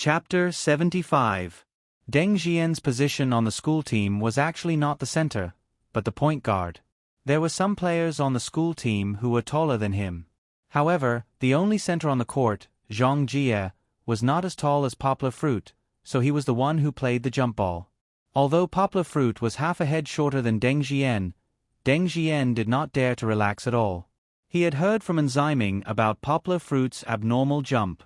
Chapter 75. Deng Xian's position on the school team was actually not the center, but the point guard. There were some players on the school team who were taller than him. However, the only center on the court, Zhang Jie, was not as tall as Poplar Fruit, so he was the one who played the jump ball. Although Poplar Fruit was half a head shorter than Deng Xian did not dare to relax at all. He had heard from Enzyming about Poplar Fruit's abnormal jump.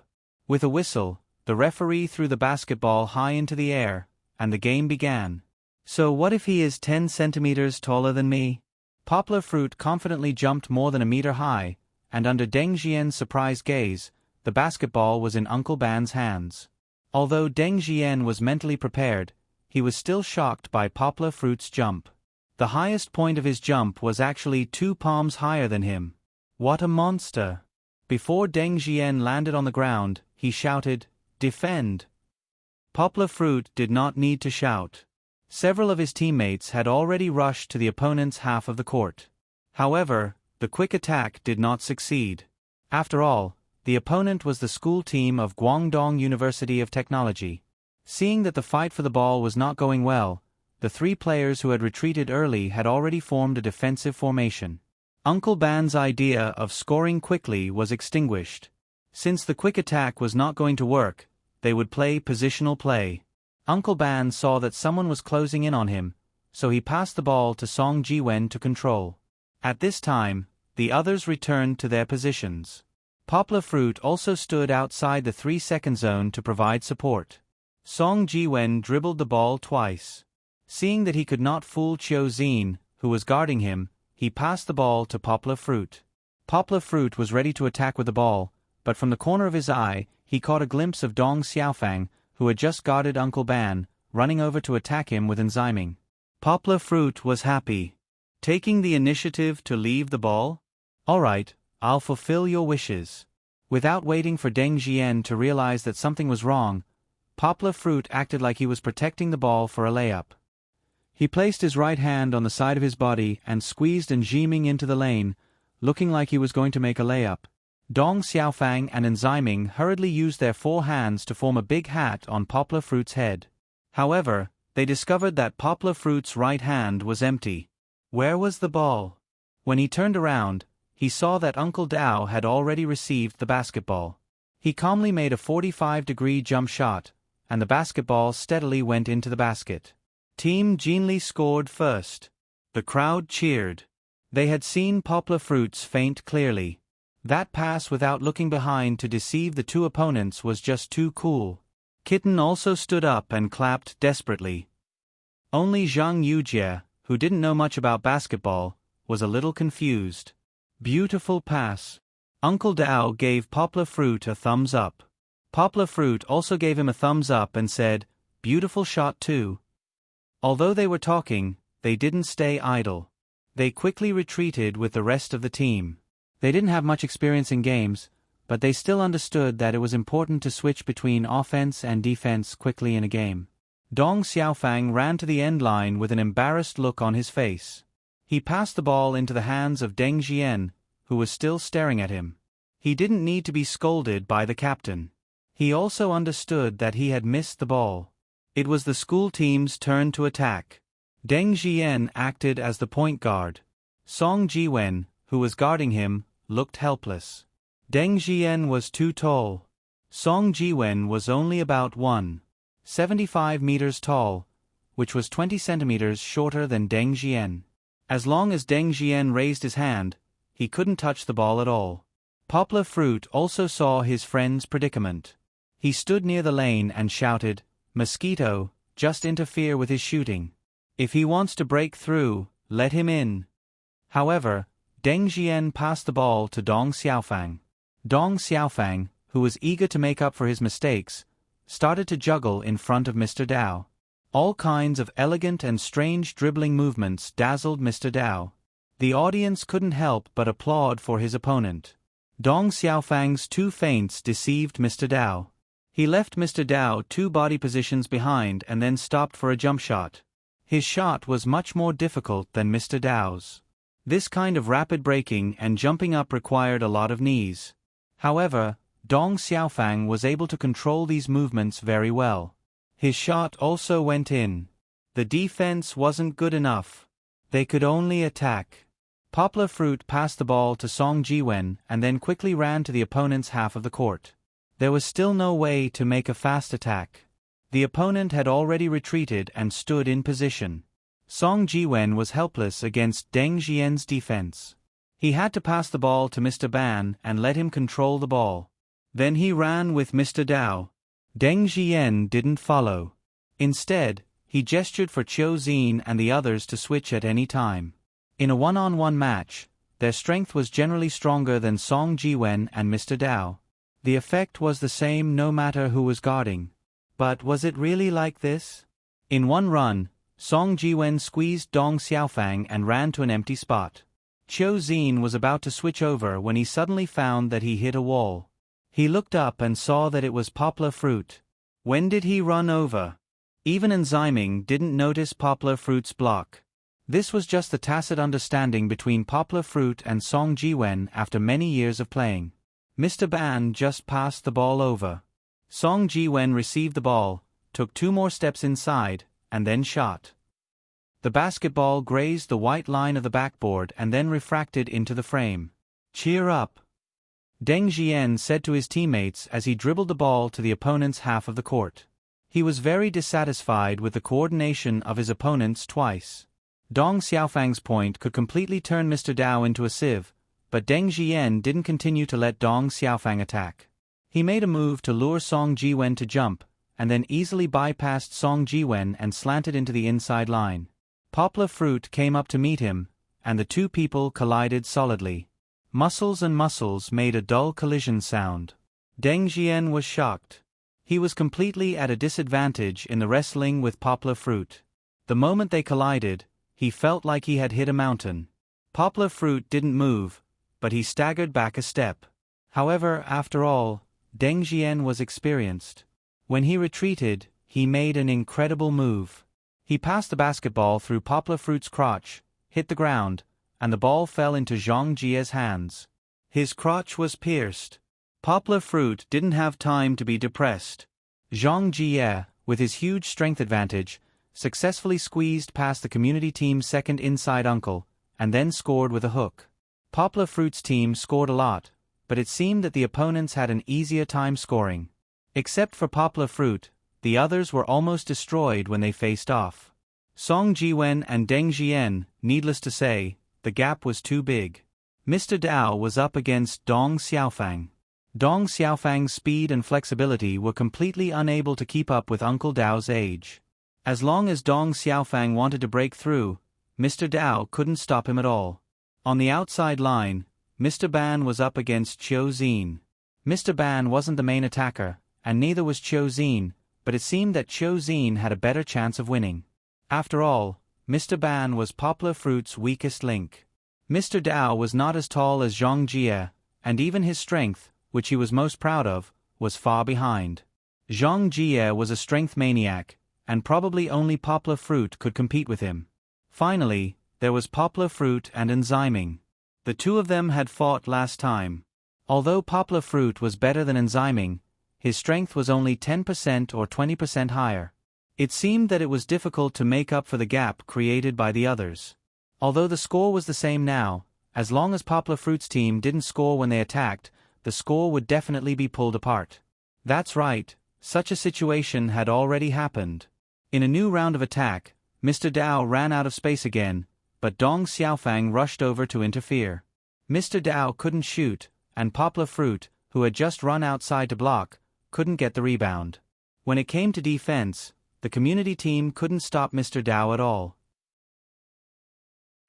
With a whistle, the referee threw the basketball high into the air, and the game began. So what if he is 10 centimeters taller than me? Poplar Fruit confidently jumped more than a meter high, and under Deng Xian's surprised gaze, the basketball was in Uncle Ban's hands. Although Deng Xian was mentally prepared, he was still shocked by Poplar Fruit's jump. The highest point of his jump was actually 2 palms higher than him. What a monster! Before Deng Xian landed on the ground, he shouted, "Defend!" Poplar Fruit did not need to shout. Several of his teammates had already rushed to the opponent's half of the court. However, the quick attack did not succeed. After all, the opponent was the school team of Guangdong University of Technology. Seeing that the fight for the ball was not going well, the 3 players who had retreated early had already formed a defensive formation. Uncle Ban's idea of scoring quickly was extinguished. Since the quick attack was not going to work, they would play positional play. Uncle Ban saw that someone was closing in on him, so he passed the ball to Song Jiwen to control. At this time, the others returned to their positions. Poplar Fruit also stood outside the 3-second zone to provide support. Song Jiwen dribbled the ball twice. Seeing that he could not fool Chiu Xin, who was guarding him, he passed the ball to Poplar Fruit. Poplar Fruit was ready to attack with the ball, but from the corner of his eye, he caught a glimpse of Dong Xiaofang, who had just guarded Uncle Ban, running over to attack him with Enzyming. Poplar Fruit was happy. Taking the initiative to leave the ball? All right, I'll fulfill your wishes. Without waiting for Deng Xian to realize that something was wrong, Poplar Fruit acted like he was protecting the ball for a layup. He placed his right hand on the side of his body and squeezed Enzyming into the lane, looking like he was going to make a layup. Dong Xiaofang and Enzyming hurriedly used their 4 hands to form a big hat on Poplar Fruit's head. However, they discovered that Poplar Fruit's right hand was empty. Where was the ball? When he turned around, he saw that Uncle Dao had already received the basketball. He calmly made a 45-degree jump shot, and the basketball steadily went into the basket. Team Jinli scored first. The crowd cheered. They had seen Poplar Fruit's feint clearly. That pass without looking behind to deceive the 2 opponents was just too cool. Kitten also stood up and clapped desperately. Only Zhang Yujie, who didn't know much about basketball, was a little confused. Beautiful pass. Uncle Dao gave Poplar Fruit a thumbs up. Poplar Fruit also gave him a thumbs up and said, "Beautiful shot too." Although they were talking, they didn't stay idle. They quickly retreated with the rest of the team. They didn't have much experience in games, but they still understood that it was important to switch between offense and defense quickly in a game. Dong Xiaofang ran to the end line with an embarrassed look on his face. He passed the ball into the hands of Deng Xian, who was still staring at him. He didn't need to be scolded by the captain. He also understood that he had missed the ball. It was the school team's turn to attack. Deng Xian acted as the point guard. Song Jiwen, who was guarding him, looked helpless. Deng Xian was too tall. Song Jiwen was only about 1.75 meters tall, which was 20 centimeters shorter than Deng Xian. As long as Deng Xian raised his hand, he couldn't touch the ball at all. Poplar Fruit also saw his friend's predicament. He stood near the lane and shouted, "Mosquito, just interfere with his shooting. If he wants to break through, let him in." However, Deng Xian passed the ball to Dong Xiaofang. Dong Xiaofang, who was eager to make up for his mistakes, started to juggle in front of Mr. Dao. All kinds of elegant and strange dribbling movements dazzled Mr. Dao. The audience couldn't help but applaud for his opponent. Dong Xiaofang's 2 feints deceived Mr. Dao. He left Mr. Dao 2 body positions behind and then stopped for a jump shot. His shot was much more difficult than Mr. Dao's. This kind of rapid breaking and jumping up required a lot of knees. However, Dong Xiaofang was able to control these movements very well. His shot also went in. The defense wasn't good enough. They could only attack. Poplar Fruit passed the ball to Song Jiwen and then quickly ran to the opponent's half of the court. There was still no way to make a fast attack. The opponent had already retreated and stood in position. Song Jiwen was helpless against Deng Xian's defense. He had to pass the ball to Mr. Ban and let him control the ball. Then he ran with Mr. Dao. Deng Xian didn't follow. Instead, he gestured for Qiu Xin and the others to switch at any time. In a one-on-one match, their strength was generally stronger than Song Jiwen and Mr. Dao. The effect was the same no matter who was guarding. But was it really like this? In one run, Song Jiwen squeezed Dong Xiaofang and ran to an empty spot. Qiu Xin was about to switch over when he suddenly found that he hit a wall. He looked up and saw that it was Poplar Fruit. When did he run over? Even Enzyming didn't notice Poplar Fruit's block. This was just the tacit understanding between Poplar Fruit and Song Jiwen after many years of playing. Mr. Ban just passed the ball over. Song Jiwen received the ball, took 2 more steps inside, and then shot. The basketball grazed the white line of the backboard and then refracted into the frame. "Cheer up," Deng Xian said to his teammates as he dribbled the ball to the opponent's half of the court. He was very dissatisfied with the coordination of his opponents twice. Dong Xiaofang's point could completely turn Mr. Dao into a sieve, but Deng Xian didn't continue to let Dong Xiaofang attack. He made a move to lure Song Jiwen to jump, and then easily bypassed Song Jiwen and slanted into the inside line. Poplar Fruit came up to meet him, and the two people collided solidly. Muscles and muscles made a dull collision sound. Deng Xian was shocked. He was completely at a disadvantage in the wrestling with Poplar Fruit. The moment they collided, he felt like he had hit a mountain. Poplar Fruit didn't move, but he staggered back a step. However, after all, Deng Xian was experienced. When he retreated, he made an incredible move. He passed the basketball through Poplar Fruit's crotch, hit the ground, and the ball fell into Zhang Jie's hands. His crotch was pierced. Poplar Fruit didn't have time to be depressed. Zhang Jie, with his huge strength advantage, successfully squeezed past the community team's second inside uncle, and then scored with a hook. Poplar Fruit's team scored a lot, but it seemed that the opponents had an easier time scoring. Except for Poplar Fruit, the others were almost destroyed when they faced off. Song Jiwen and Deng Xian, needless to say, the gap was too big. Mr. Dao was up against Dong Xiaofang. Dong Xiaofang's speed and flexibility were completely unable to keep up with Uncle Dao's age. As long as Dong Xiaofang wanted to break through, Mr. Dao couldn't stop him at all. On the outside line, Mr. Ban was up against Qiu Xin. Mr. Ban wasn't the main attacker, and neither was Qiu Xin, but it seemed that Qiu Xin had a better chance of winning. After all, Mr. Ban was Poplar Fruit's weakest link. Mr. Dao was not as tall as Zhang Jie, and even his strength, which he was most proud of, was far behind. Zhang Jie was a strength maniac, and probably only Poplar Fruit could compete with him. Finally, there was Poplar Fruit and Enzyming. The two of them had fought last time. Although Poplar Fruit was better than Enzyming, his strength was only 10% or 20% higher. It seemed that it was difficult to make up for the gap created by the others. Although the score was the same now, as long as Poplar Fruit's team didn't score when they attacked, the score would definitely be pulled apart. That's right, such a situation had already happened. In a new round of attack, Mr. Dao ran out of space again, but Dong Xiaofang rushed over to interfere. Mr. Dao couldn't shoot, and Poplar Fruit, who had just run outside to block, couldn't get the rebound. When it came to defense, the community team couldn't stop Mr. Dao at all.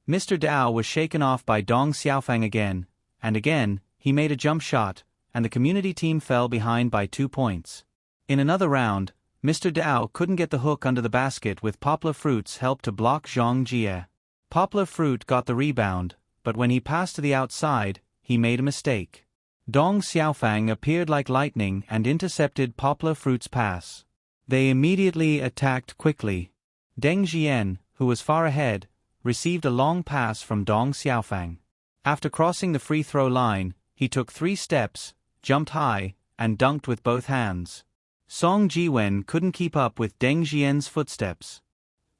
Mr. Dao was shaken off by Dong Xiaofang again, and again, he made a jump shot, and the community team fell behind by 2 points. In another round, Mr. Dao couldn't get the hook under the basket with Poplar Fruit's help to block Zhang Jie. Poplar Fruit got the rebound, but when he passed to the outside, he made a mistake. Dong Xiaofang appeared like lightning and intercepted Poplar Fruit's pass. They immediately attacked quickly. Deng Xian, who was far ahead, received a long pass from Dong Xiaofang. After crossing the free throw line, he took 3 steps, jumped high, and dunked with both hands. Song Jiwen couldn't keep up with Deng Xian's footsteps.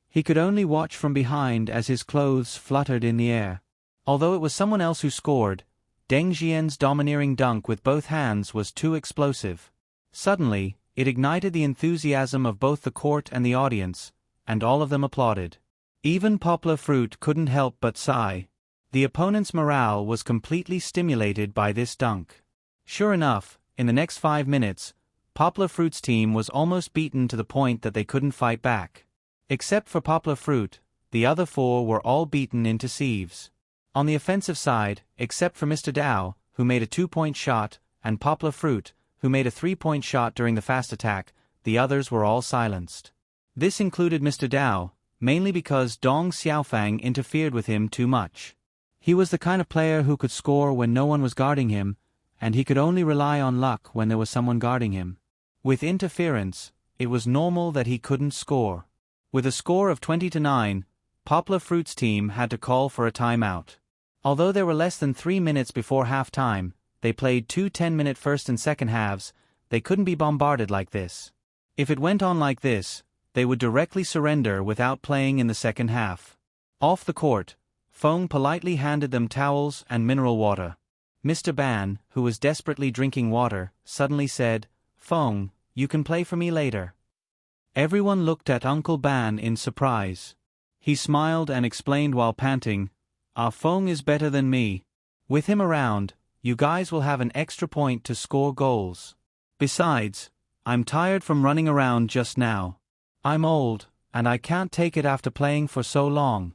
He could only watch from behind as his clothes fluttered in the air. Although it was someone else who scored, Deng Xian's domineering dunk with both hands was too explosive. Suddenly, it ignited the enthusiasm of both the court and the audience, and all of them applauded. Even Poplar Fruit couldn't help but sigh. The opponent's morale was completely stimulated by this dunk. Sure enough, in the next 5 minutes, Poplar Fruit's team was almost beaten to the point that they couldn't fight back. Except for Poplar Fruit, the other 4 were all beaten into sieves. On the offensive side, except for Mr. Dao, who made a 2-point shot, and Poplar Fruit, who made a 3-point shot during the fast attack, the others were all silenced. This included Mr. Dao, mainly because Dong Xiaofang interfered with him too much. He was the kind of player who could score when no one was guarding him, and he could only rely on luck when there was someone guarding him. With interference, it was normal that he couldn't score. With a score of 20-9, Poplar Fruit's team had to call for a timeout. Although there were less than 3 minutes before halftime, they played 2 10-minute first and second halves. They couldn't be bombarded like this. If it went on like this, they would directly surrender without playing in the second half. Off the court, Feng politely handed them towels and mineral water. Mr. Ban, who was desperately drinking water, suddenly said, "Feng, you can play for me later." Everyone looked at Uncle Ban in surprise. He smiled and explained while panting, "Our Feng is better than me. With him around, you guys will have an extra point to score goals. Besides, I'm tired from running around just now. I'm old, and I can't take it after playing for so long."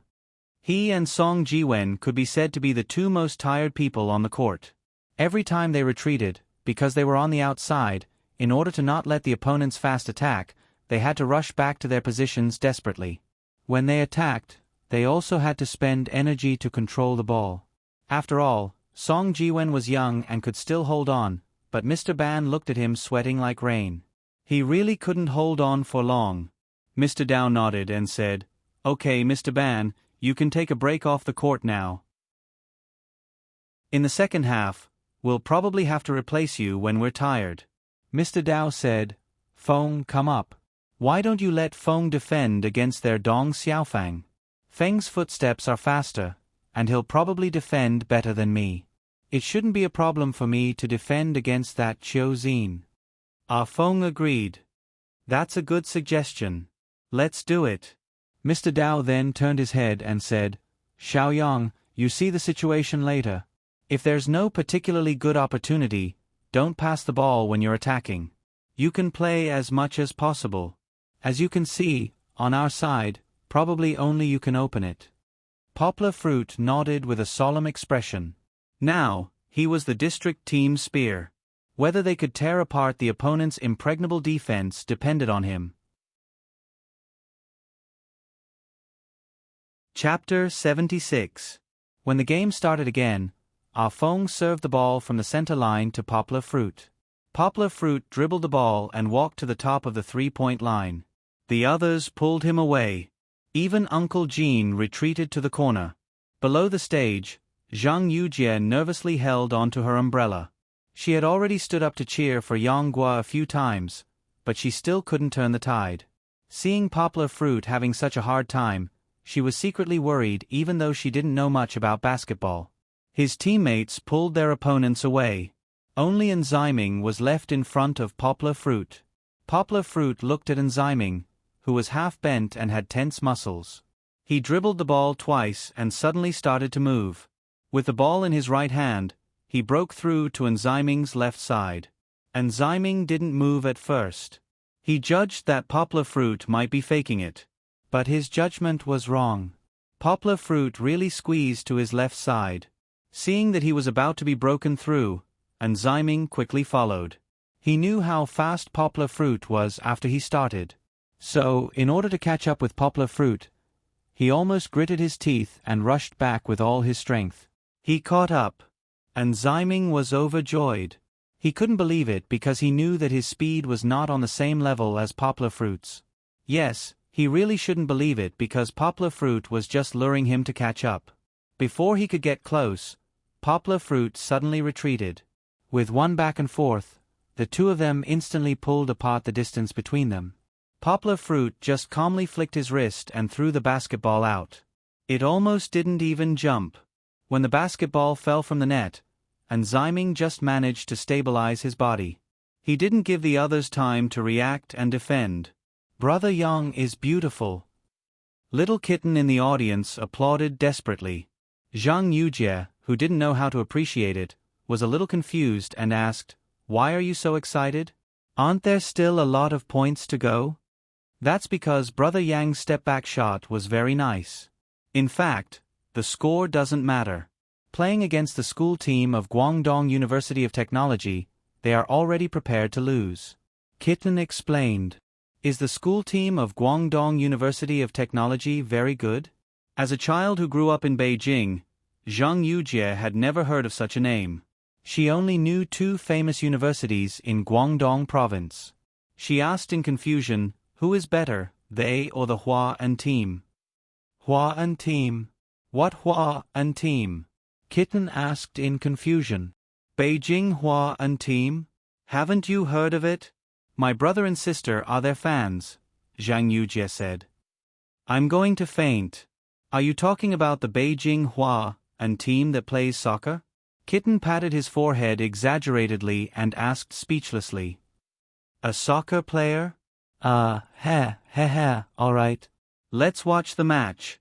He and Song Jiwen could be said to be the 2 most tired people on the court. Every time they retreated, because they were on the outside, in order to not let the opponent's fast attack, they had to rush back to their positions desperately. When they attacked, they also had to spend energy to control the ball. After all, Song Jiwen was young and could still hold on, but Mr. Ban looked at him sweating like rain. He really couldn't hold on for long. Mr. Dao nodded and said, "Okay, Mr. Ban, you can take a break off the court now. In the second half, we'll probably have to replace you when we're tired." Mr. Dao said, "Feng, come up. Why don't you let Feng defend against their Dong Xiaofang? Feng's footsteps are faster, and he'll probably defend better than me. It shouldn't be a problem for me to defend against that Qiu Xin." Feng agreed. "That's a good suggestion. Let's do it." Mr. Dao then turned his head and said, "Xiaoyang, you see the situation later. If there's no particularly good opportunity, don't pass the ball when you're attacking. You can play as much as possible. As you can see, on our side, probably only you can open it." Poplar Fruit nodded with a solemn expression. Now, he was the district team's spear. Whether they could tear apart the opponent's impregnable defense depended on him. Chapter 76. When the game started again, Feng served the ball from the center line to Poplar Fruit. Poplar Fruit dribbled the ball and walked to the top of the 3-point line. The others pulled him away. Even Uncle Jean retreated to the corner. Below the stage, Zhang Yujie nervously held onto her umbrella. She had already stood up to cheer for Yang Gua a few times, but she still couldn't turn the tide. Seeing Poplar Fruit having such a hard time, she was secretly worried even though she didn't know much about basketball. His teammates pulled their opponents away. Only Enzyming was left in front of Poplar Fruit. Poplar Fruit looked at Enzyming, who was half bent and had tense muscles. He dribbled the ball twice and suddenly started to move. With the ball in his right hand, he broke through to Enzyming's left side. Enzyming didn't move at first. He judged that Poplar Fruit might be faking it. But his judgment was wrong. Poplar Fruit really squeezed to his left side. Seeing that he was about to be broken through, Enzyming quickly followed. He knew how fast Poplar Fruit was after he started. So, in order to catch up with Poplar Fruit, he almost gritted his teeth and rushed back with all his strength. He caught up. Enzyming was overjoyed. He couldn't believe it because he knew that his speed was not on the same level as Poplar Fruit's. Yes, he really shouldn't believe it because Poplar Fruit was just luring him to catch up. Before he could get close, Poplar Fruit suddenly retreated. With one back and forth, the two of them instantly pulled apart the distance between them. Poplar Fruit just calmly flicked his wrist and threw the basketball out. It almost didn't even jump. When the basketball fell from the net, and Zyming just managed to stabilize his body. He didn't give the others time to react and defend. Brother Yang is beautiful. Little Kitten in the audience applauded desperately. Zhang Yujie, who didn't know how to appreciate it, was a little confused and asked, "Why are you so excited? Aren't there still a lot of points to go?" That's because Brother Yang's step-back shot was very nice. In fact, the score doesn't matter. Playing against the school team of Guangdong University of Technology, they are already prepared to lose. Kitten explained. Is the school team of Guangdong University of Technology very good? As a child who grew up in Beijing, Zhang Yujie had never heard of such a name. She only knew two famous universities in Guangdong province. She asked in confusion, who is better, they or the Hua An team? Hua An team? What Hua An team? Kitten asked in confusion. Beijing Hua An team? Haven't you heard of it? My brother and sister are their fans, Zhang Yujie said. I'm going to faint. Are you talking about the Beijing Hua An team that plays soccer? Kitten patted his forehead exaggeratedly and asked speechlessly. A soccer player? Alright. Let's watch the match.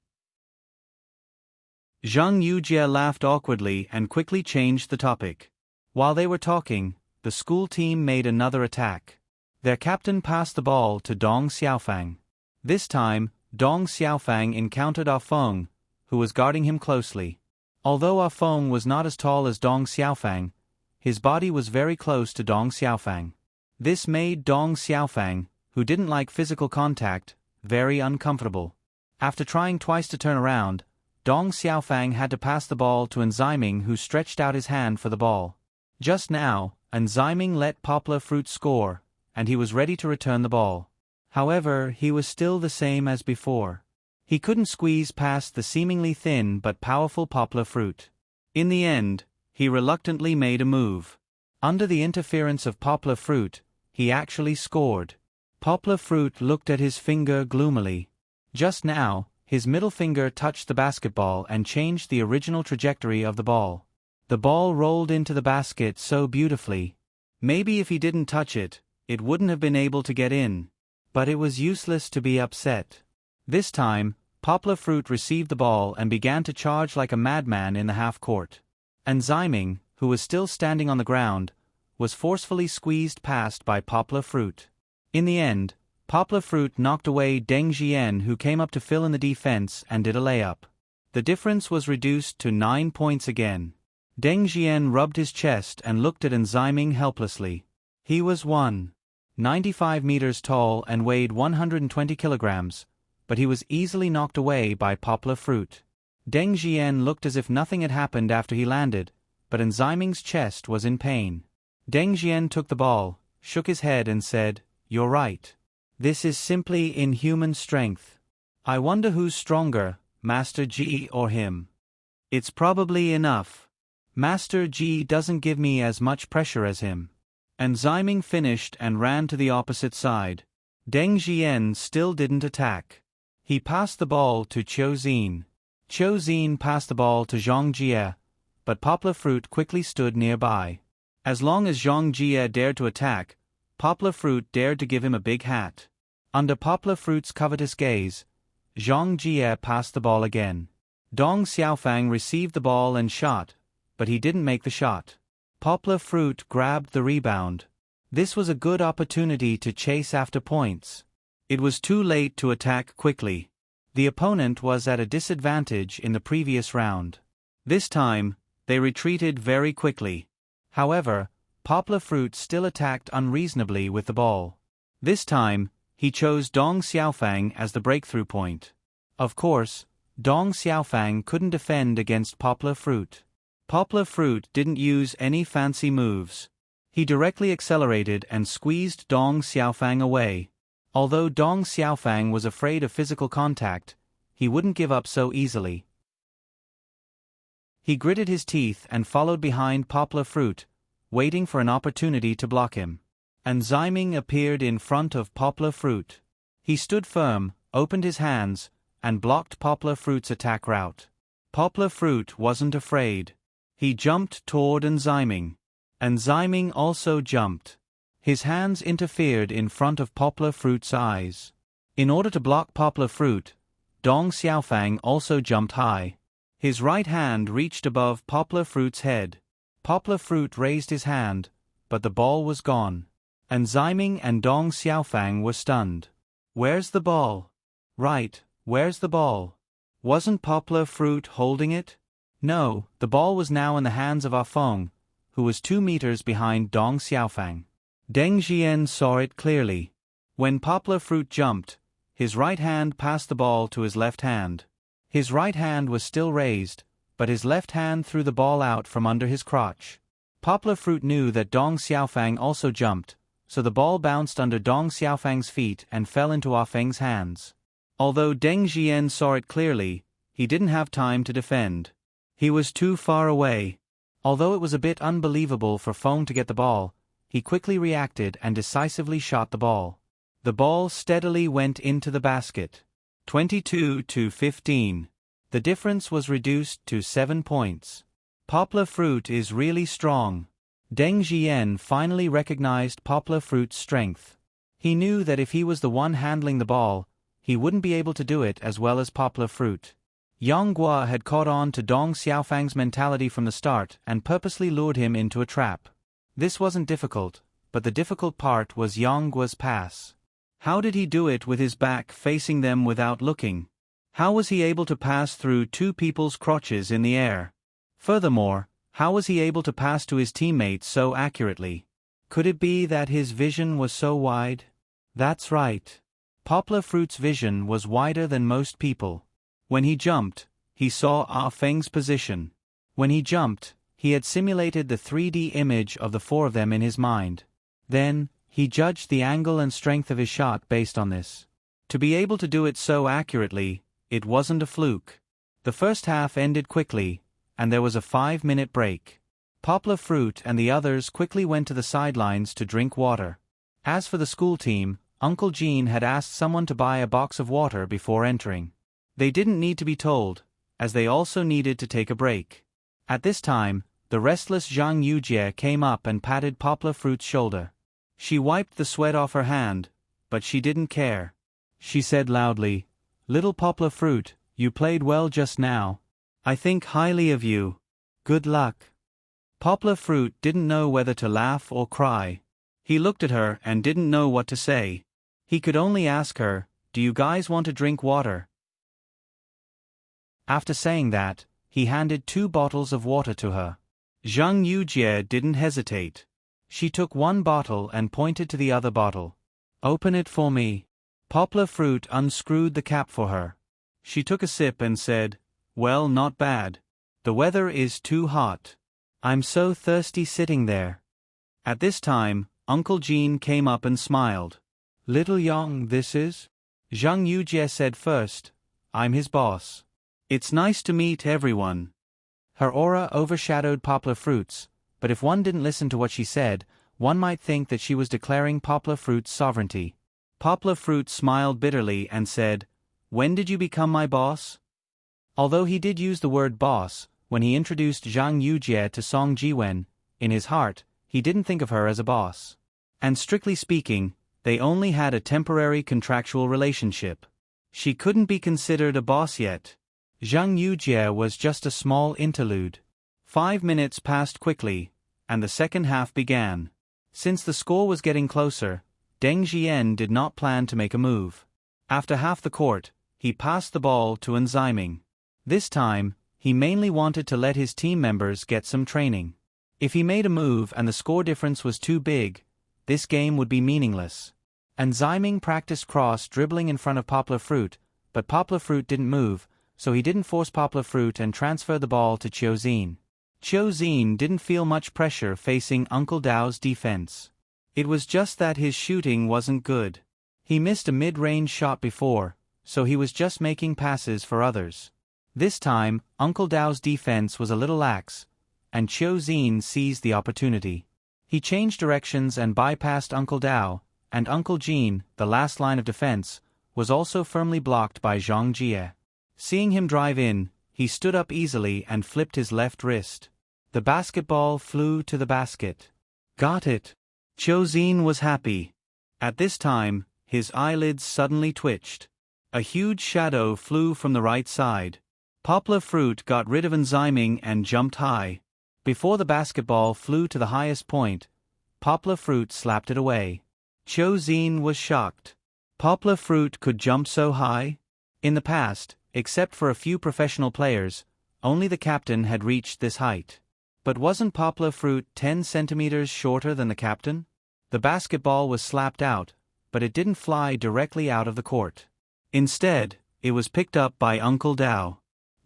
Zhang Yujie laughed awkwardly and quickly changed the topic. While they were talking, the school team made another attack. Their captain passed the ball to Dong Xiaofang. This time, Dong Xiaofang encountered Ah Feng, who was guarding him closely. Although Ah Feng was not as tall as Dong Xiaofang, his body was very close to Dong Xiaofang. This made Dong Xiaofang, who didn't like physical contact, very uncomfortable. After trying twice to turn around, Dong Xiaofang had to pass the ball to An Zyming, who stretched out his hand for the ball. Just now, An Zyming let Poplar Fruit score, and he was ready to return the ball. However, he was still the same as before. He couldn't squeeze past the seemingly thin but powerful Poplar Fruit. In the end, he reluctantly made a move. Under the interference of Poplar Fruit, he actually scored. Poplar Fruit looked at his finger gloomily. Just now, his middle finger touched the basketball and changed the original trajectory of the ball. The ball rolled into the basket so beautifully. Maybe if he didn't touch it, it wouldn't have been able to get in. But it was useless to be upset. This time, Poplar Fruit received the ball and began to charge like a madman in the half-court. An Zyming, who was still standing on the ground, was forcefully squeezed past by Poplar Fruit. In the end, Poplar Fruit knocked away Deng Jian, who came up to fill in the defense and did a layup. The difference was reduced to 9 points again. Deng Jian rubbed his chest and looked at An Zyming helplessly. He was 195 meters tall and weighed 120 kilograms, but he was easily knocked away by Poplar Fruit. Deng Jian looked as if nothing had happened after he landed, but An Zyming's chest was in pain. Deng Jian took the ball, shook his head and said, "You're right. This is simply inhuman strength. I wonder who's stronger, Master Ji or him. It's probably enough. Master Ji doesn't give me as much pressure as him." An Zyming finished and ran to the opposite side. Deng Jian still didn't attack. He passed the ball to Qiu Xin. Qiu Xin passed the ball to Zhang Jie, but Poplar Fruit quickly stood nearby. As long as Zhang Jie dared to attack, Poplar Fruit dared to give him a big hat. Under Poplar Fruit's covetous gaze, Zhang Jie passed the ball again. Dong Xiaofang received the ball and shot, but he didn't make the shot. Poplar Fruit grabbed the rebound. This was a good opportunity to chase after points. It was too late to attack quickly. The opponent was at a disadvantage in the previous round. This time, they retreated very quickly. However, Poplar Fruit still attacked unreasonably with the ball. This time, he chose Dong Xiaofang as the breakthrough point. Of course, Dong Xiaofang couldn't defend against Poplar Fruit. Poplar Fruit didn't use any fancy moves. He directly accelerated and squeezed Dong Xiaofang away. Although Dong Xiaofang was afraid of physical contact, he wouldn't give up so easily. He gritted his teeth and followed behind Poplar Fruit, waiting for an opportunity to block him. And Ziming appeared in front of Poplar Fruit. He stood firm, opened his hands, and blocked Poplar Fruit's attack route. Poplar Fruit wasn't afraid. He jumped toward Ziming. And Ziming also jumped. His hands interfered in front of Poplar Fruit's eyes. In order to block Poplar Fruit, Dong Xiaofang also jumped high. His right hand reached above Poplar Fruit's head. Poplar Fruit raised his hand, but the ball was gone. And Ziming and Dong Xiaofang were stunned. Where's the ball? Right, where's the ball? Wasn't Poplar Fruit holding it? No, the ball was now in the hands of Ah Feng, who was 2 meters behind Dong Xiaofang. Deng Jian saw it clearly. When Poplar Fruit jumped, his right hand passed the ball to his left hand. His right hand was still raised, but his left hand threw the ball out from under his crotch. Poplar Fruit knew that Dong Xiaofang also jumped, so the ball bounced under Dong Xiaofang's feet and fell into Ah Feng's hands. Although Deng Jian saw it clearly, he didn't have time to defend. He was too far away. Although it was a bit unbelievable for Feng to get the ball, he quickly reacted and decisively shot the ball. The ball steadily went into the basket. 22-15. The difference was reduced to 7 points. Poplar Fruit is really strong. Deng Jian finally recognized Poplar Fruit's strength. He knew that if he was the one handling the ball, he wouldn't be able to do it as well as Poplar Fruit. Yang Guo had caught on to Dong Xiaofang's mentality from the start and purposely lured him into a trap. This wasn't difficult, but the difficult part was Yang Guo's pass. How did he do it with his back facing them without looking? How was he able to pass through 2 people's crotches in the air? Furthermore, how was he able to pass to his teammates so accurately? Could it be that his vision was so wide? That's right. Poplar Fruit's vision was wider than most people. When he jumped, he saw Ah Feng's position. When he jumped, he had simulated the 3D image of the 4 of them in his mind. Then, he judged the angle and strength of his shot based on this. To be able to do it so accurately, it wasn't a fluke. The first half ended quickly, and there was a 5-minute break. Poplar Fruit and the others quickly went to the sidelines to drink water. As for the school team, Uncle Jean had asked someone to buy a box of water before entering. They didn't need to be told, as they also needed to take a break. At this time, the restless Zhang Yujie came up and patted Poplar Fruit's shoulder. She wiped the sweat off her hand, but she didn't care. She said loudly, "Little Poplar Fruit, you played well just now. I think highly of you. Good luck." Poplar Fruit didn't know whether to laugh or cry. He looked at her and didn't know what to say. He could only ask her, "Do you guys want to drink water?" After saying that, he handed 2 bottles of water to her. Zhang Yujie didn't hesitate. She took 1 bottle and pointed to the other bottle. "Open it for me." Poplar Fruit unscrewed the cap for her. She took a sip and said, "Well, not bad. The weather is too hot. I'm so thirsty sitting there." At this time, Uncle Jean came up and smiled. "Little Yang, this is?" Zhang Yujie said first, "I'm his boss. It's nice to meet everyone." Her aura overshadowed Poplar Fruit's, but if one didn't listen to what she said, one might think that she was declaring Poplar Fruit's sovereignty. Poplar Fruit smiled bitterly and said, "When did you become my boss?" Although he did use the word boss, when he introduced Zhang Yujie to Song Jiwen, in his heart, he didn't think of her as a boss. And strictly speaking, they only had a temporary contractual relationship. She couldn't be considered a boss yet. Zhang Yujie was just a small interlude. 5 minutes passed quickly, and the second half began. Since the score was getting closer, Deng Jian did not plan to make a move. After half the court, he passed the ball to Ziming. This time, he mainly wanted to let his team members get some training. If he made a move and the score difference was too big, this game would be meaningless. And Ziming practiced cross dribbling in front of Poplar Fruit, but Poplar Fruit didn't move, so he didn't force Poplar Fruit and transfer the ball to Qiuzin. Qiuzin didn't feel much pressure facing Uncle Dao's defense. It was just that his shooting wasn't good. He missed a mid-range shot before, so he was just making passes for others. This time, Uncle Dao's defense was a little lax, and Qiuzin seized the opportunity. He changed directions and bypassed Uncle Dao, and Uncle Jean, the last line of defense, was also firmly blocked by Zhang Jie. Seeing him drive in, he stood up easily and flipped his left wrist. The basketball flew to the basket. Got it. Qiu Xin was happy. At this time, his eyelids suddenly twitched. A huge shadow flew from the right side. Poplar Fruit got rid of enzyming and jumped high. Before the basketball flew to the highest point, Poplar Fruit slapped it away. Qiu Xin was shocked. Poplar Fruit could jump so high? In the past, except for a few professional players, only the captain had reached this height. But wasn't Poplar Fruit 10 centimeters shorter than the captain? The basketball was slapped out, but it didn't fly directly out of the court. Instead, it was picked up by Uncle Dao.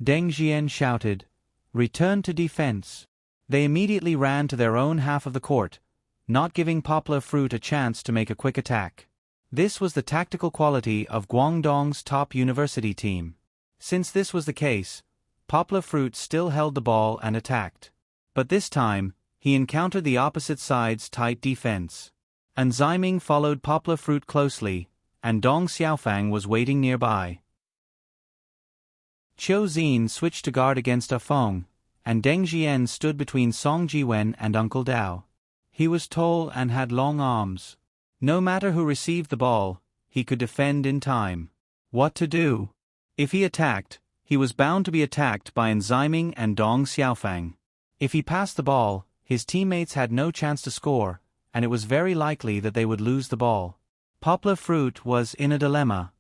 Deng Jian shouted, "Return to defense." They immediately ran to their own half of the court, not giving Poplar Fruit a chance to make a quick attack. This was the tactical quality of Guangdong's top university team. Since this was the case, Poplar Fruit still held the ball and attacked. But this time, he encountered the opposite side's tight defense. Enzyming followed Poplar Fruit closely, and Dong Xiaofang was waiting nearby. Qiu Xin switched to guard against A Feng, and Deng Jian stood between Song Jiwen and Uncle Dao. He was tall and had long arms. No matter who received the ball, he could defend in time. What to do? If he attacked, he was bound to be attacked by Enzyming and Dong Xiaofang. If he passed the ball, his teammates had no chance to score, and it was very likely that they would lose the ball. Poplar Fruit was in a dilemma.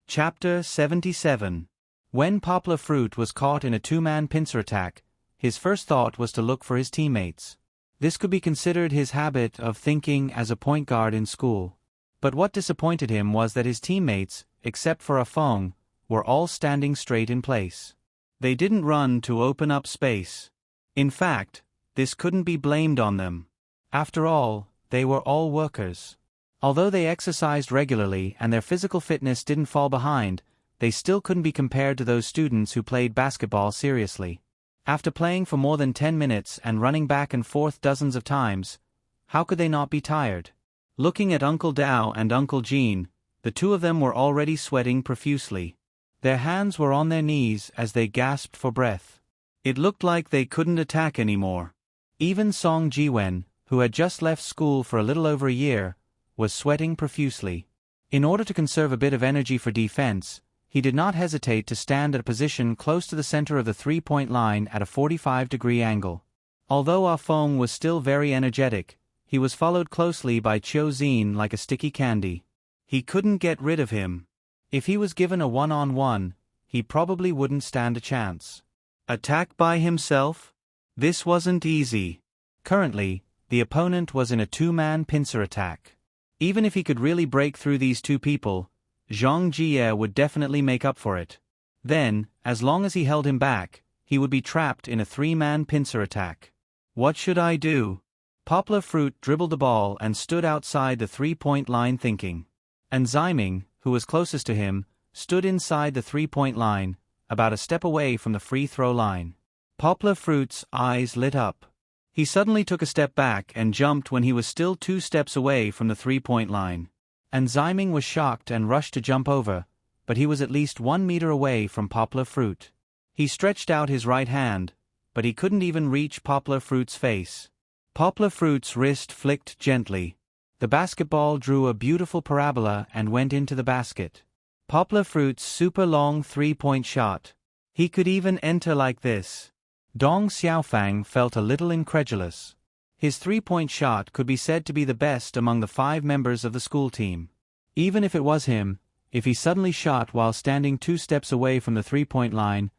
Chapter 77. When Poplar Fruit was caught in a two-man pincer attack, his first thought was to look for his teammates. This could be considered his habit of thinking as a point guard in school. But what disappointed him was that his teammates, except for A Feng, were all standing straight in place. They didn't run to open up space. In fact, this couldn't be blamed on them. After all, they were all workers. Although they exercised regularly and their physical fitness didn't fall behind, they still couldn't be compared to those students who played basketball seriously. After playing for more than 10 minutes and running back and forth dozens of times, how could they not be tired? Looking at Uncle Dao and Uncle Jean, the two of them were already sweating profusely. Their hands were on their knees as they gasped for breath. It looked like they couldn't attack anymore. Even Song Jiwen, who had just left school for a little over a year, was sweating profusely. In order to conserve a bit of energy for defense, he did not hesitate to stand at a position close to the center of the three-point line at a 45-degree angle. Although Ah Feng was still very energetic, he was followed closely by Qiu Xin like a sticky candy. He couldn't get rid of him. If he was given a one-on-one, he probably wouldn't stand a chance. Attack by himself? This wasn't easy. Currently, the opponent was in a two-man pincer attack. Even if he could really break through these two people, Zhang Jie would definitely make up for it. Then, as long as he held him back, he would be trapped in a three-man pincer attack. What should I do? Poplar Fruit dribbled the ball and stood outside the three-point line thinking. Enzyming, who was closest to him, stood inside the three-point line, about a step away from the free-throw line. Poplar Fruit's eyes lit up. He suddenly took a step back and jumped when he was still 2 steps away from the three-point line. Enzyming was shocked and rushed to jump over, but he was at least 1 meter away from Poplar Fruit. He stretched out his right hand, but he couldn't even reach Poplar Fruit's face. Poplar Fruit's wrist flicked gently. The basketball drew a beautiful parabola and went into the basket. Poplar Fruit's super long three-point shot. He could even enter like this. Dong Xiaofang felt a little incredulous. His three-point shot could be said to be the best among the 5 members of the school team. Even if it was him, if he suddenly shot while standing 2 steps away from the three-point line,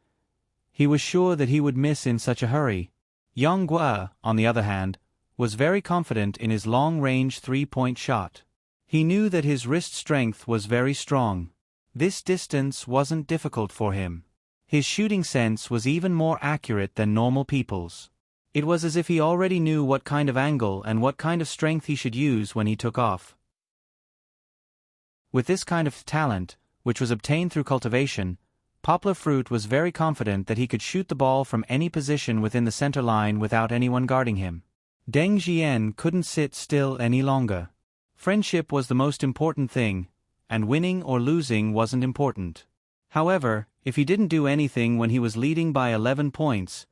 he was sure that he would miss in such a hurry. Yang Guo, on the other hand, was very confident in his long-range three-point shot. He knew that his wrist strength was very strong. This distance wasn't difficult for him. His shooting sense was even more accurate than normal people's. It was as if he already knew what kind of angle and what kind of strength he should use when he took off. With this kind of talent, which was obtained through cultivation, Poplar Fruit was very confident that he could shoot the ball from any position within the center line without anyone guarding him. Deng Jian couldn't sit still any longer. Friendship was the most important thing, and winning or losing wasn't important. However, if he didn't do anything when he was leading by 11 points,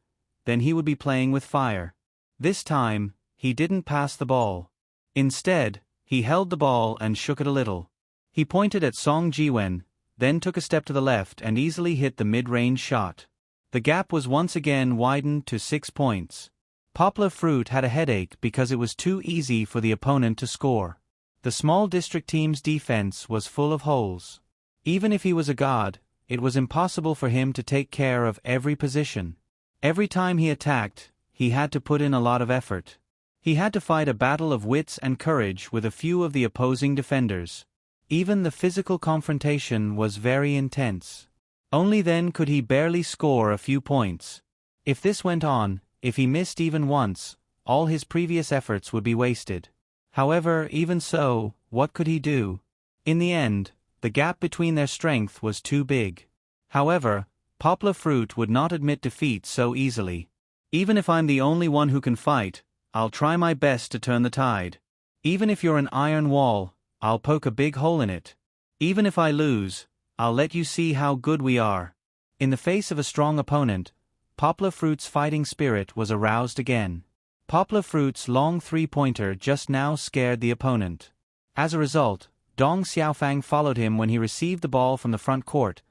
then he would be playing with fire. This time, he didn't pass the ball. Instead, he held the ball and shook it a little. He pointed at Song Jiwen, then took a step to the left and easily hit the mid-range shot. The gap was once again widened to 6 points. Poplar Fruit had a headache because it was too easy for the opponent to score. The small district team's defense was full of holes. Even if he was a god, it was impossible for him to take care of every position. Every time he attacked, he had to put in a lot of effort. He had to fight a battle of wits and courage with a few of the opposing defenders. Even the physical confrontation was very intense. Only then could he barely score a few points. If this went on, if he missed even once, all his previous efforts would be wasted. However, even so, what could he do? In the end, the gap between their strength was too big. However, Poplar Fruit would not admit defeat so easily. Even if I'm the only one who can fight, I'll try my best to turn the tide. Even if you're an iron wall, I'll poke a big hole in it. Even if I lose, I'll let you see how good we are. In the face of a strong opponent, Poplar Fruit's fighting spirit was aroused again. Poplar Fruit's long three-pointer just now scared the opponent. As a result, Dong Xiaofang followed him when he received the ball from the front court,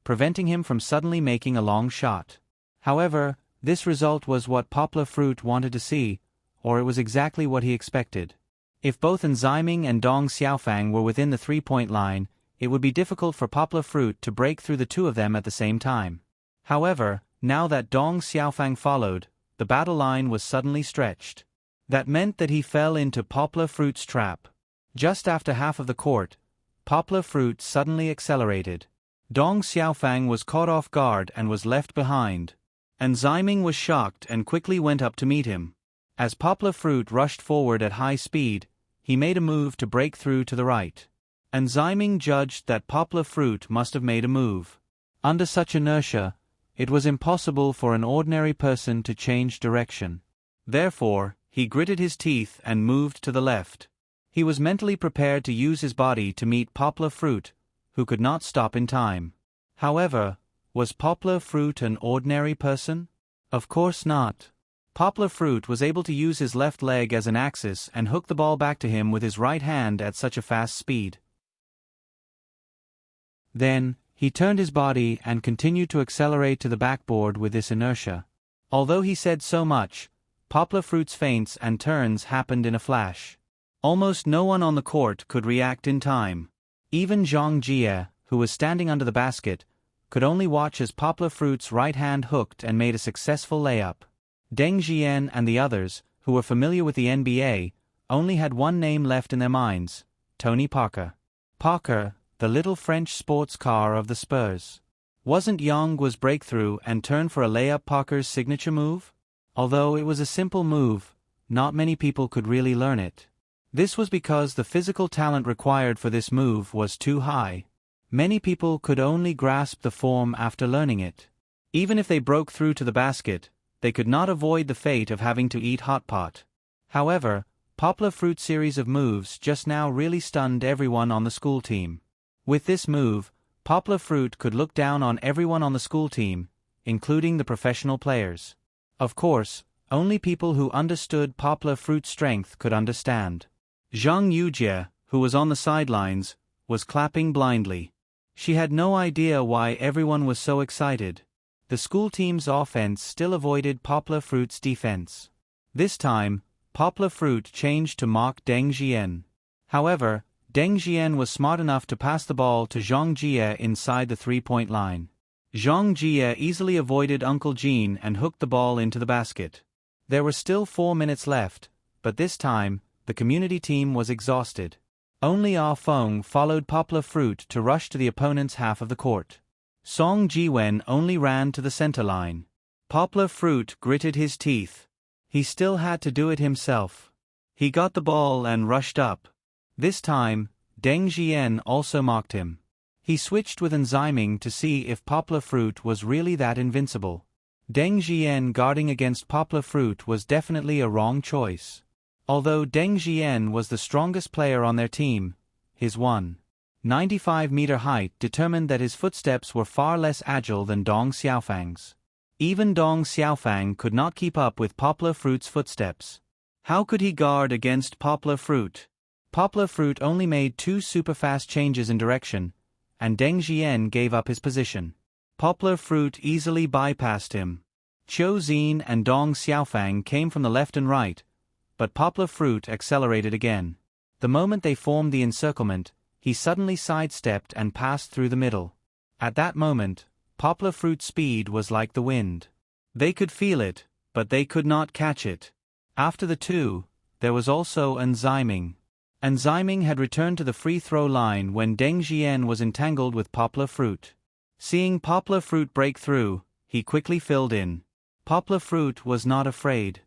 preventing him from suddenly making a long shot. However, this result was what Poplar Fruit wanted to see, or it was exactly what he expected. If both Enziming and Dong Xiaofang were within the three-point line, it would be difficult for Poplar Fruit to break through the two of them at the same time. However, now that Dong Xiaofang followed, the battle line was suddenly stretched. That meant that he fell into Poplar Fruit's trap. Just after half of the court, Poplar Fruit suddenly accelerated. Dong Xiaofang was caught off guard and was left behind. Enziming was shocked and quickly went up to meet him. As Poplar Fruit rushed forward at high speed, he made a move to break through to the right. Enziming judged that Poplar Fruit must have made a move. Under such inertia, it was impossible for an ordinary person to change direction. Therefore, he gritted his teeth and moved to the left. He was mentally prepared to use his body to meet Poplar Fruit, who could not stop in time. However, was Poplar Fruit an ordinary person? Of course not. Poplar Fruit was able to use his left leg as an axis and hook the ball back to him with his right hand at such a fast speed. Then, he turned his body and continued to accelerate to the backboard with this inertia. Although he said so much, Poplar Fruit's feints and turns happened in a flash. Almost no one on the court could react in time. Even Zhang Jie, who was standing under the basket, could only watch as Poplar Fruit's right hand hooked and made a successful layup. Deng Jian and the others, who were familiar with the NBA, only had one name left in their minds: Tony Parker. Parker, the little French sports car of the Spurs. Wasn't Yong's breakthrough and turn for a layup Parker's signature move? Although it was a simple move, not many people could really learn it. This was because the physical talent required for this move was too high. Many people could only grasp the form after learning it. Even if they broke through to the basket, they could not avoid the fate of having to eat hot pot. However, Poplar Fruit's series of moves just now really stunned everyone on the school team. With this move, Poplar Fruit could look down on everyone on the school team, including the professional players. Of course, only people who understood Poplar Fruit's strength could understand. Zhang Yujie, who was on the sidelines, was clapping blindly. She had no idea why everyone was so excited. The school team's offense still avoided Poplar Fruit's defense. This time, Poplar Fruit changed to mock Deng Jian. However, Deng Jian was smart enough to pass the ball to Zhang Jie inside the three-point line. Zhang Jie easily avoided Uncle Jean and hooked the ball into the basket. There were still 4 minutes left, but this time, the community team was exhausted. Only Ah Feng followed Poplar Fruit to rush to the opponent's half of the court. Song Jiwen only ran to the center line. Poplar Fruit gritted his teeth. He still had to do it himself. He got the ball and rushed up. This time, Deng Jian also mocked him. He switched with Enzyming to see if Poplar Fruit was really that invincible. Deng Jian guarding against Poplar Fruit was definitely a wrong choice. Although Deng Jian was the strongest player on their team, his 195-meter height determined that his footsteps were far less agile than Dong Xiaofang's. Even Dong Xiaofang could not keep up with Poplar Fruit's footsteps. How could he guard against Poplar Fruit? Poplar Fruit only made 2 super-fast changes in direction, and Deng Jian gave up his position. Poplar Fruit easily bypassed him. Qiu Xin and Dong Xiaofang came from the left and right, but Poplar Fruit accelerated again. The moment they formed the encirclement, he suddenly sidestepped and passed through the middle. At that moment, Poplar Fruit's speed was like the wind. They could feel it, but they could not catch it. After the two, there was also Enzyming. Enzyming had returned to the free throw line when Deng Jian was entangled with Poplar Fruit. Seeing Poplar Fruit break through, he quickly filled in. Poplar Fruit was not afraid.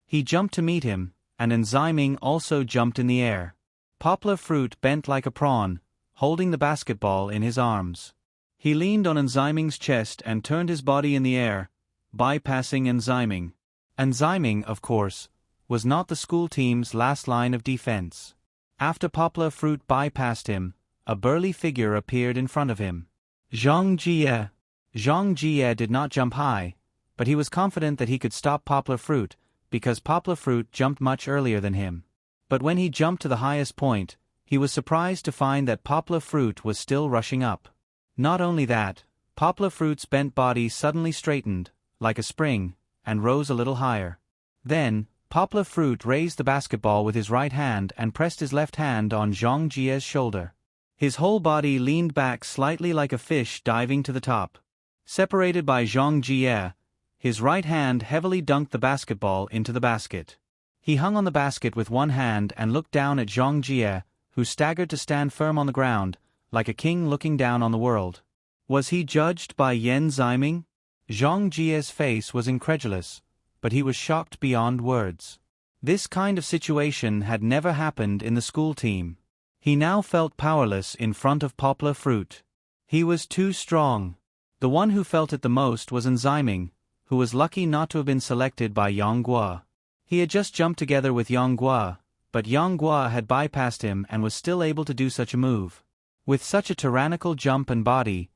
He jumped to meet him, and Enzyming also jumped in the air. Poplar Fruit bent like a prawn, holding the basketball in his arms. He leaned on Enzyming's chest and turned his body in the air, bypassing Enzyming. Enzyming, of course, was not the school team's last line of defense. After Poplar Fruit bypassed him, a burly figure appeared in front of him. Zhang Jie. Zhang Jie did not jump high, but he was confident that he could stop Poplar Fruit, because Poplar Fruit jumped much earlier than him. But when he jumped to the highest point, he was surprised to find that Poplar Fruit was still rushing up. Not only that, Poplar Fruit's bent body suddenly straightened, like a spring, and rose a little higher. Then, Poplar Fruit raised the basketball with his right hand and pressed his left hand on Zhang Jie's shoulder. His whole body leaned back slightly like a fish diving to the top. Separated by Zhang Jie, his right hand heavily dunked the basketball into the basket. He hung on the basket with one hand and looked down at Zhang Jie, who staggered to stand firm on the ground, like a king looking down on the world. Was he judged by Enzyming? Zhang Jie's face was incredulous, but he was shocked beyond words. This kind of situation had never happened in the school team. He now felt powerless in front of Poplar Fruit. He was too strong. The one who felt it the most was Enzyming, who was lucky not to have been selected by Yang Guo. He had just jumped together with Yang Guo, but Yang Guo had bypassed him and was still able to do such a move. With such a tyrannical jump and body,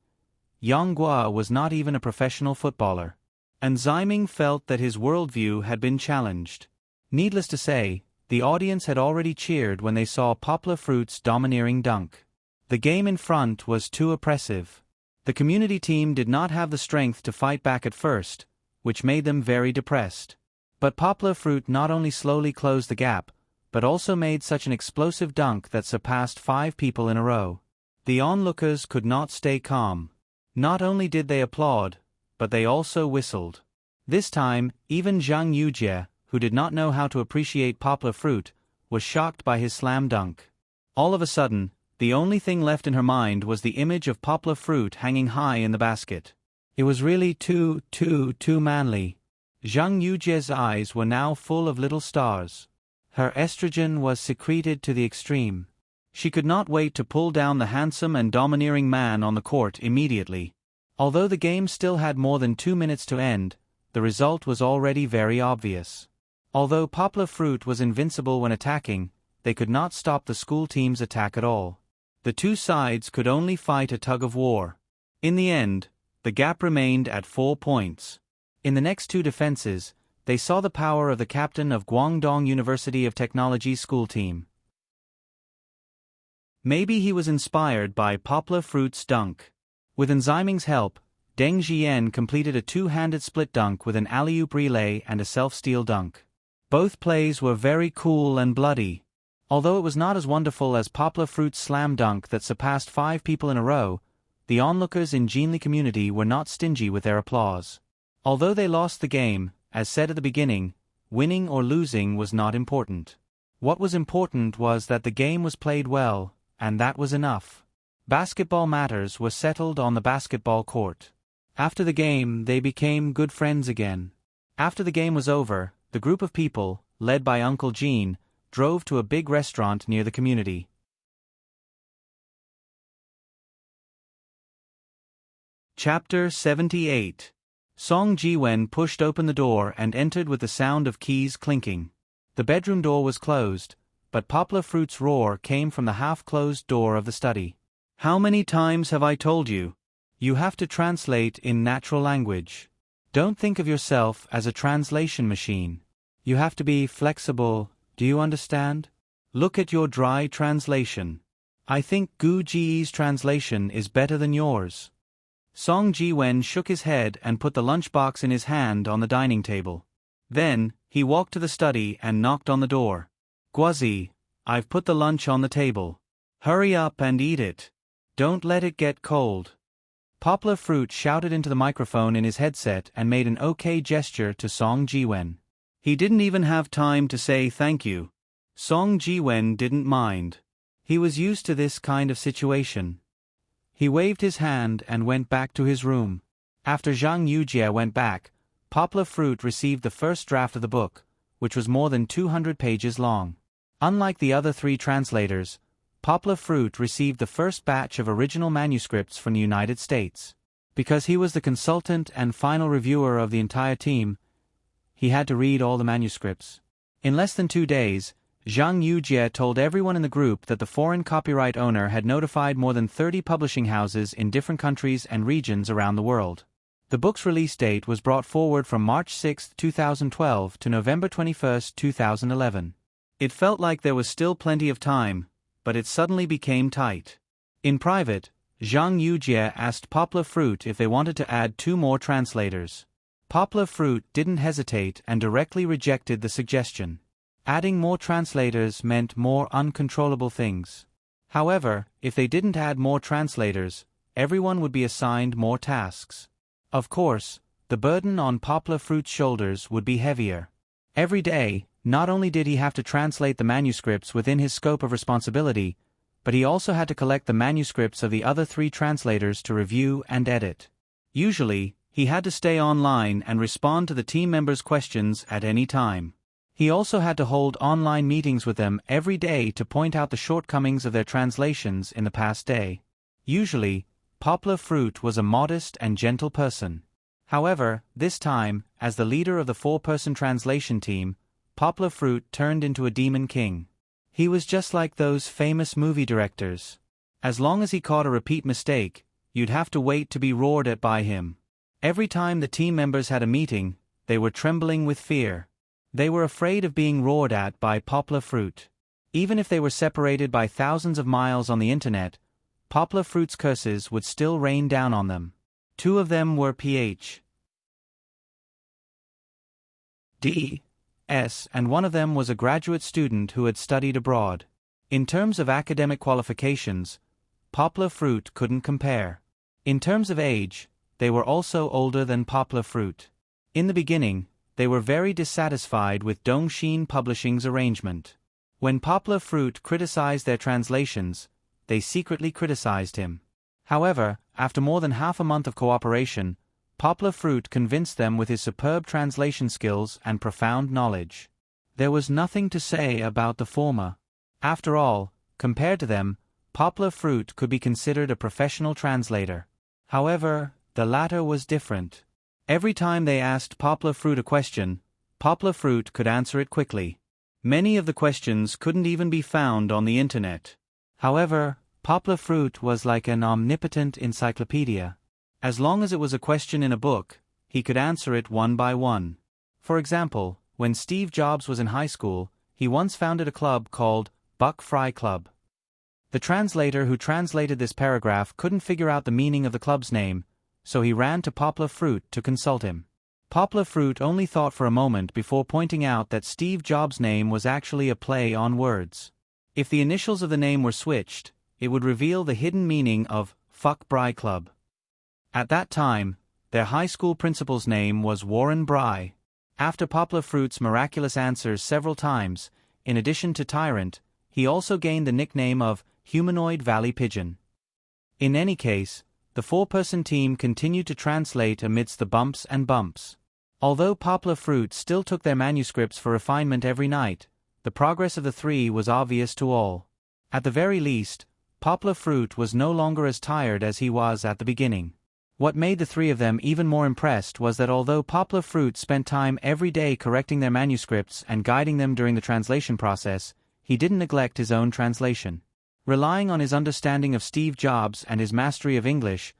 Yang Guo was not even a professional footballer. Enzyming felt that his worldview had been challenged. Needless to say, the audience had already cheered when they saw Poplar Fruit's domineering dunk. The game in front was too oppressive. The community team did not have the strength to fight back at first, which made them very depressed. But Poplar Fruit not only slowly closed the gap, but also made such an explosive dunk that surpassed 5 people in a row. The onlookers could not stay calm. Not only did they applaud, but they also whistled. This time, even Zhang Yujie, who did not know how to appreciate Poplar Fruit, was shocked by his slam dunk. All of a sudden, the only thing left in her mind was the image of Poplar Fruit hanging high in the basket. It was really too manly. Zhang Yujie's eyes were now full of little stars. Her estrogen was secreted to the extreme. She could not wait to pull down the handsome and domineering man on the court immediately. Although the game still had more than 2 minutes to end, the result was already very obvious. Although Poplar Fruit was invincible when attacking, they could not stop the school team's attack at all. The two sides could only fight a tug-of-war. In the end, the gap remained at 4 points. In the next 2 defenses, they saw the power of the captain of Guangdong University of Technology school team. Maybe he was inspired by Poplar Fruit's dunk. With Enzyming's help, Deng Jian completed a 2-handed split dunk with an alley-oop relay and a self-steal dunk. Both plays were very cool and bloody. Although it was not as wonderful as Poplar Fruit's slam dunk that surpassed 5 people in a row, the onlookers in Jinli community were not stingy with their applause. Although they lost the game, as said at the beginning, winning or losing was not important. What was important was that the game was played well, and that was enough. Basketball matters were settled on the basketball court. After the game, they became good friends again. After the game was over, the group of people, led by Uncle Jean, drove to a big restaurant near the community. Chapter 78. Song Jiwen pushed open the door and entered with the sound of keys clinking. The bedroom door was closed, but Poplar Fruit's roar came from the half-closed door of the study. How many times have I told you? You have to translate in natural language. Don't think of yourself as a translation machine. You have to be flexible, do you understand? Look at your dry translation. I think Gu Ji's translation is better than yours. Song Jiwen shook his head and put the lunchbox in his hand on the dining table. Then, he walked to the study and knocked on the door. Guazi, I've put the lunch on the table. Hurry up and eat it. Don't let it get cold. Poplar Fruit shouted into the microphone in his headset and made an okay gesture to Song Jiwen. He didn't even have time to say thank you. Song Jiwen didn't mind. He was used to this kind of situation. He waved his hand and went back to his room. After Zhang Yujie went back, Poplar Fruit received the first draft of the book, which was more than 200 pages long. Unlike the other three translators, Poplar Fruit received the first batch of original manuscripts from the United States. Because he was the consultant and final reviewer of the entire team, he had to read all the manuscripts. In less than 2 days, Zhang Yujie told everyone in the group that the foreign copyright owner had notified more than 30 publishing houses in different countries and regions around the world. The book's release date was brought forward from March 6, 2012 to November 21, 2011. It felt like there was still plenty of time, but it suddenly became tight. In private, Zhang Yujie asked Poplar Fruit if they wanted to add 2 more translators. Poplar Fruit didn't hesitate and directly rejected the suggestion. Adding more translators meant more uncontrollable things. However, if they didn't add more translators, everyone would be assigned more tasks. Of course, the burden on Poplar Fruit's shoulders would be heavier. Every day, not only did he have to translate the manuscripts within his scope of responsibility, but he also had to collect the manuscripts of the other 3 translators to review and edit. Usually, he had to stay online and respond to the team members' questions at any time. He also had to hold online meetings with them every day to point out the shortcomings of their translations in the past day. Usually, Poplar Fruit was a modest and gentle person. However, this time, as the leader of the 4-person translation team, Poplar Fruit turned into a demon king. He was just like those famous movie directors. As long as he caught a repeat mistake, you'd have to wait to be roared at by him. Every time the team members had a meeting, they were trembling with fear. They were afraid of being roared at by Poplar Fruit. Even if they were separated by thousands of miles on the internet, Poplar Fruit's curses would still rain down on them. 2 of them were Ph.D.S. and one of them was a graduate student who had studied abroad. In terms of academic qualifications, Poplar Fruit couldn't compare. In terms of age, they were also older than Poplar Fruit. In the beginning, they were very dissatisfied with Dongxin Publishing's arrangement. When Poplar Fruit criticized their translations, they secretly criticized him. However, after more than half a month of cooperation, Poplar Fruit convinced them with his superb translation skills and profound knowledge. There was nothing to say about the former. After all, compared to them, Poplar Fruit could be considered a professional translator. However, the latter was different. Every time they asked Poplar Fruit a question, Poplar Fruit could answer it quickly. Many of the questions couldn't even be found on the internet. However, Poplar Fruit was like an omnipotent encyclopedia. As long as it was a question in a book, he could answer it one by one. For example, when Steve Jobs was in high school, he once founded a club called Buck Fry Club. The translator who translated this paragraph couldn't figure out the meaning of the club's name, so he ran to Poplar Fruit to consult him. Poplar Fruit only thought for a moment before pointing out that Steve Jobs' name was actually a play on words. If the initials of the name were switched, it would reveal the hidden meaning of Fuck Bry Club. At that time, their high school principal's name was Warren Bry. After Poplar Fruit's miraculous answers several times, in addition to Tyrant, he also gained the nickname of Humanoid Valley Pigeon. In any case, the 4-person team continued to translate amidst the bumps and bumps. Although Poplar Fruit still took their manuscripts for refinement every night, the progress of the 3 was obvious to all. At the very least, Poplar Fruit was no longer as tired as he was at the beginning. What made the three of them even more impressed was that although Poplar Fruit spent time every day correcting their manuscripts and guiding them during the translation process, he didn't neglect his own translation. Relying on his understanding of Steve Jobs and his mastery of English,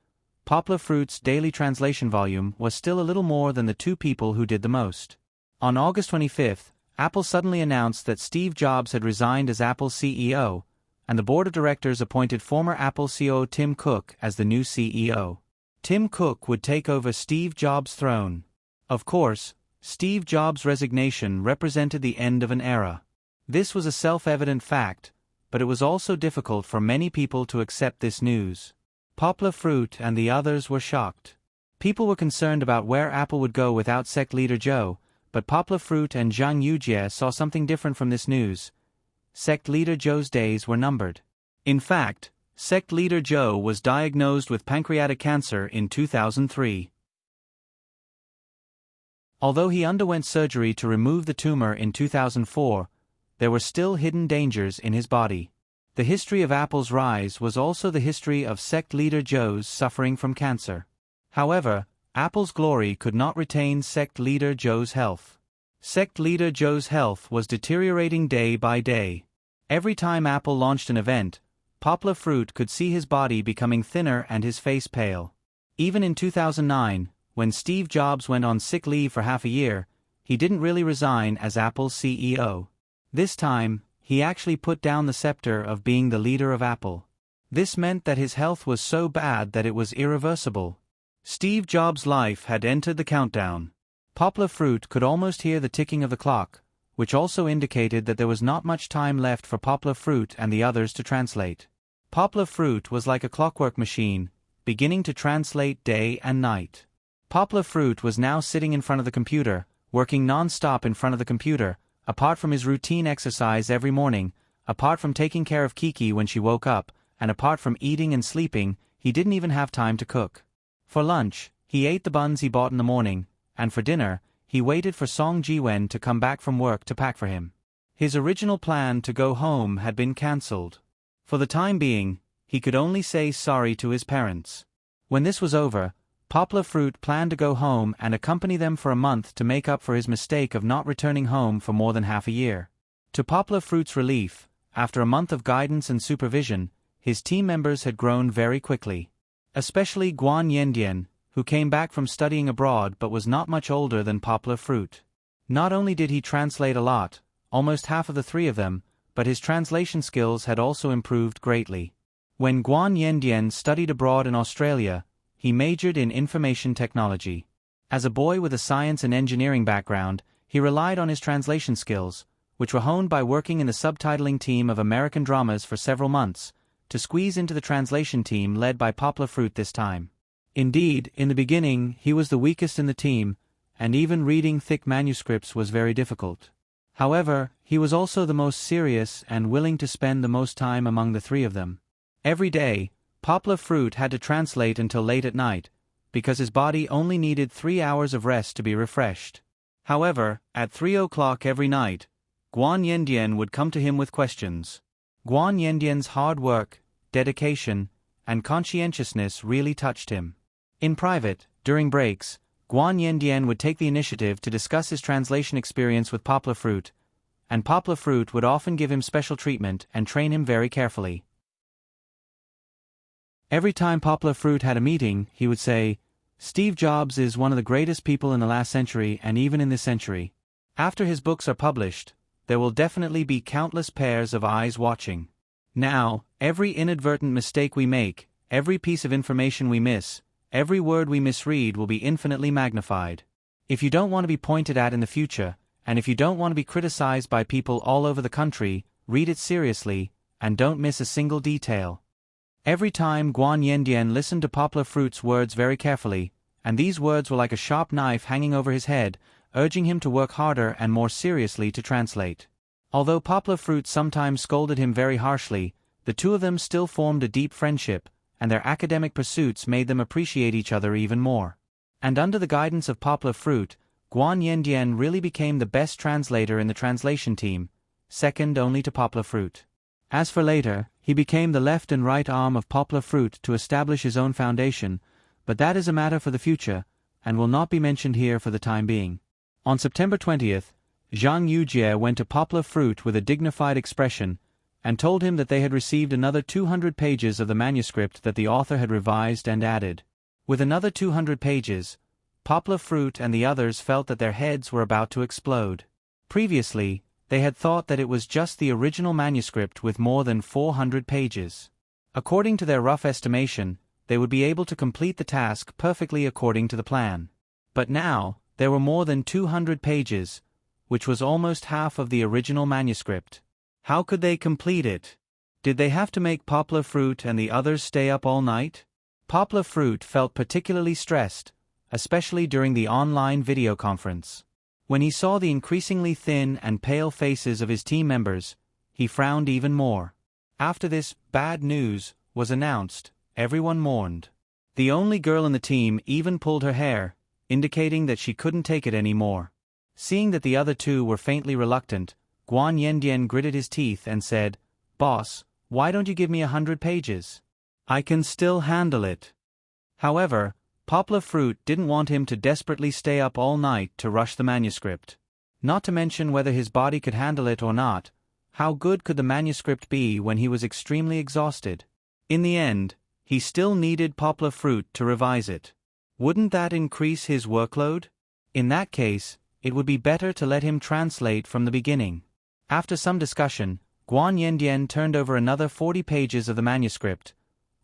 Poplar Fruit's daily translation volume was still a little more than the two people who did the most. On August 25, Apple suddenly announced that Steve Jobs had resigned as Apple's CEO, and the board of directors appointed former Apple CEO Tim Cook as the new CEO. Tim Cook would take over Steve Jobs' throne. Of course, Steve Jobs' resignation represented the end of an era. This was a self-evident fact, but it was also difficult for many people to accept this news. Poplar Fruit and the others were shocked. People were concerned about where Apple would go without sect leader Joe, but Poplar Fruit and Zhang Yujie saw something different from this news. Sect leader Joe's days were numbered. In fact, sect leader Joe was diagnosed with pancreatic cancer in 2003. Although he underwent surgery to remove the tumor in 2004, there were still hidden dangers in his body. The history of Apple's rise was also the history of sect leader Joe's suffering from cancer. However, Apple's glory could not retain sect leader Joe's health. Sect leader Joe's health was deteriorating day by day. Every time Apple launched an event, Poplar Fruit could see his body becoming thinner and his face pale. Even in 2009, when Steve Jobs went on sick leave for half a year, he didn't really resign as Apple's CEO. This time, he actually put down the scepter of being the leader of Apple. This meant that his health was so bad that it was irreversible. Steve Jobs' life had entered the countdown. Poplar Fruit could almost hear the ticking of the clock, which also indicated that there was not much time left for Poplar Fruit and the others to translate. Poplar Fruit was like a clockwork machine, beginning to translate day and night. Poplar Fruit was now sitting in front of the computer, working non-stop in front of the computer, apart from his routine exercise every morning, apart from taking care of Kiki when she woke up, and apart from eating and sleeping, he didn't even have time to cook. For lunch, he ate the buns he bought in the morning, and for dinner, he waited for Song Ji-wen to come back from work to pack for him. His original plan to go home had been cancelled. For the time being, he could only say sorry to his parents. When this was over, Poplar Fruit planned to go home and accompany them for a month to make up for his mistake of not returning home for more than half a year. To Poplar Fruit's relief, after a month of guidance and supervision, his team members had grown very quickly. Especially Guan Yendian, who came back from studying abroad but was not much older than Poplar Fruit. Not only did he translate a lot, almost half of the three of them, but his translation skills had also improved greatly. When Guan Yendian studied abroad in Australia, he majored in information technology. As a boy with a science and engineering background, he relied on his translation skills, which were honed by working in the subtitling team of American dramas for several months, to squeeze into the translation team led by Poplar Fruit this time. Indeed, in the beginning, he was the weakest in the team, and even reading thick manuscripts was very difficult. However, he was also the most serious and willing to spend the most time among the three of them. Every day, Poplar Fruit had to translate until late at night, because his body only needed 3 hours of rest to be refreshed. However, at 3 o'clock every night, Guan Yendian would come to him with questions. Guan Yendian's hard work, dedication, and conscientiousness really touched him. In private, during breaks, Guan Yendian would take the initiative to discuss his translation experience with Poplar Fruit, and Poplar Fruit would often give him special treatment and train him very carefully. Every time Poplar Fruit had a meeting, he would say, "Steve Jobs is one of the greatest people in the last century and even in this century. After his books are published, there will definitely be countless pairs of eyes watching. Now, every inadvertent mistake we make, every piece of information we miss, every word we misread will be infinitely magnified. If you don't want to be pointed at in the future, and if you don't want to be criticized by people all over the country, read it seriously, and don't miss a single detail." Every time Guan Yendian listened to Poplar Fruit's words very carefully, and these words were like a sharp knife hanging over his head, urging him to work harder and more seriously to translate. Although Poplar Fruit sometimes scolded him very harshly, the two of them still formed a deep friendship, and their academic pursuits made them appreciate each other even more. And under the guidance of Poplar Fruit, Guan Yendian really became the best translator in the translation team, second only to Poplar Fruit. As for later, he became the left and right arm of Poplar Fruit to establish his own foundation, but that is a matter for the future, and will not be mentioned here for the time being. On September 20th, Zhang Yujie went to Poplar Fruit with a dignified expression, and told him that they had received another 200 pages of the manuscript that the author had revised and added. With another 200 pages, Poplar Fruit and the others felt that their heads were about to explode. Previously, they had thought that it was just the original manuscript with more than 400 pages. According to their rough estimation, they would be able to complete the task perfectly according to the plan. But now, there were more than 200 pages, which was almost half of the original manuscript. How could they complete it? Did they have to make Poplar Fruit and the others stay up all night? Poplar Fruit felt particularly stressed, especially during the online video conference. When he saw the increasingly thin and pale faces of his team members, he frowned even more. After this bad news was announced, everyone mourned. The only girl in the team even pulled her hair, indicating that she couldn't take it anymore. Seeing that the other two were faintly reluctant, Guan Yandian gritted his teeth and said, "Boss, why don't you give me 100 pages? I can still handle it." However, Poplar Fruit didn't want him to desperately stay up all night to rush the manuscript. Not to mention whether his body could handle it or not, how good could the manuscript be when he was extremely exhausted? In the end, he still needed Poplar Fruit to revise it. Wouldn't that increase his workload? In that case, it would be better to let him translate from the beginning. After some discussion, Guan Yandian turned over another 40 pages of the manuscript,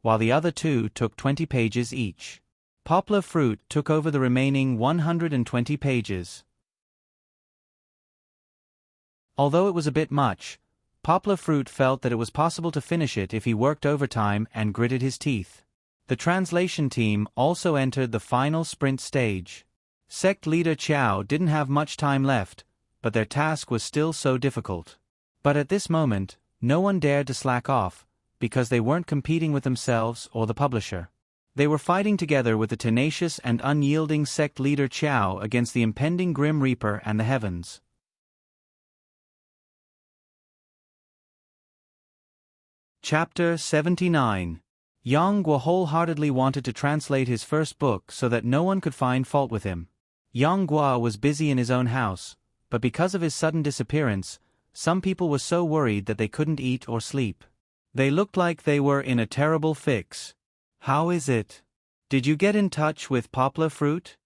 while the other two took 20 pages each. Poplar Fruit took over the remaining 120 pages. Although it was a bit much, Poplar Fruit felt that it was possible to finish it if he worked overtime and gritted his teeth. The translation team also entered the final sprint stage. Sect leader Qiao didn't have much time left, but their task was still so difficult. But at this moment, no one dared to slack off, because they weren't competing with themselves or the publisher. They were fighting together with the tenacious and unyielding sect leader Qiao against the impending Grim Reaper and the heavens. Chapter 79. Yang Guo wholeheartedly wanted to translate his first book so that no one could find fault with him. Yang Guo was busy in his own house, but because of his sudden disappearance, some people were so worried that they couldn't eat or sleep. They looked like they were in a terrible fix. "How is it? Did you get in touch with Poplar Fruit?"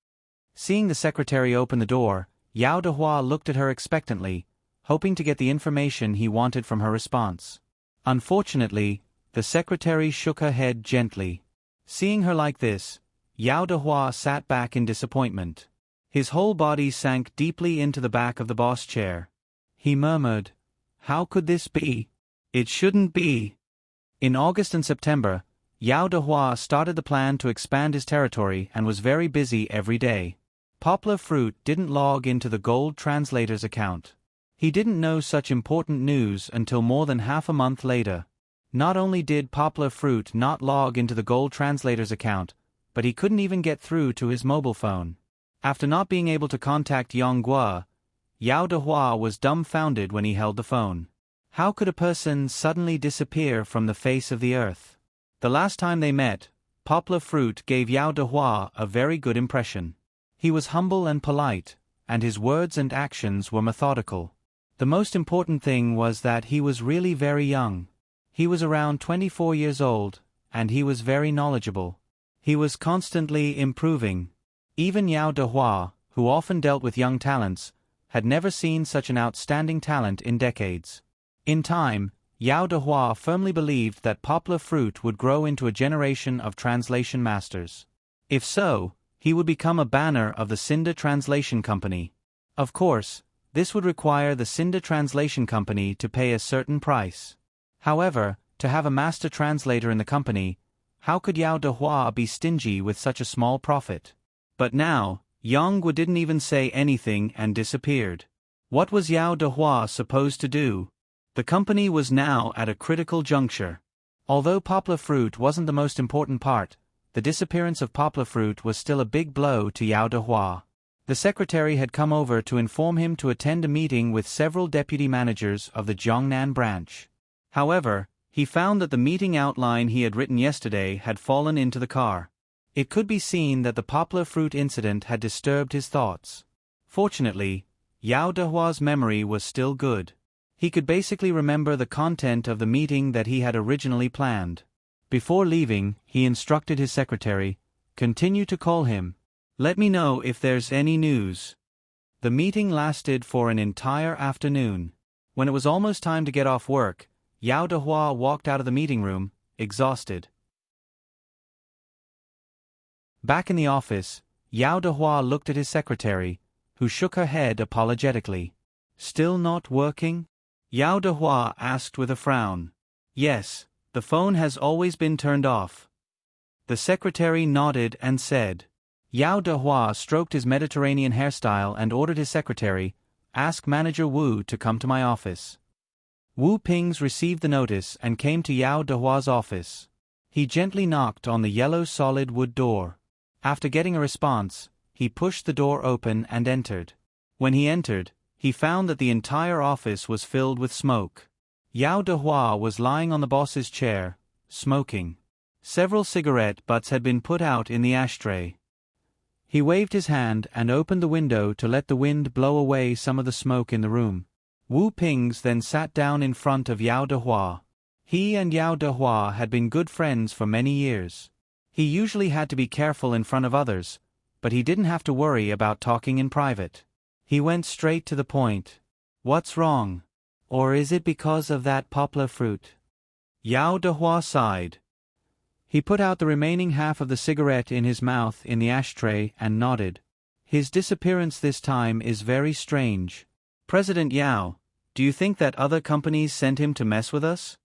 Seeing the secretary open the door, Yao Dehua looked at her expectantly, hoping to get the information he wanted from her response. Unfortunately, the secretary shook her head gently. Seeing her like this, Yao Dehua sat back in disappointment. His whole body sank deeply into the back of the boss chair. He murmured, "How could this be? It shouldn't be." In August and September, Yao Dehua started the plan to expand his territory and was very busy every day. Poplar Fruit didn't log into the Gold Translator's account. He didn't know such important news until more than half a month later. Not only did Poplar Fruit not log into the Gold Translator's account, but he couldn't even get through to his mobile phone. After not being able to contact Yang Guo, Yao Dehua was dumbfounded when he held the phone. How could a person suddenly disappear from the face of the earth? The last time they met, Poplar Fruit gave Yao Dehua a very good impression. He was humble and polite, and his words and actions were methodical. The most important thing was that he was really very young. He was around 24 years old, and he was very knowledgeable. He was constantly improving. Even Yao Dehua, who often dealt with young talents, had never seen such an outstanding talent in decades. In time, Yao Dehua firmly believed that Poplar Fruit would grow into a generation of translation masters. If so, he would become a banner of the Cinda Translation Company. Of course, this would require the Cinda Translation Company to pay a certain price. However, to have a master translator in the company, how could Yao Dehua be stingy with such a small profit? But now, Yang Guo didn't even say anything and disappeared. What was Yao Dehua supposed to do? The company was now at a critical juncture. Although Poplar Fruit wasn't the most important part, the disappearance of Poplar Fruit was still a big blow to Yao Dehua. The secretary had come over to inform him to attend a meeting with several deputy managers of the Jiangnan branch. However, he found that the meeting outline he had written yesterday had fallen into the car. It could be seen that the poplar fruit incident had disturbed his thoughts. Fortunately, Yao Dehua's memory was still good. He could basically remember the content of the meeting that he had originally planned. Before leaving, he instructed his secretary, "Continue to call him. Let me know if there's any news." The meeting lasted for an entire afternoon. When it was almost time to get off work, Yao Dehua walked out of the meeting room, exhausted. Back in the office, Yao Dehua looked at his secretary, who shook her head apologetically. "Still not working?" Yao Dehua asked with a frown. "Yes, the phone has always been turned off." The secretary nodded and said. Yao Dehua stroked his Mediterranean hairstyle and ordered his secretary, "Ask Manager Wu to come to my office." Wu Pings received the notice and came to Yao Dehua's office. He gently knocked on the yellow solid wood door. After getting a response, he pushed the door open and entered. When he entered, he found that the entire office was filled with smoke. Yao Dehua was lying on the boss's chair, smoking. Several cigarette butts had been put out in the ashtray. He waved his hand and opened the window to let the wind blow away some of the smoke in the room. Wu Pings then sat down in front of Yao Dehua. He and Yao Dehua had been good friends for many years. He usually had to be careful in front of others, but he didn't have to worry about talking in private. He went straight to the point. "What's wrong? Or is it because of that poplar fruit?" Yao Dehua sighed. He put out the remaining half of the cigarette in his mouth in the ashtray and nodded. "His disappearance this time is very strange. President Yao, do you think that other companies sent him to mess with us?"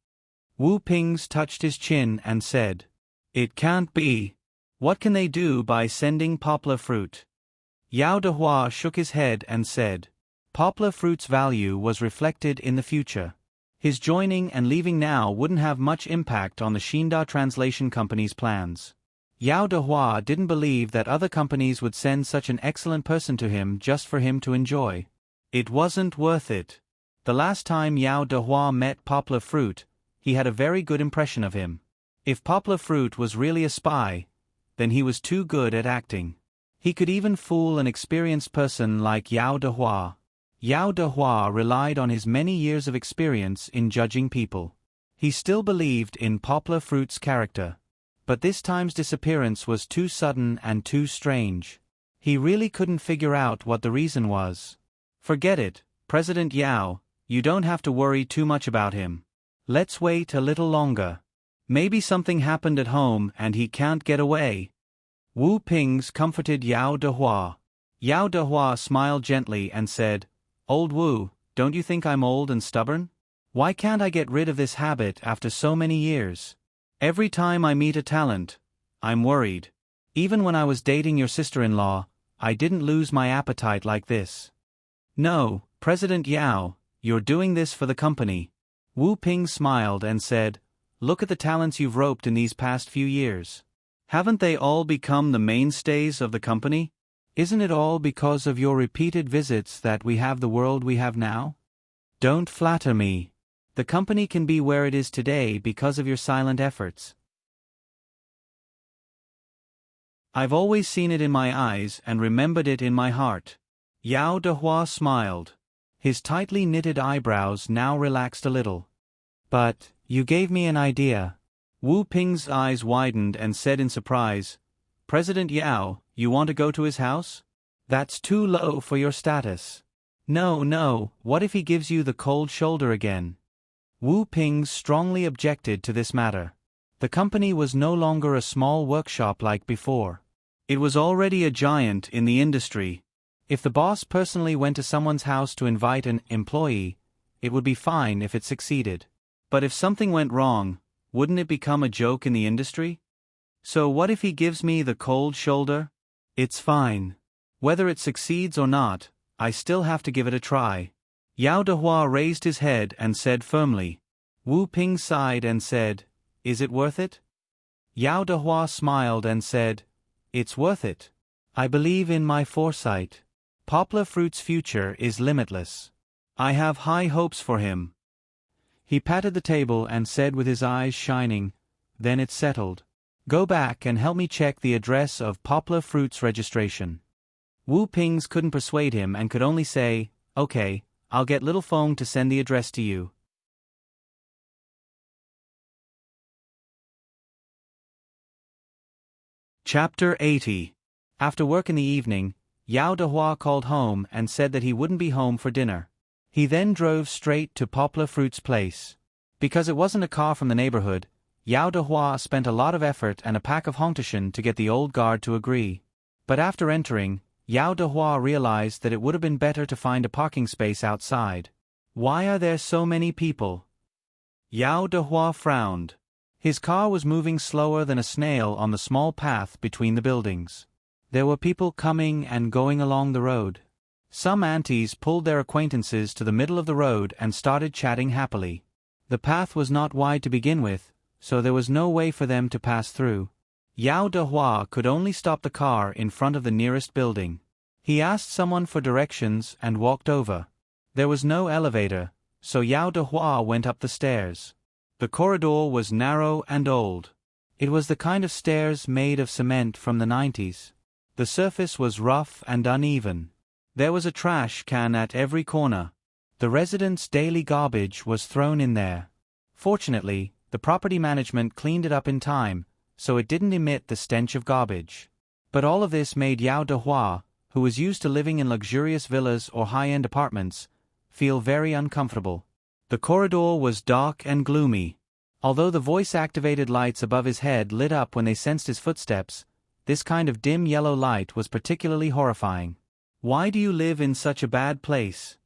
Wu Pings touched his chin and said, "It can't be. What can they do by sending poplar fruit?" Yao Dehua shook his head and said, "Poplar fruit's value was reflected in the future. His joining and leaving now wouldn't have much impact on the Xinda Translation Company's plans." Yao Dehua didn't believe that other companies would send such an excellent person to him just for him to enjoy. It wasn't worth it. The last time Yao Dehua met poplar fruit, he had a very good impression of him. If poplar fruit was really a spy, then he was too good at acting. He could even fool an experienced person like Yao Dehua. Yao Dehua relied on his many years of experience in judging people. He still believed in poplar fruit's character. But this time's disappearance was too sudden and too strange. He really couldn't figure out what the reason was. "Forget it, President Yao, you don't have to worry too much about him. Let's wait a little longer. Maybe something happened at home and he can't get away." Wu Pings comforted Yao Dehua. Yao Dehua smiled gently and said, "Old Wu, don't you think I'm old and stubborn? Why can't I get rid of this habit after so many years? Every time I meet a talent, I'm worried. Even when I was dating your sister-in-law, I didn't lose my appetite like this." "No, President Yao, you're doing this for the company." Wu Ping smiled and said, "Look at the talents you've roped in these past few years. Haven't they all become the mainstays of the company? Isn't it all because of your repeated visits that we have the world we have now? Don't flatter me. The company can be where it is today because of your silent efforts. I've always seen it in my eyes and remembered it in my heart." Yao Dehua smiled. His tightly knitted eyebrows now relaxed a little. "But, you gave me an idea." Wu Ping's eyes widened and said in surprise, "President Yao, you want to go to his house? That's too low for your status." No, what if he gives you the cold shoulder again?" Wu Ping strongly objected to this matter. The company was no longer a small workshop like before. It was already a giant in the industry. If the boss personally went to someone's house to invite an employee, it would be fine if it succeeded. But if something went wrong, wouldn't it become a joke in the industry? So what if he gives me the cold shoulder? It's fine. Whether it succeeds or not, I still have to give it a try. Yao Dehua raised his head and said firmly. Wu Ping sighed and said, "Is it worth it?" Yao Dehua smiled and said, "It's worth it. I believe in my foresight. Poplar fruit's future is limitless. I have high hopes for him." He patted the table and said with his eyes shining, "Then it's settled. Go back and help me check the address of Poplar Fruit's registration. Wu Pings couldn't persuade him and could only say, okay, I'll get Little Fong to send the address to you. Chapter 80. After work in the evening, Yao Dehua called home and said that he wouldn't be home for dinner. He then drove straight to Poplar Fruit's place. Because it wasn't a car from the neighborhood, Yao Dehua spent a lot of effort and a pack of Hongtashan to get the old guard to agree. But after entering, Yao Dehua realized that it would have been better to find a parking space outside. Why are there so many people? Yao Dehua frowned. His car was moving slower than a snail on the small path between the buildings. There were people coming and going along the road. Some aunties pulled their acquaintances to the middle of the road and started chatting happily. The path was not wide to begin with, so there was no way for them to pass through. Yao Dehua could only stop the car in front of the nearest building. He asked someone for directions and walked over. There was no elevator, so Yao Dehua went up the stairs. The corridor was narrow and old. It was the kind of stairs made of cement from the 90s. The surface was rough and uneven. There was a trash can at every corner. The residents' daily garbage was thrown in there. Fortunately, the property management cleaned it up in time, so it didn't emit the stench of garbage. But all of this made Yao Dehua, who was used to living in luxurious villas or high-end apartments, feel very uncomfortable. The corridor was dark and gloomy. Although the voice-activated lights above his head lit up when they sensed his footsteps, this kind of dim yellow light was particularly horrifying. Why do you live in such a bad place?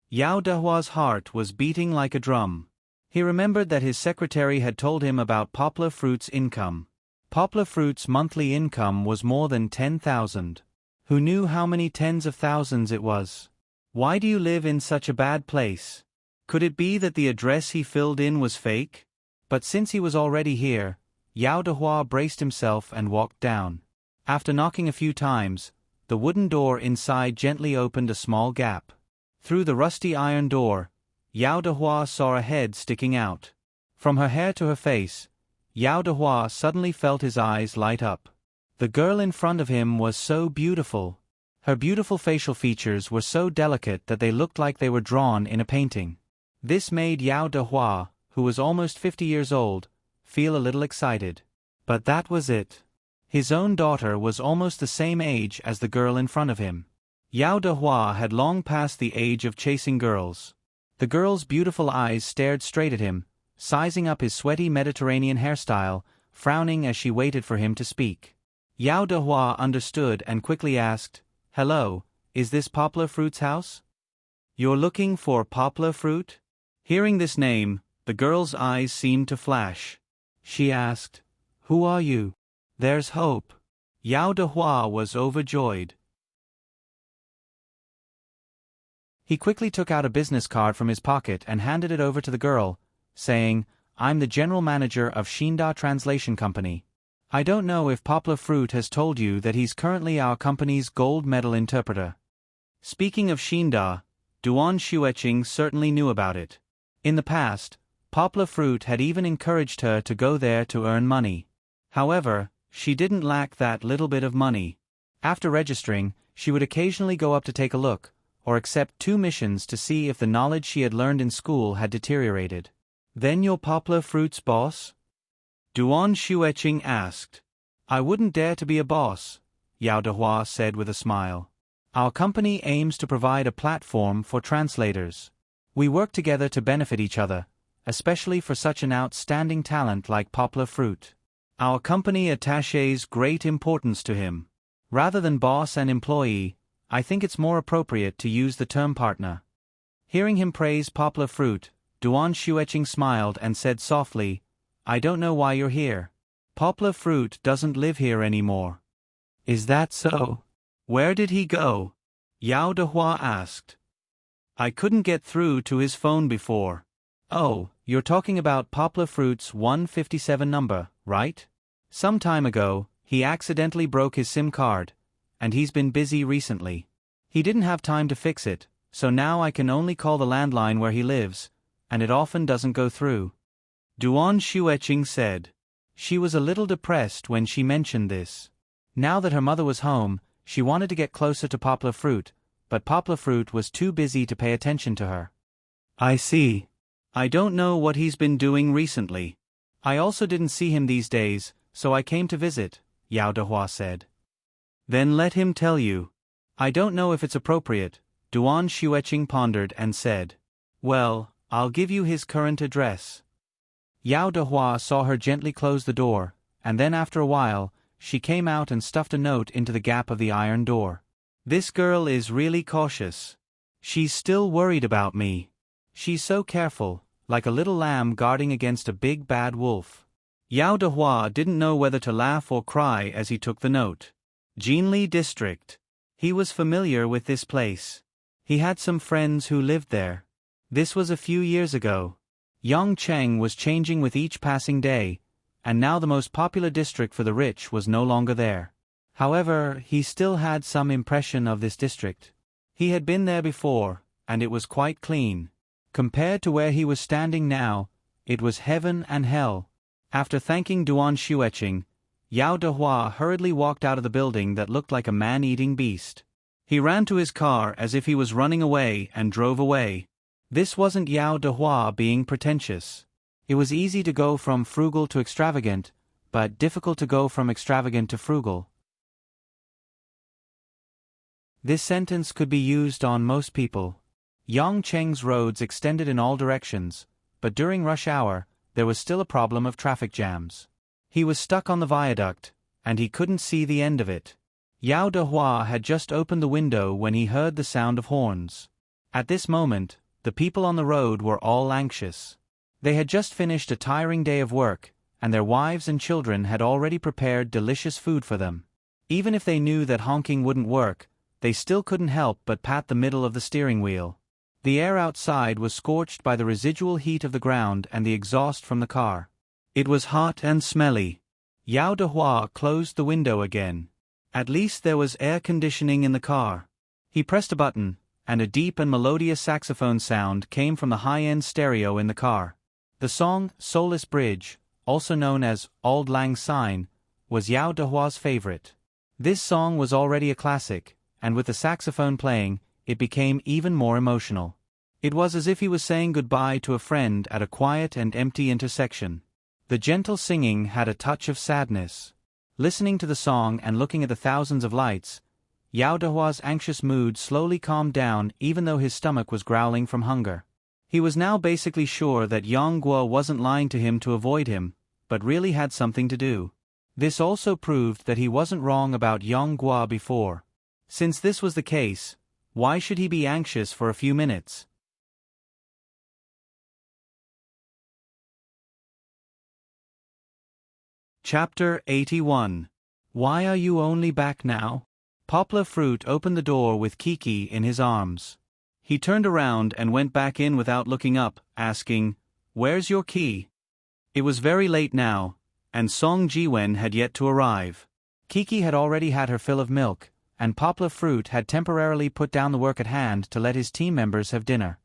Yao Dehua's heart was beating like a drum. He remembered that his secretary had told him about Poplar Fruit's income. Poplar Fruit's monthly income was more than 10,000. Who knew how many tens of thousands it was? Why do you live in such a bad place? Could it be that the address he filled in was fake? But since he was already here, Yao Dehua braced himself and walked down. After knocking a few times, the wooden door inside gently opened a small gap. Through the rusty iron door, Yao Dehua saw a head sticking out. From her hair to her face, Yao Dehua suddenly felt his eyes light up. The girl in front of him was so beautiful. Her beautiful facial features were so delicate that they looked like they were drawn in a painting. This made Yao Dehua, who was almost 50 years old, feel a little excited. But that was it. His own daughter was almost the same age as the girl in front of him. Yao Dehua had long passed the age of chasing girls. The girl's beautiful eyes stared straight at him, sizing up his sweaty Mediterranean hairstyle, frowning as she waited for him to speak. Yao Dehua understood and quickly asked, "Hello, is this Poplar Fruit's house? You're looking for Poplar Fruit?" Hearing this name, the girl's eyes seemed to flash. She asked, "Who are you?" "There's hope." Yao Dehua was overjoyed. He quickly took out a business card from his pocket and handed it over to the girl, saying, "I'm the general manager of Shinda Translation Company. I don't know if Poplar Fruit has told you that he's currently our company's gold medal interpreter." Speaking of Shinda, Duan Xueqing certainly knew about it. In the past, Poplar Fruit had even encouraged her to go there to earn money. However, she didn't lack that little bit of money. After registering, she would occasionally go up to take a look, or accept 2 missions to see if the knowledge she had learned in school had deteriorated. "Then you're Poplar Fruit's boss?" Duan Xueqing asked. "I wouldn't dare to be a boss," Yao Dehua said with a smile. "Our company aims to provide a platform for translators. We work together to benefit each other, especially for such an outstanding talent like Poplar Fruit. Our company attaches great importance to him. Rather than boss and employee, I think it's more appropriate to use the term partner." Hearing him praise Poplar Fruit, Duan Xueqing smiled and said softly, "I don't know why you're here. Poplar Fruit doesn't live here anymore." "Is that so? Where did he go?" Yao Dehua asked. "I couldn't get through to his phone before." "Oh, you're talking about Poplar Fruit's 157 number, right? Some time ago, he accidentally broke his SIM card, and he's been busy recently. He didn't have time to fix it, so now I can only call the landline where he lives, and it often doesn't go through." Duan Xueqing said. She was a little depressed when she mentioned this. Now that her mother was home, she wanted to get closer to Poplar Fruit, but Poplar Fruit was too busy to pay attention to her. I see. I don't know what he's been doing recently. I also didn't see him these days, so I came to visit, Yao Dehua said. Then let him tell you. I don't know if it's appropriate, Duan Xueqing pondered and said. Well, I'll give you his current address. Yao Dehua saw her gently close the door, and then after a while, she came out and stuffed a note into the gap of the iron door. This girl is really cautious. She's still worried about me. She's so careful, like a little lamb guarding against a big bad wolf. Yao Dehua didn't know whether to laugh or cry as he took the note. Jinli District. He was familiar with this place. He had some friends who lived there. This was a few years ago. Yongcheng was changing with each passing day, and now the most popular district for the rich was no longer there. However, he still had some impression of this district. He had been there before, and it was quite clean. Compared to where he was standing now, it was heaven and hell. After thanking Duan Xueqing, Yao Dehua hurriedly walked out of the building that looked like a man-eating beast. He ran to his car as if he was running away and drove away. This wasn't Yao Dehua being pretentious. It was easy to go from frugal to extravagant, but difficult to go from extravagant to frugal. This sentence could be used on most people. Yongcheng's roads extended in all directions, but during rush hour, there was still a problem of traffic jams. He was stuck on the viaduct, and he couldn't see the end of it. Yao Dehua had just opened the window when he heard the sound of horns. At this moment, the people on the road were all anxious. They had just finished a tiring day of work, and their wives and children had already prepared delicious food for them. Even if they knew that honking wouldn't work, they still couldn't help but pat the middle of the steering wheel. The air outside was scorched by the residual heat of the ground and the exhaust from the car. It was hot and smelly. Yao Dehua closed the window again. At least there was air conditioning in the car. He pressed a button, and a deep and melodious saxophone sound came from the high-end stereo in the car. The song Soulless Bridge, also known as Auld Lang Syne, was Yao Dehua's favorite. This song was already a classic, and with the saxophone playing, it became even more emotional. It was as if he was saying goodbye to a friend at a quiet and empty intersection. The gentle singing had a touch of sadness. Listening to the song and looking at the thousands of lights, Yao Dehua's anxious mood slowly calmed down even though his stomach was growling from hunger. He was now basically sure that Yang Guo wasn't lying to him to avoid him, but really had something to do. This also proved that he wasn't wrong about Yang Guo before. Since this was the case, why should he be anxious for a few minutes? Chapter 81. Why are you only back now? Poplar Fruit opened the door with Kiki in his arms. He turned around and went back in without looking up, asking, "Where's your key?" It was very late now, and Song Jiwen had yet to arrive. Kiki had already had her fill of milk, and Poplar Fruit had temporarily put down the work at hand to let his team members have dinner.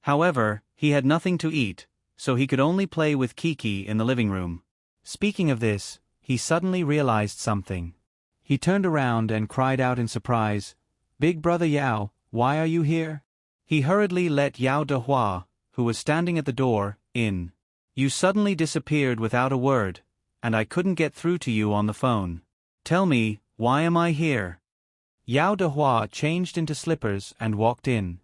However, he had nothing to eat, so he could only play with Kiki in the living room. Speaking of this, he suddenly realized something. He turned around and cried out in surprise, "Big Brother Yao, why are you here?" He hurriedly let Yao Dehua, who was standing at the door, in. "You suddenly disappeared without a word, and I couldn't get through to you on the phone. Tell me, why am I here?" Yao Dehua changed into slippers and walked in.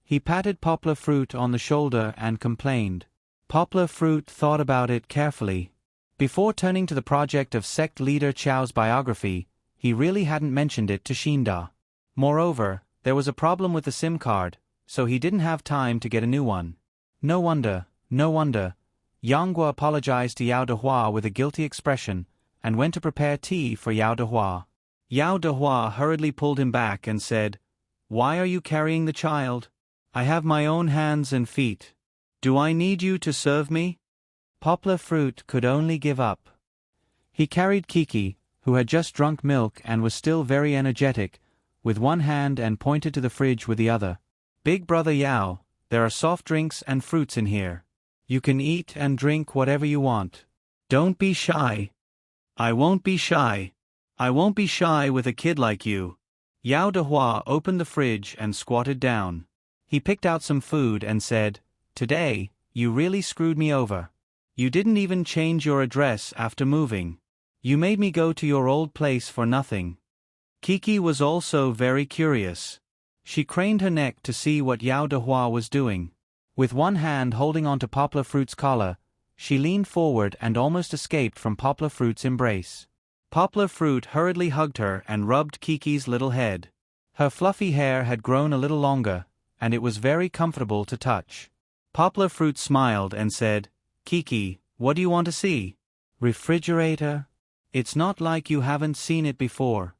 He patted Poplar Fruit on the shoulder and complained. Poplar Fruit thought about it carefully. Before turning to the project of sect leader Chao's biography, he really hadn't mentioned it to Xinda. Moreover, there was a problem with the SIM card, so he didn't have time to get a new one. No wonder. Yang Guo apologized to Yao Dehua with a guilty expression, and went to prepare tea for Yao Dehua. Yao Dehua hurriedly pulled him back and said, "Why are you carrying the child? I have my own hands and feet. Do I need you to serve me?" Poplar Fruit could only give up. He carried Kiki, who had just drunk milk and was still very energetic, with one hand and pointed to the fridge with the other. "Big Brother Yao, there are soft drinks and fruits in here. You can eat and drink whatever you want." Don't be shy. I won't be shy. I won't be shy with a kid like you. Yao Dehua opened the fridge and squatted down. He picked out some food and said, "Today, you really screwed me over. You didn't even change your address after moving. You made me go to your old place for nothing." Kiki was also very curious. She craned her neck to see what Yao Dehua was doing. With one hand holding onto Poplar Fruit's collar, she leaned forward and almost escaped from Poplar Fruit's embrace. Poplar Fruit hurriedly hugged her and rubbed Kiki's little head. Her fluffy hair had grown a little longer, and it was very comfortable to touch. Poplar Fruit smiled and said, "Kiki, what do you want to see? Refrigerator? It's not like you haven't seen it before."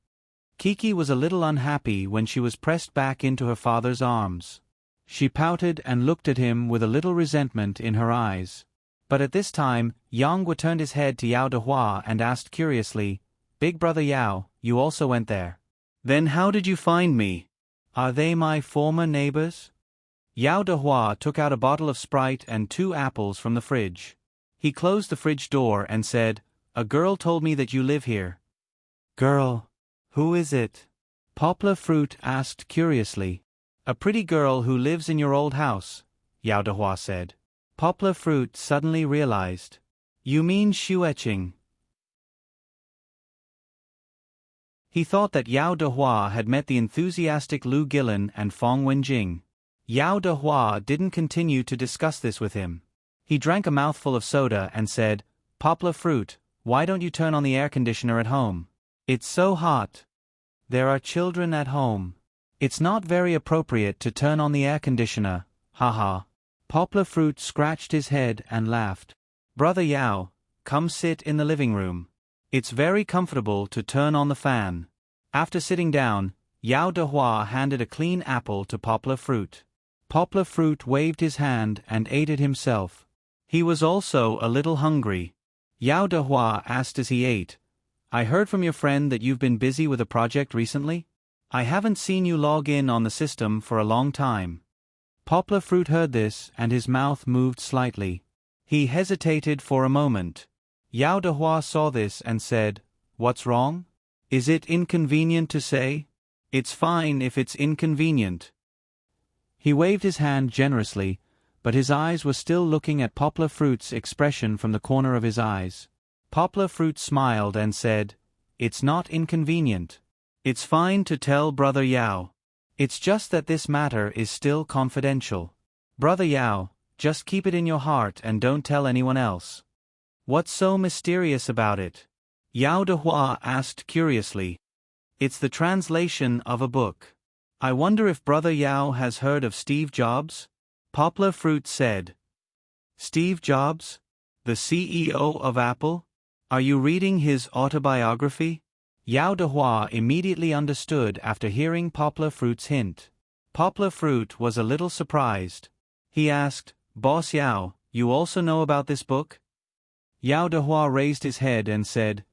Kiki was a little unhappy when she was pressed back into her father's arms. She pouted and looked at him with a little resentment in her eyes. But at this time, Yangwa turned his head to Yao Dehua and asked curiously, "Big brother Yao, you also went there. Then how did you find me? Are they my former neighbors?" Yao Dehua took out a bottle of Sprite and 2 apples from the fridge. He closed the fridge door and said, "A girl told me that you live here." "Girl? Who is it?" Poplar Fruit asked curiously. "A pretty girl who lives in your old house," Yao Dehua said. Poplar Fruit suddenly realized. "You mean Xueqing?" He thought that Yao Dehua had met the enthusiastic Lu Gilin and Fong Wenjing. Yao Dehua didn't continue to discuss this with him. He drank a mouthful of soda and said, "Poplar Fruit, why don't you turn on the air conditioner at home? It's so hot. There are children at home. It's not very appropriate to turn on the air conditioner, haha." Poplar Fruit scratched his head and laughed. "Brother Yao, come sit in the living room. It's very comfortable to turn on the fan." After sitting down, Yao Dehua handed a clean apple to Poplar Fruit. Poplar Fruit waved his hand and ate it himself. He was also a little hungry. Yao Dehua asked as he ate, "I heard from your friend that you've been busy with a project recently? I haven't seen you log in on the system for a long time." Poplar Fruit heard this and his mouth moved slightly. He hesitated for a moment. Yao Dehua saw this and said, "What's wrong? Is it inconvenient to say?" "It's fine if it's inconvenient." He waved his hand generously, but his eyes were still looking at Poplar Fruit's expression from the corner of his eyes. Poplar Fruit smiled and said, "It's not inconvenient. It's fine to tell Brother Yao. It's just that this matter is still confidential. Brother Yao, just keep it in your heart and don't tell anyone else." "What's so mysterious about it?" Yao Dehua asked curiously. "It's the translation of a book. I wonder if Brother Yao has heard of Steve Jobs?" Poplar Fruit said. "Steve Jobs? The CEO of Apple? Are you reading his autobiography?" Yao Dehua immediately understood after hearing Poplar Fruit's hint. Poplar Fruit was a little surprised. He asked, "Boss Yao, you also know about this book?" Yao Dehua raised his head and said,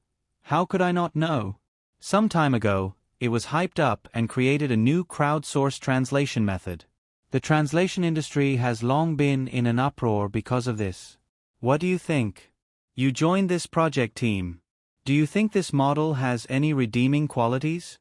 "How could I not know? Some time ago, it was hyped up and created a new crowdsourced translation method. The translation industry has long been in an uproar because of this. What do you think? You joined this project team. Do you think this model has any redeeming qualities?"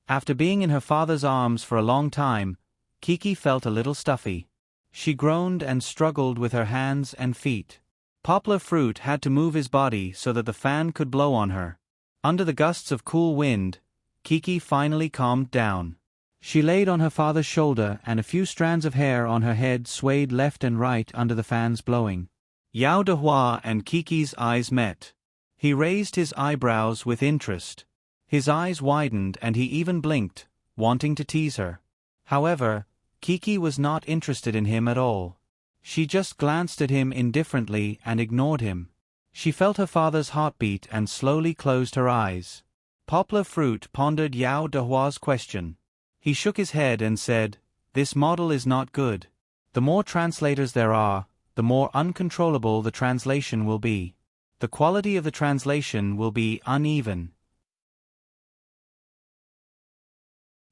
After being in her father's arms for a long time, Kiki felt a little stuffy. She groaned and struggled with her hands and feet. Poplar Fruit had to move his body so that the fan could blow on her. Under the gusts of cool wind, Kiki finally calmed down. She laid on her father's shoulder and a few strands of hair on her head swayed left and right under the fan's blowing. Yao Dehua and Kiki's eyes met. He raised his eyebrows with interest. His eyes widened and he even blinked, wanting to tease her. However, Kiki was not interested in him at all. She just glanced at him indifferently and ignored him. She felt her father's heartbeat and slowly closed her eyes. Poplar Fruit pondered Yao Dehua's question. He shook his head and said, "This model is not good. The more translators there are, the more uncontrollable the translation will be. The quality of the translation will be uneven.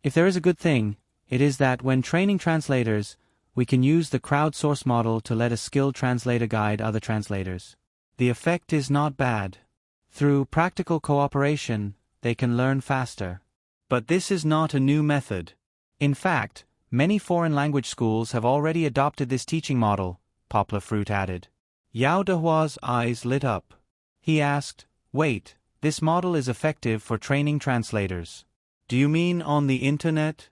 If there is a good thing, it is that when training translators, we can use the crowdsource model to let a skilled translator guide other translators. The effect is not bad. Through practical cooperation, they can learn faster. But this is not a new method. In fact, many foreign language schools have already adopted this teaching model, Poplar Fruit added. Yao Dehua's eyes lit up. He asked, "Wait, this model is effective for training translators. Do you mean on the internet?"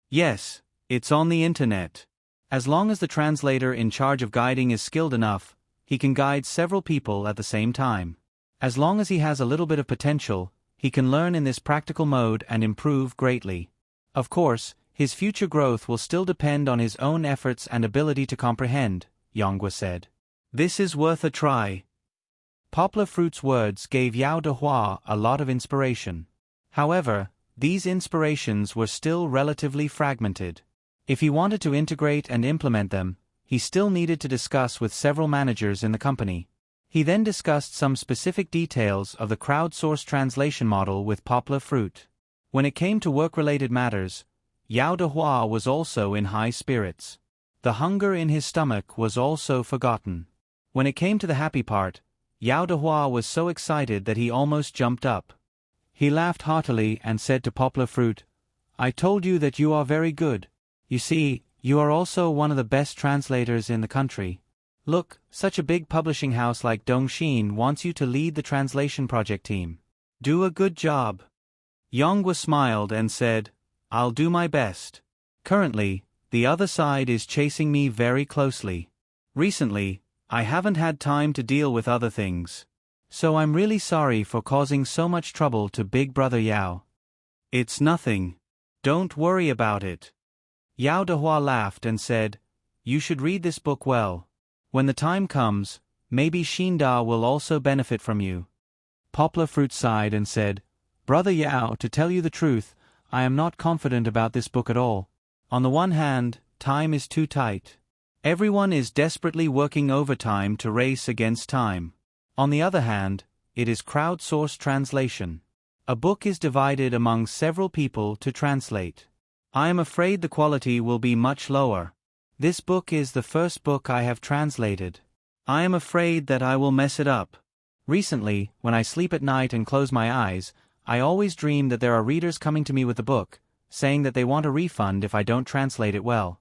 "Yes, it's on the internet. As long as the translator in charge of guiding is skilled enough, he can guide several people at the same time. As long as he has a little bit of potential, he can learn in this practical mode and improve greatly. Of course, his future growth will still depend on his own efforts and ability to comprehend," Yonghua said. "This is worth a try." Poplar Fruit's words gave Yao Dehua a lot of inspiration. However, these inspirations were still relatively fragmented. If he wanted to integrate and implement them, he still needed to discuss with several managers in the company. He then discussed some specific details of the crowdsourced translation model with Poplar Fruit. When it came to work-related matters, Yao Dehua was also in high spirits. The hunger in his stomach was also forgotten. When it came to the happy part, Yao Dehua was so excited that he almost jumped up. He laughed heartily and said to Poplar Fruit, "I told you that you are very good. You see, you are also one of the best translators in the country. Look, such a big publishing house like Dongxin wants you to lead the translation project team. Do a good job." Yonghua smiled and said, "I'll do my best. Currently, the other side is chasing me very closely. Recently, I haven't had time to deal with other things. So I'm really sorry for causing so much trouble to Big Brother Yao." "It's nothing. Don't worry about it." Yao Dehua laughed and said, "You should read this book well. When the time comes, maybe Xinda will also benefit from you." Poplar Fruit sighed and said, "Brother Yao, to tell you the truth, I am not confident about this book at all. On the one hand, time is too tight. Everyone is desperately working overtime to race against time. On the other hand, it is crowdsourced translation. A book is divided among several people to translate. I am afraid the quality will be much lower. This book is the first book I have translated. I am afraid that I will mess it up. Recently, when I sleep at night and close my eyes, I always dream that there are readers coming to me with the book, saying that they want a refund if I don't translate it well."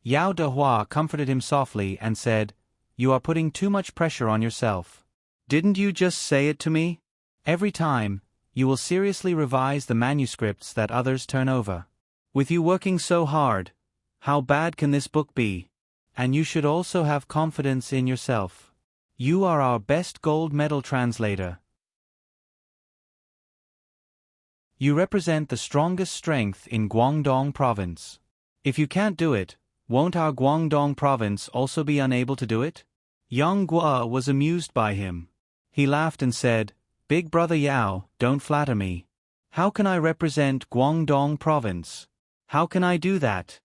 Yao Dehua comforted him softly and said, "You are putting too much pressure on yourself. Didn't you just say it to me? Every time, you will seriously revise the manuscripts that others turn over. With you working so hard, how bad can this book be? And you should also have confidence in yourself. You are our best gold medal translator. You represent the strongest strength in Guangdong province. If you can't do it, won't our Guangdong province also be unable to do it?" Yonghua was amused by him. He laughed and said, "Big Brother Yao, don't flatter me. How can I represent Guangdong province? How can I do that?"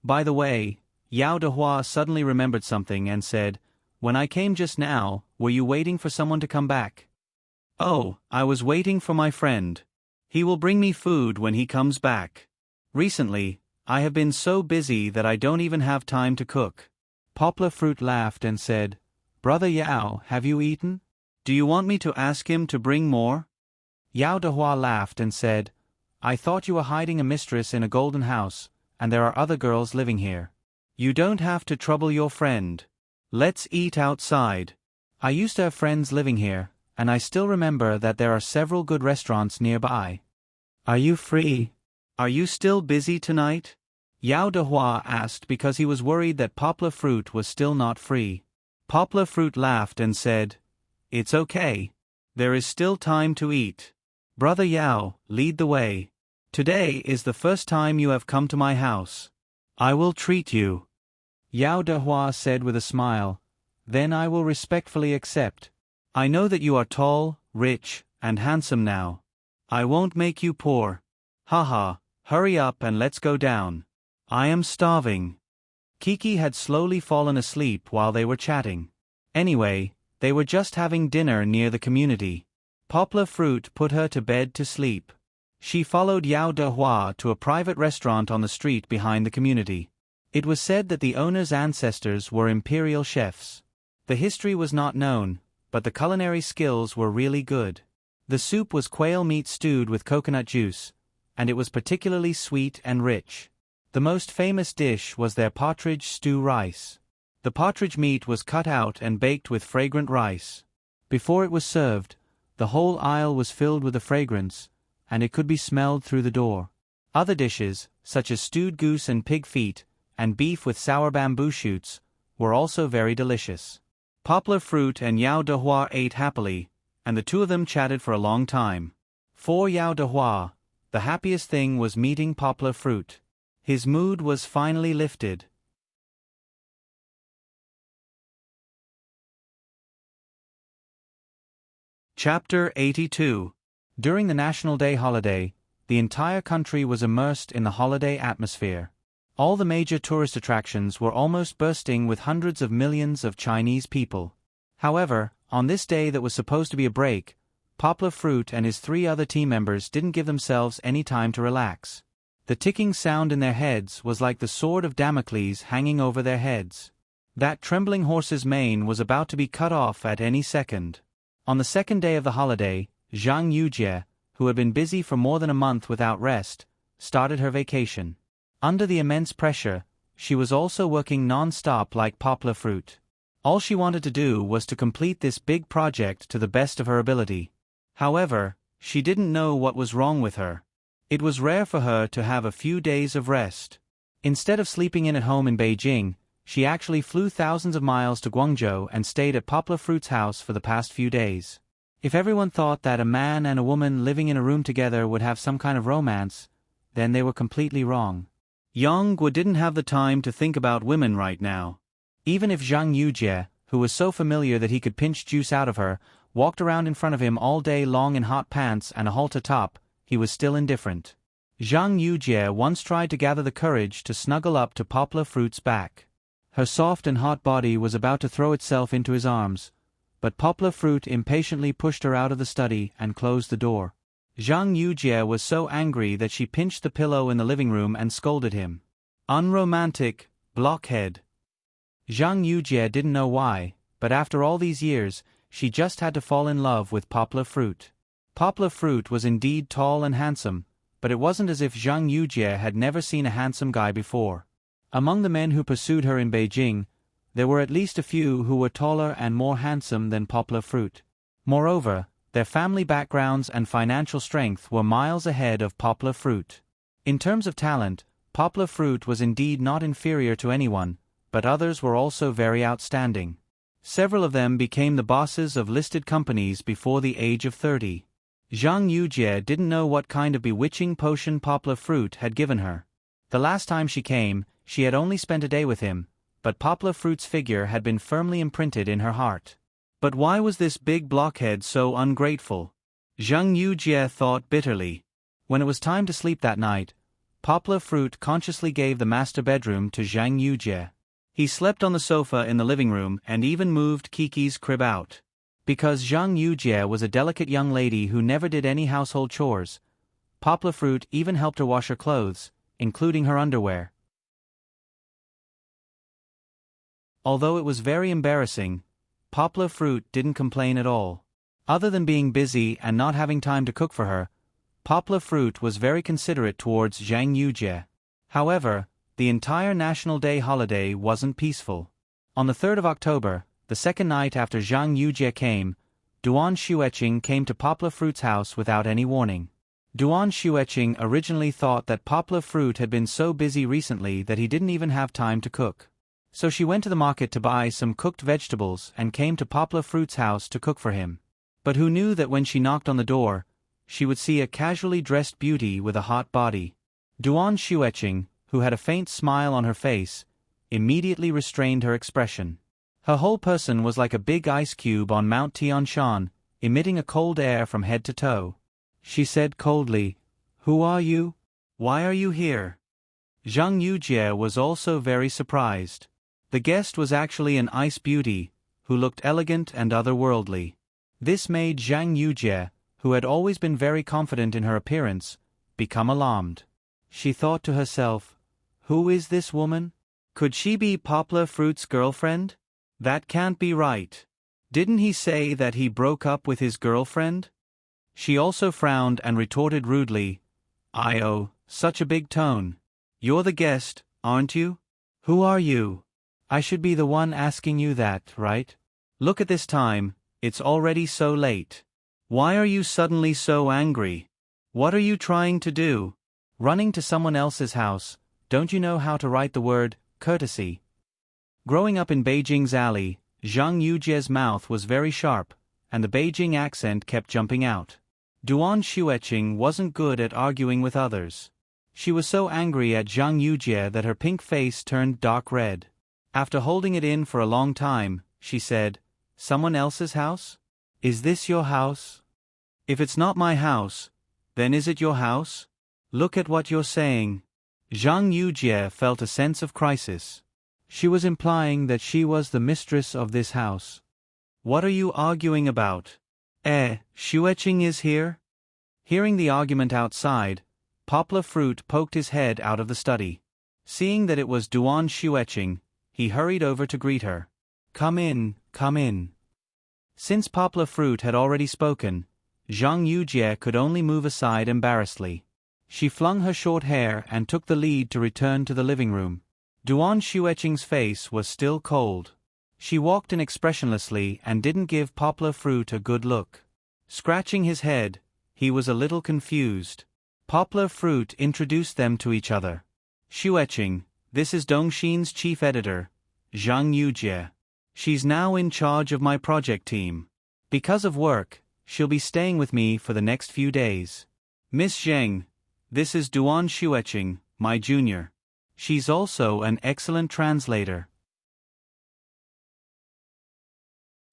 By the way, Yao Dehua suddenly remembered something and said, "When I came just now, were you waiting for someone to come back?" "Oh, I was waiting for my friend. He will bring me food when he comes back. Recently, I have been so busy that I don't even have time to cook." Poplar Fruit laughed and said, "Brother Yao, have you eaten? Do you want me to ask him to bring more?" Yao Dehua laughed and said, "I thought you were hiding a mistress in a golden house, and there are other girls living here. You don't have to trouble your friend. Let's eat outside. I used to have friends living here, and I still remember that there are several good restaurants nearby. Are you free? Are you still busy tonight?" Yao Dehua asked because he was worried that Poplar Fruit was still not free. Poplar Fruit laughed and said, "It's okay. There is still time to eat. Brother Yao, lead the way. Today is the first time you have come to my house. I will treat you." Yao Dehua said with a smile, "Then I will respectfully accept. I know that you are tall, rich, and handsome now. I won't make you poor. Haha, hurry up and let's go down. I am starving." Kiki had slowly fallen asleep while they were chatting. Anyway, they were just having dinner near the community. Poplar Fruit put her to bed to sleep. She followed Yao Dehua to a private restaurant on the street behind the community. It was said that the owner's ancestors were imperial chefs. The history was not known, but the culinary skills were really good. The soup was quail meat stewed with coconut juice, and it was particularly sweet and rich. The most famous dish was their partridge stew rice. The partridge meat was cut out and baked with fragrant rice. Before it was served, the whole aisle was filled with the fragrance, and it could be smelled through the door. Other dishes, such as stewed goose and pig feet, and beef with sour bamboo shoots, were also very delicious. Poplar Fruit and Yao de Hua ate happily, and the two of them chatted for a long time. For Yao de Hua, the happiest thing was meeting Poplar Fruit. His mood was finally lifted. Chapter 82. During the National Day holiday, the entire country was immersed in the holiday atmosphere. All the major tourist attractions were almost bursting with hundreds of millions of Chinese people. However, on this day that was supposed to be a break, Poplar Fruit and his 3 other team members didn't give themselves any time to relax. The ticking sound in their heads was like the sword of Damocles hanging over their heads. That trembling horse's mane was about to be cut off at any second. On the second day of the holiday, Zhang Yujie, who had been busy for more than a month without rest, started her vacation. Under the immense pressure, she was also working non-stop like Poplar Fruit. All she wanted to do was to complete this big project to the best of her ability. However, she didn't know what was wrong with her. It was rare for her to have a few days of rest. Instead of sleeping in at home in Beijing, she actually flew thousands of miles to Guangzhou and stayed at Poplar Fruit's house for the past few days. If everyone thought that a man and a woman living in a room together would have some kind of romance, then they were completely wrong. Yang Guo didn't have the time to think about women right now. Even if Zhang Yujie, who was so familiar that he could pinch juice out of her, walked around in front of him all day long in hot pants and a halter top, he was still indifferent. Zhang Yujie once tried to gather the courage to snuggle up to Poplar Fruit's back. Her soft and hot body was about to throw itself into his arms, but Poplar Fruit impatiently pushed her out of the study and closed the door. Zhang Yujie was so angry that she pinched the pillow in the living room and scolded him. Unromantic, blockhead. Zhang Yujie didn't know why, but after all these years, she just had to fall in love with Poplar Fruit. Poplar Fruit was indeed tall and handsome, but it wasn't as if Zhang Yujie had never seen a handsome guy before. Among the men who pursued her in Beijing, there were at least a few who were taller and more handsome than Poplar Fruit. Moreover, their family backgrounds and financial strength were miles ahead of Poplar Fruit. In terms of talent, Poplar Fruit was indeed not inferior to anyone, but others were also very outstanding. Several of them became the bosses of listed companies before the age of 30. Zhang Yujie didn't know what kind of bewitching potion Poplar Fruit had given her. The last time she came, she had only spent a day with him, but Poplar Fruit's figure had been firmly imprinted in her heart. But why was this big blockhead so ungrateful? Zhang Yujie thought bitterly. When it was time to sleep that night, Poplar Fruit consciously gave the master bedroom to Zhang Yujie. He slept on the sofa in the living room and even moved Kiki's crib out. Because Zhang Yujie was a delicate young lady who never did any household chores, Poplar Fruit even helped her wash her clothes, including her underwear. Although it was very embarrassing, Poplar Fruit didn't complain at all. Other than being busy and not having time to cook for her, Poplar Fruit was very considerate towards Zhang Yujie. However, the entire National Day holiday wasn't peaceful. On the 3rd of October, the second night after Zhang Yujie came, Duan Xueqing came to Poplar Fruit's house without any warning. Duan Xueqing originally thought that Poplar Fruit had been so busy recently that he didn't even have time to cook. So she went to the market to buy some cooked vegetables and came to Poplar Fruit's house to cook for him. But who knew that when she knocked on the door, she would see a casually dressed beauty with a hot body. Duan Xueqing, who had a faint smile on her face, immediately restrained her expression. Her whole person was like a big ice cube on Mount Tianshan, emitting a cold air from head to toe. She said coldly, "Who are you? Why are you here?" Zhang Yujie was also very surprised. The guest was actually an ice beauty, who looked elegant and otherworldly. This made Zhang Yujie, who had always been very confident in her appearance, become alarmed. She thought to herself, "Who is this woman? Could she be Poplar Fruit's girlfriend? That can't be right." Didn't he say that he broke up with his girlfriend? She also frowned and retorted rudely, "Oh, such a big tone. You're the guest, aren't you? Who are you? I should be the one asking you that, right? Look at this time, it's already so late. Why are you suddenly so angry? What are you trying to do? Running to someone else's house, don't you know how to write the word courtesy?" Growing up in Beijing's alley, Zhang Yujie's mouth was very sharp, and the Beijing accent kept jumping out. Duan Xueqing wasn't good at arguing with others. She was so angry at Zhang Yujie that her pink face turned dark red. After holding it in for a long time, she said, "Someone else's house? Is this your house? If it's not my house, then is it your house? Look at what you're saying." Zhang Yujie felt a sense of crisis. She was implying that she was the mistress of this house. "What are you arguing about? Xueqing is here?" Hearing the argument outside, Poplar Fruit poked his head out of the study. Seeing that it was Duan Xueqing, he hurried over to greet her. Come in, come in." Since Poplar Fruit had already spoken, Zhang Yujie could only move aside embarrassedly. She flung her short hair and took the lead to return to the living room. Duan Xueqing's face was still cold. She walked in expressionlessly and didn't give Poplar Fruit a good look. Scratching his head, he was a little confused. Poplar Fruit introduced them to each other. "Xueqing, this is Dongxin's chief editor, Zhang Yujie. She's now in charge of my project team. Because of work, she'll be staying with me for the next few days. Miss Zheng, this is Duan Xueqing, my junior. She's also an excellent translator."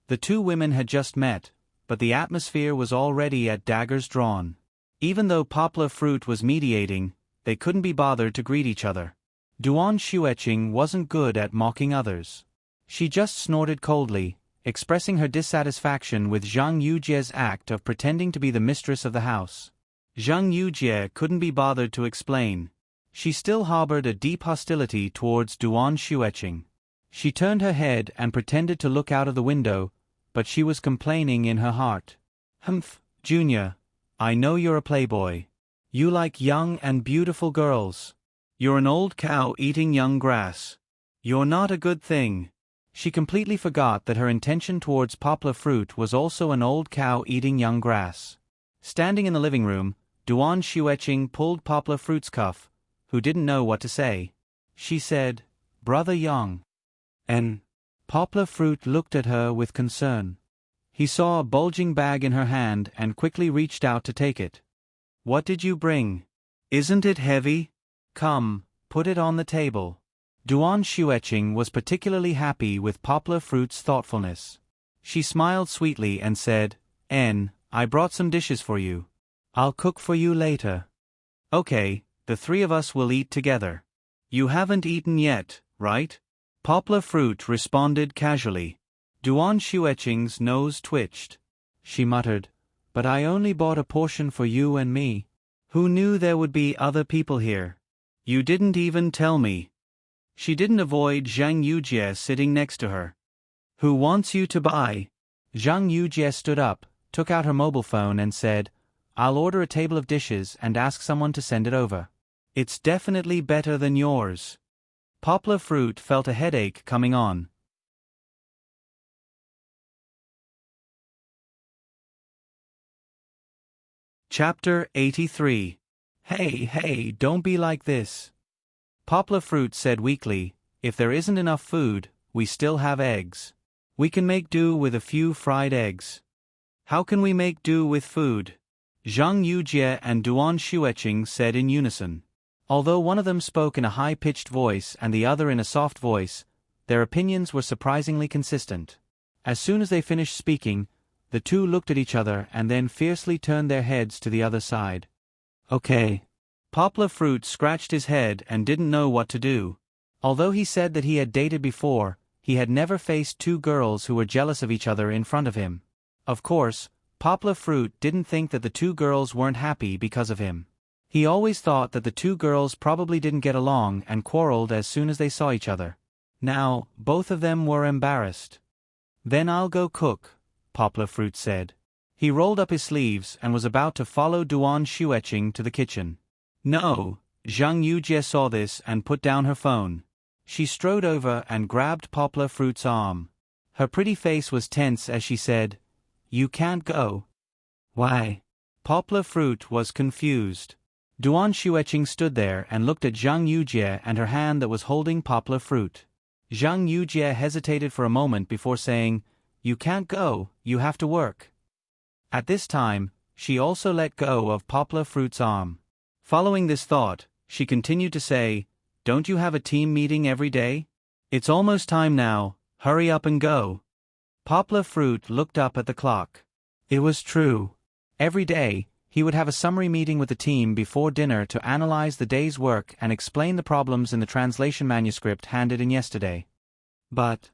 The two women had just met, but the atmosphere was already at daggers drawn. Even though Poplar Fruit was mediating, they couldn't be bothered to greet each other. Duan Xueqing wasn't good at mocking others. She just snorted coldly, expressing her dissatisfaction with Zhang Yujie's act of pretending to be the mistress of the house. Zhang Yujie couldn't be bothered to explain. She still harbored a deep hostility towards Duan Xueqing. She turned her head and pretended to look out of the window, but she was complaining in her heart. "Humph, Junior, I know you're a playboy. You like young and beautiful girls. You're an old cow eating young grass. You're not a good thing." She completely forgot that her intention towards Poplar Fruit was also an old cow eating young grass. Standing in the living room, Duan Xueqing pulled Poplar Fruit's cuff, who didn't know what to say. She said, "Brother Yang." And Poplar Fruit looked at her with concern. He saw a bulging bag in her hand and quickly reached out to take it. "What did you bring? Isn't it heavy? Come, put it on the table." Duan Xueqing was particularly happy with Poplar Fruit's thoughtfulness. She smiled sweetly and said, "I brought some dishes for you. I'll cook for you later." "Okay, the three of us will eat together." "You haven't eaten yet, right?" Poplar Fruit responded casually. Duan Xueqing's nose twitched. She muttered, "But I only bought a portion for you and me. Who knew there would be other people here? You didn't even tell me." She didn't avoid Zhang Yujie sitting next to her. "Who wants you to buy?" Zhang Yujie stood up, took out her mobile phone and said, "I'll order a table of dishes and ask someone to send it over. It's definitely better than yours." Poplar Fruit felt a headache coming on. Chapter 83. Hey, don't be like this. Poplar Fruit said weakly, "If there isn't enough food, we still have eggs. We can make do with a few fried eggs." "How can we make do with food?" Zhang Yujie and Duan Xueqing said in unison. Although one of them spoke in a high-pitched voice and the other in a soft voice, their opinions were surprisingly consistent. As soon as they finished speaking, the two looked at each other and then fiercely turned their heads to the other side. "Okay." Poplar Fruit scratched his head and didn't know what to do. Although he said that he had dated before, he had never faced two girls who were jealous of each other in front of him. Of course, Poplar Fruit didn't think that the two girls weren't happy because of him. He always thought that the two girls probably didn't get along and quarreled as soon as they saw each other. Now, both of them were embarrassed. Then I'll go cook, Poplar Fruit said. He rolled up his sleeves and was about to follow Duan Xueqing to the kitchen. No, Zhang Yujie saw this and put down her phone. She strode over and grabbed Poplar Fruit's arm. Her pretty face was tense as she said, "You can't go." Why? Poplar Fruit was confused. Duan Xueqing stood there and looked at Zhang Yujie and her hand that was holding Poplar Fruit. Zhang Yujie hesitated for a moment before saying, "You can't go, you have to work." At this time, she also let go of Poplar Fruit's arm. Following this thought, she continued to say, "Don't you have a team meeting every day? It's almost time now, hurry up and go." Poplar Fruit looked up at the clock. It was true. Every day, he would have a summary meeting with the team before dinner to analyze the day's work and explain the problems in the translation manuscript handed in yesterday. But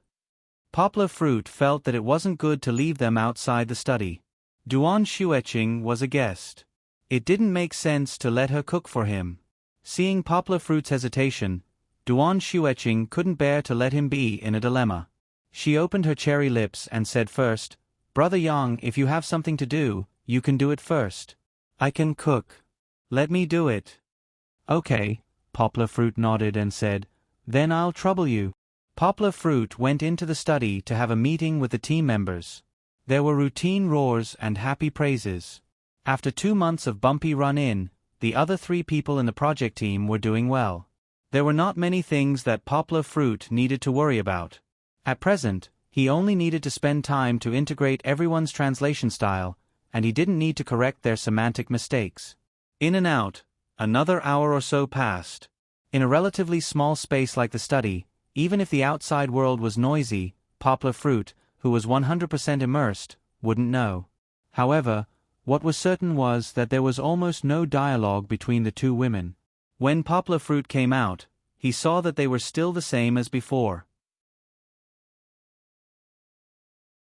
Poplar Fruit felt that it wasn't good to leave them outside the study. Duan Xueqing was a guest. It didn't make sense to let her cook for him. Seeing Poplar Fruit's hesitation, Duan Xueqing couldn't bear to let him be in a dilemma. She opened her cherry lips and said first, "Brother Yang, if you have something to do, you can do it first." "I can cook. Let me do it." "Okay," Poplar Fruit nodded and said, "Then I'll trouble you." Poplar Fruit went into the study to have a meeting with the team members. There were routine roars and happy praises. After 2 months of bumpy run-in, the other 3 people in the project team were doing well. There were not many things that Poplar Fruit needed to worry about. At present, he only needed to spend time to integrate everyone's translation style, and he didn't need to correct their semantic mistakes. In and out, another hour or so passed. In a relatively small space like the study, even if the outside world was noisy, Poplar Fruit, who was 100% immersed, wouldn't know. However, what was certain was that there was almost no dialogue between the 2 women. When Poplar Fruit came out, he saw that they were still the same as before.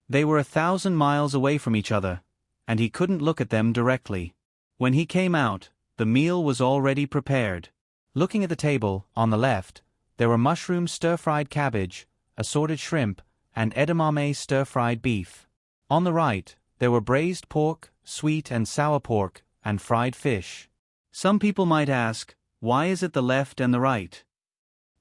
They were 1,000 miles away from each other, and he couldn't look at them directly. When he came out, the meal was already prepared. Looking at the table, on the left, there were mushroom stir-fried cabbage, assorted shrimp, and edamame stir-fried beef. On the right, there were braised pork, sweet and sour pork, and fried fish. Some people might ask, why is it the left and the right?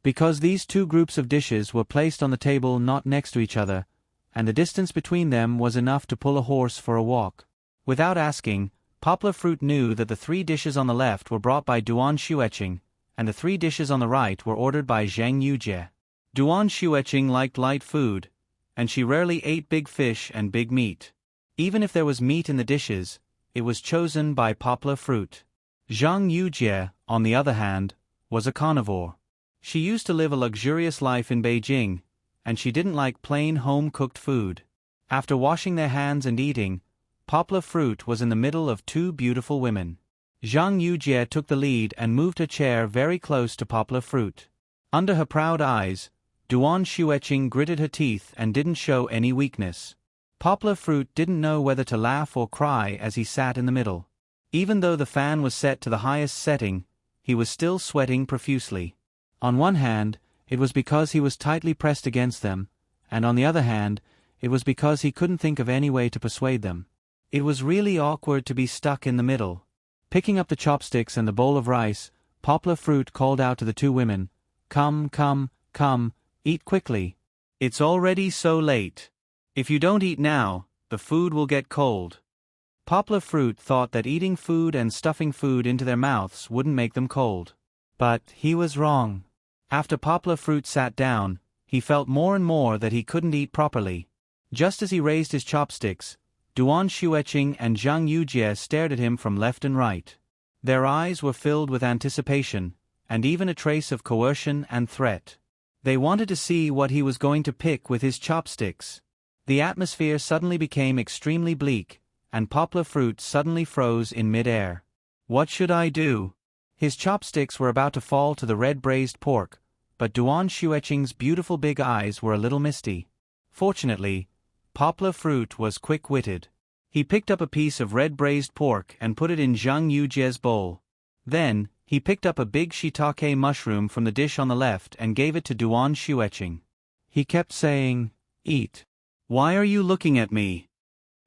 Because these 2 groups of dishes were placed on the table not next to each other, and the distance between them was enough to pull a horse for a walk. Without asking, Poplar Fruit knew that the 3 dishes on the left were brought by Duan Xueqing, and the 3 dishes on the right were ordered by Zhang Yujie. Duan Xueqing liked light food, and she rarely ate big fish and big meat. Even if there was meat in the dishes, it was chosen by Poplar Fruit. Zhang Yujie, on the other hand, was a carnivore. She used to live a luxurious life in Beijing, and she didn't like plain home-cooked food. After washing their hands and eating, Poplar Fruit was in the middle of 2 beautiful women. Zhang Yujie took the lead and moved her chair very close to Poplar Fruit. Under her proud eyes, Duan Xueqing gritted her teeth and didn't show any weakness. Poplar Fruit didn't know whether to laugh or cry as he sat in the middle. Even though the fan was set to the highest setting, he was still sweating profusely. On one hand, it was because he was tightly pressed against them, and on the other hand, it was because he couldn't think of any way to persuade them. It was really awkward to be stuck in the middle. Picking up the chopsticks and the bowl of rice, Poplar Fruit called out to the 2 women, "Come, come, come, eat quickly. It's already so late. If you don't eat now, the food will get cold." Poplar Fruit thought that eating food and stuffing food into their mouths wouldn't make them cold. But he was wrong. After Poplar Fruit sat down, he felt more and more that he couldn't eat properly. Just as he raised his chopsticks, Duan Xueqing and Zhang Yujie stared at him from left and right. Their eyes were filled with anticipation, and even a trace of coercion and threat. They wanted to see what he was going to pick with his chopsticks. The atmosphere suddenly became extremely bleak, and Poplar Fruit suddenly froze in mid-air. What should I do? His chopsticks were about to fall to the red braised pork, but Duan Xueqing's beautiful big eyes were a little misty. Fortunately, Poplar Fruit was quick-witted. He picked up a piece of red braised pork and put it in Zhang Yujie's bowl. Then, he picked up a big shiitake mushroom from the dish on the left and gave it to Duan Xueqing. He kept saying, "Eat. Why are you looking at me?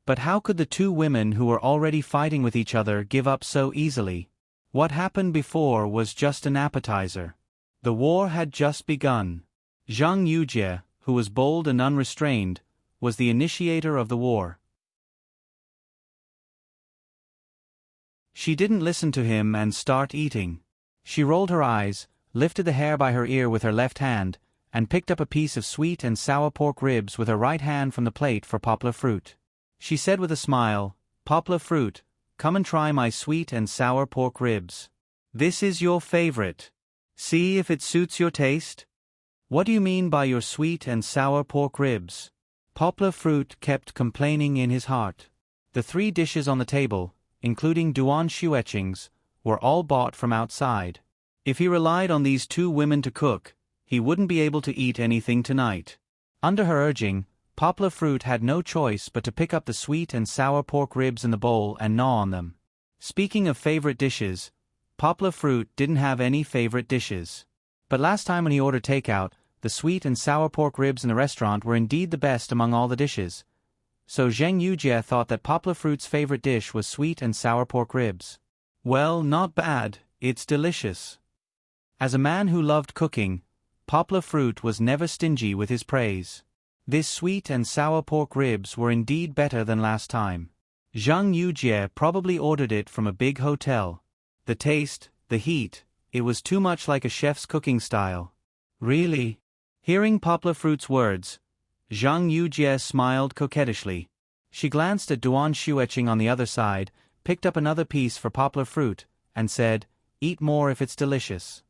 But how could the two women who were already fighting with each other give up so easily? What happened before was just an appetizer. The war had just begun. Zhang Yujie, who was bold and unrestrained, was the initiator of the war. She didn't listen to him and start eating. She rolled her eyes, lifted the hair by her ear with her left hand, and picked up a piece of sweet and sour pork ribs with her right hand from the plate for Poplar Fruit. She said with a smile, "Poplar Fruit, come and try my sweet and sour pork ribs. This is your favorite. See if it suits your taste." "What do you mean by your sweet and sour pork ribs?" Poplar Fruit kept complaining in his heart. The 3 dishes on the table, including Duan Xueqing's, were all bought from outside. If he relied on these 2 women to cook, he wouldn't be able to eat anything tonight. Under her urging, Poplar Fruit had no choice but to pick up the sweet and sour pork ribs in the bowl and gnaw on them. Speaking of favorite dishes, Poplar Fruit didn't have any favorite dishes. But last time when he ordered takeout, the sweet and sour pork ribs in the restaurant were indeed the best among all the dishes. So Zhang Yujie thought that Poplar Fruit's favorite dish was sweet and sour pork ribs. Well, not bad, it's delicious. As a man who loved cooking, Poplar Fruit was never stingy with his praise. This sweet and sour pork ribs were indeed better than last time. Zhang Yujie probably ordered it from a big hotel. The taste, the heat, it was too much like a chef's cooking style. Really? Hearing Poplar Fruit's words, Zhang Yujie smiled coquettishly. She glanced at Duan Xueqing on the other side, picked up another piece for Poplar Fruit, and said, "Eat more if it's delicious."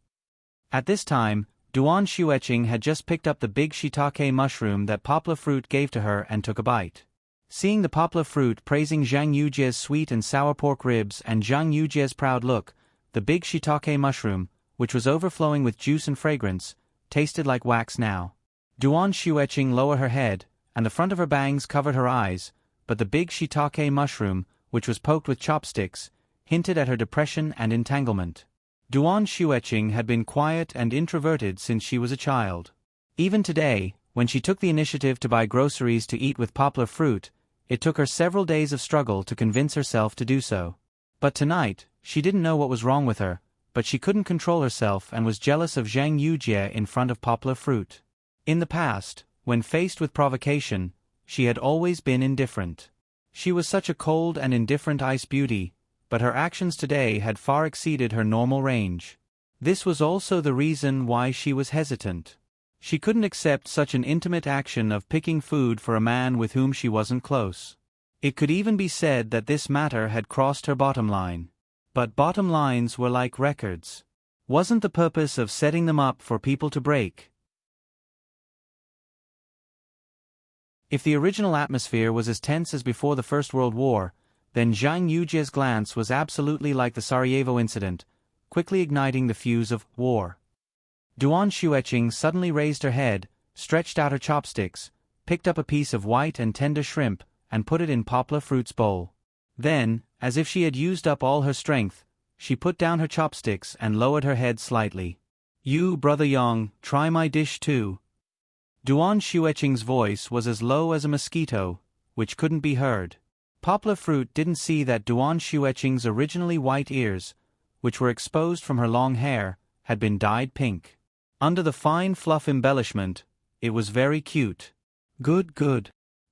At this time, Duan Xueqing had just picked up the big shiitake mushroom that Poplar Fruit gave to her and took a bite. Seeing the Poplar Fruit praising Zhang Yujie's sweet and sour pork ribs and Zhang Yujie's proud look, the big shiitake mushroom, which was overflowing with juice and fragrance, tasted like wax now. Duan Xueqing lowered her head, and the front of her bangs covered her eyes, but the big shiitake mushroom, which was poked with chopsticks, hinted at her depression and entanglement. Duan Xueqing had been quiet and introverted since she was a child. Even today, when she took the initiative to buy groceries to eat with Poplar Fruit, it took her several days of struggle to convince herself to do so. But tonight, she didn't know what was wrong with her, but she couldn't control herself and was jealous of Zhang Yujie in front of Poplar Fruit. In the past, when faced with provocation, she had always been indifferent. She was such a cold and indifferent ice beauty, but her actions today had far exceeded her normal range. This was also the reason why she was hesitant. She couldn't accept such an intimate action of picking food for a man with whom she wasn't close. It could even be said that this matter had crossed her bottom line. But bottom lines were like records. Wasn't the purpose of setting them up for people to break? If the original atmosphere was as tense as before the First World War, then Zhang Yujie's glance was absolutely like the Sarajevo incident, quickly igniting the fuse of war. Duan Xueqing suddenly raised her head, stretched out her chopsticks, picked up a piece of white and tender shrimp, and put it in Poplar Fruit's bowl. Then, as if she had used up all her strength, she put down her chopsticks and lowered her head slightly. "You, Brother Yang, try my dish too." Duan Xueqing's voice was as low as a mosquito, which couldn't be heard. Poplar Fruit didn't see that Duan Xueqing's originally white ears, which were exposed from her long hair, had been dyed pink. Under the fine fluff embellishment, it was very cute. Good.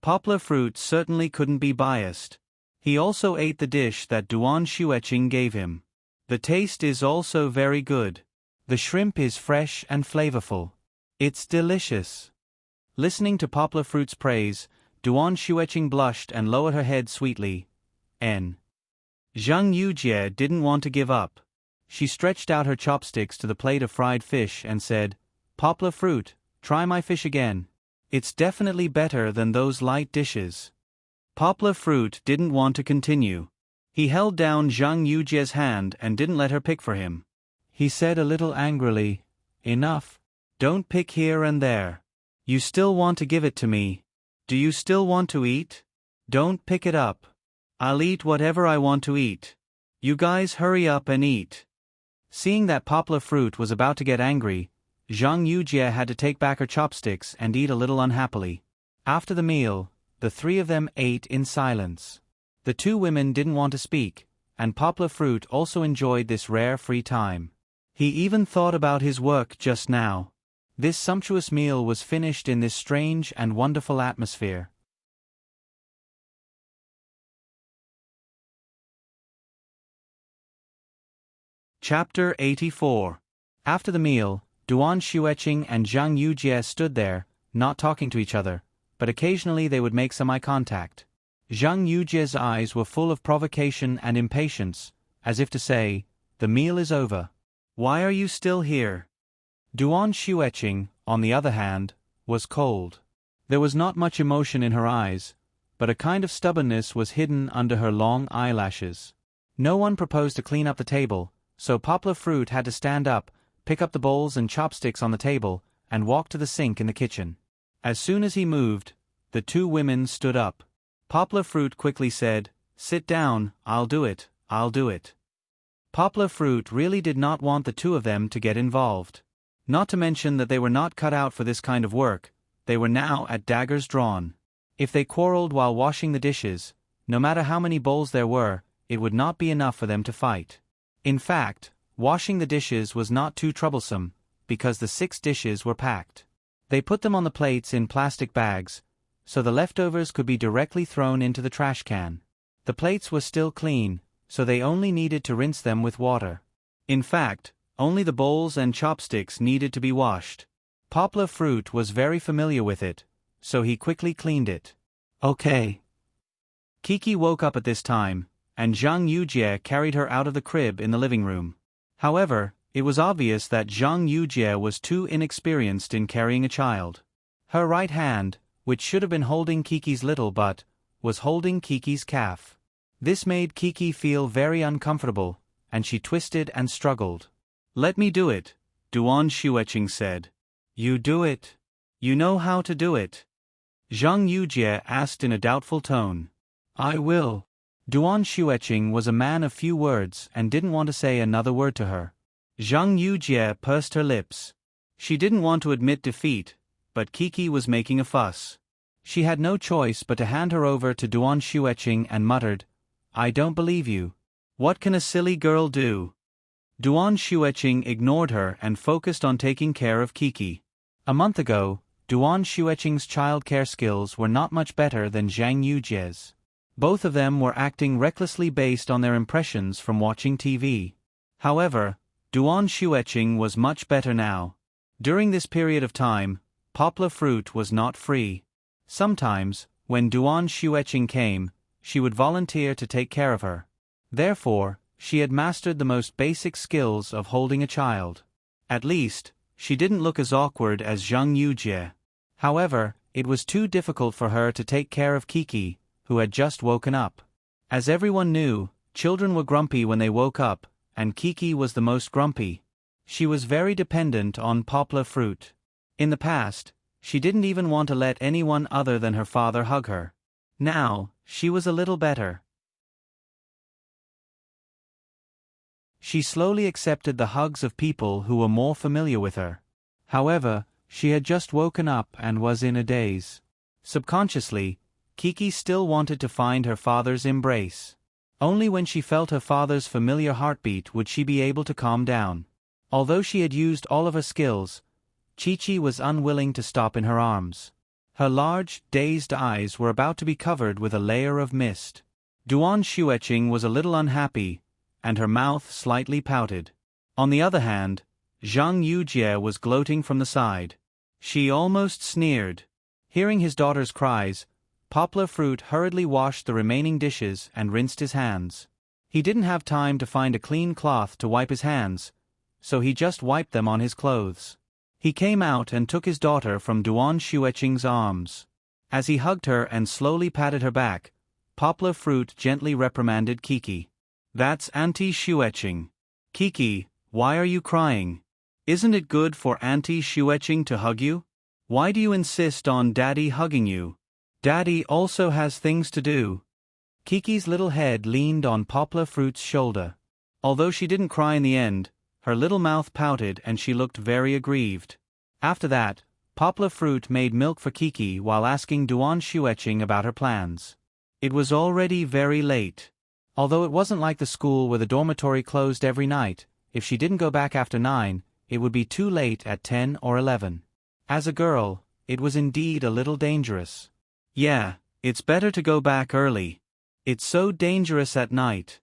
Poplar Fruit certainly couldn't be biased. He also ate the dish that Duan Xueqing gave him. The taste is also very good. The shrimp is fresh and flavorful. It's delicious. Listening to Poplar Fruit's praise, Duan Xueqing blushed and lowered her head sweetly. Zhang Yujie didn't want to give up. She stretched out her chopsticks to the plate of fried fish and said, "Poplar Fruit, try my fish again. It's definitely better than those light dishes." Poplar Fruit didn't want to continue. He held down Zhang Yujie's hand and didn't let her pick for him. He said a little angrily, "Enough. Don't pick here and there. You still want to give it to me. Do you still want to eat? Don't pick it up. I'll eat whatever I want to eat. You guys hurry up and eat." Seeing that Poplar Fruit was about to get angry, Zhang Yujie had to take back her chopsticks and eat a little unhappily. After the meal, the three of them ate in silence. The two women didn't want to speak, and Poplar Fruit also enjoyed this rare free time. He even thought about his work just now. This sumptuous meal was finished in this strange and wonderful atmosphere. Chapter 84. After the meal, Duan Xueqing and Zhang Yujie stood there, not talking to each other, but occasionally they would make some eye contact. Zhang Yujie's eyes were full of provocation and impatience, as if to say, "The meal is over. Why are you still here?" Duan Xueqing, on the other hand, was cold. There was not much emotion in her eyes, but a kind of stubbornness was hidden under her long eyelashes. No one proposed to clean up the table, so Poplar Fruit had to stand up, pick up the bowls and chopsticks on the table, and walk to the sink in the kitchen. As soon as he moved, the two women stood up. Poplar Fruit quickly said, "Sit down, I'll do it, I'll do it." Poplar Fruit really did not want the two of them to get involved. Not to mention that they were not cut out for this kind of work, they were now at daggers drawn. If they quarreled while washing the dishes, no matter how many bowls there were, it would not be enough for them to fight. In fact, washing the dishes was not too troublesome, because the 6 dishes were packed. They put them on the plates in plastic bags, so the leftovers could be directly thrown into the trash can. The plates were still clean, so they only needed to rinse them with water. In fact, only the bowls and chopsticks needed to be washed. Poplar Fruit was very familiar with it, so he quickly cleaned it. "Okay." Kiki woke up at this time, and Zhang Yujie carried her out of the crib in the living room. However, it was obvious that Zhang Yujie was too inexperienced in carrying a child. Her right hand, which should have been holding Kiki's little butt, was holding Kiki's calf. This made Kiki feel very uncomfortable, and she twisted and struggled. "Let me do it," Duan Xueqing said. "You do it. You know how to do it?" Zhang Yujie asked in a doubtful tone. "I will." Duan Xueqing was a man of few words and didn't want to say another word to her. Zhang Yujie pursed her lips. She didn't want to admit defeat, but Kiki was making a fuss. She had no choice but to hand her over to Duan Xueqing and muttered, "I don't believe you. What can a silly girl do?" Duan Xueqing ignored her and focused on taking care of Kiki. A month ago, Duan Xueqing's childcare skills were not much better than Zhang Yujie's. Both of them were acting recklessly based on their impressions from watching TV. However, Duan Xueqing was much better now. During this period of time, Poplar Fruit was not free. Sometimes, when Duan Xueqing came, she would volunteer to take care of her. Therefore, she had mastered the most basic skills of holding a child. At least, she didn't look as awkward as Zhang Yujie. However, it was too difficult for her to take care of Kiki, who had just woken up. As everyone knew, children were grumpy when they woke up, and Kiki was the most grumpy. She was very dependent on Poplar Fruit. In the past, she didn't even want to let anyone other than her father hug her. Now, she was a little better. She slowly accepted the hugs of people who were more familiar with her. However, she had just woken up and was in a daze. Subconsciously, Kiki still wanted to find her father's embrace. Only when she felt her father's familiar heartbeat would she be able to calm down. Although she had used all of her skills, Chi-Chi was unwilling to stop in her arms. Her large, dazed eyes were about to be covered with a layer of mist. Duan Xueqing was a little unhappy, and her mouth slightly pouted. On the other hand, Zhang Yujie was gloating from the side. She almost sneered. Hearing his daughter's cries, Poplar Fruit hurriedly washed the remaining dishes and rinsed his hands. He didn't have time to find a clean cloth to wipe his hands, so he just wiped them on his clothes. He came out and took his daughter from Duan Xueqing's arms. As he hugged her and slowly patted her back, Poplar Fruit gently reprimanded Kiki. "That's Auntie Xueqing. Kiki, why are you crying? Isn't it good for Auntie Xueqing to hug you? Why do you insist on Daddy hugging you? Daddy also has things to do." Kiki's little head leaned on Poplar Fruit's shoulder. Although she didn't cry in the end, her little mouth pouted and she looked very aggrieved. After that, Poplar Fruit made milk for Kiki while asking Duan Xueqing about her plans. It was already very late. Although it wasn't like the school where the dormitory closed every night, if she didn't go back after 9, it would be too late at 10 or 11. As a girl, it was indeed a little dangerous. Yeah, it's better to go back early. It's so dangerous at night.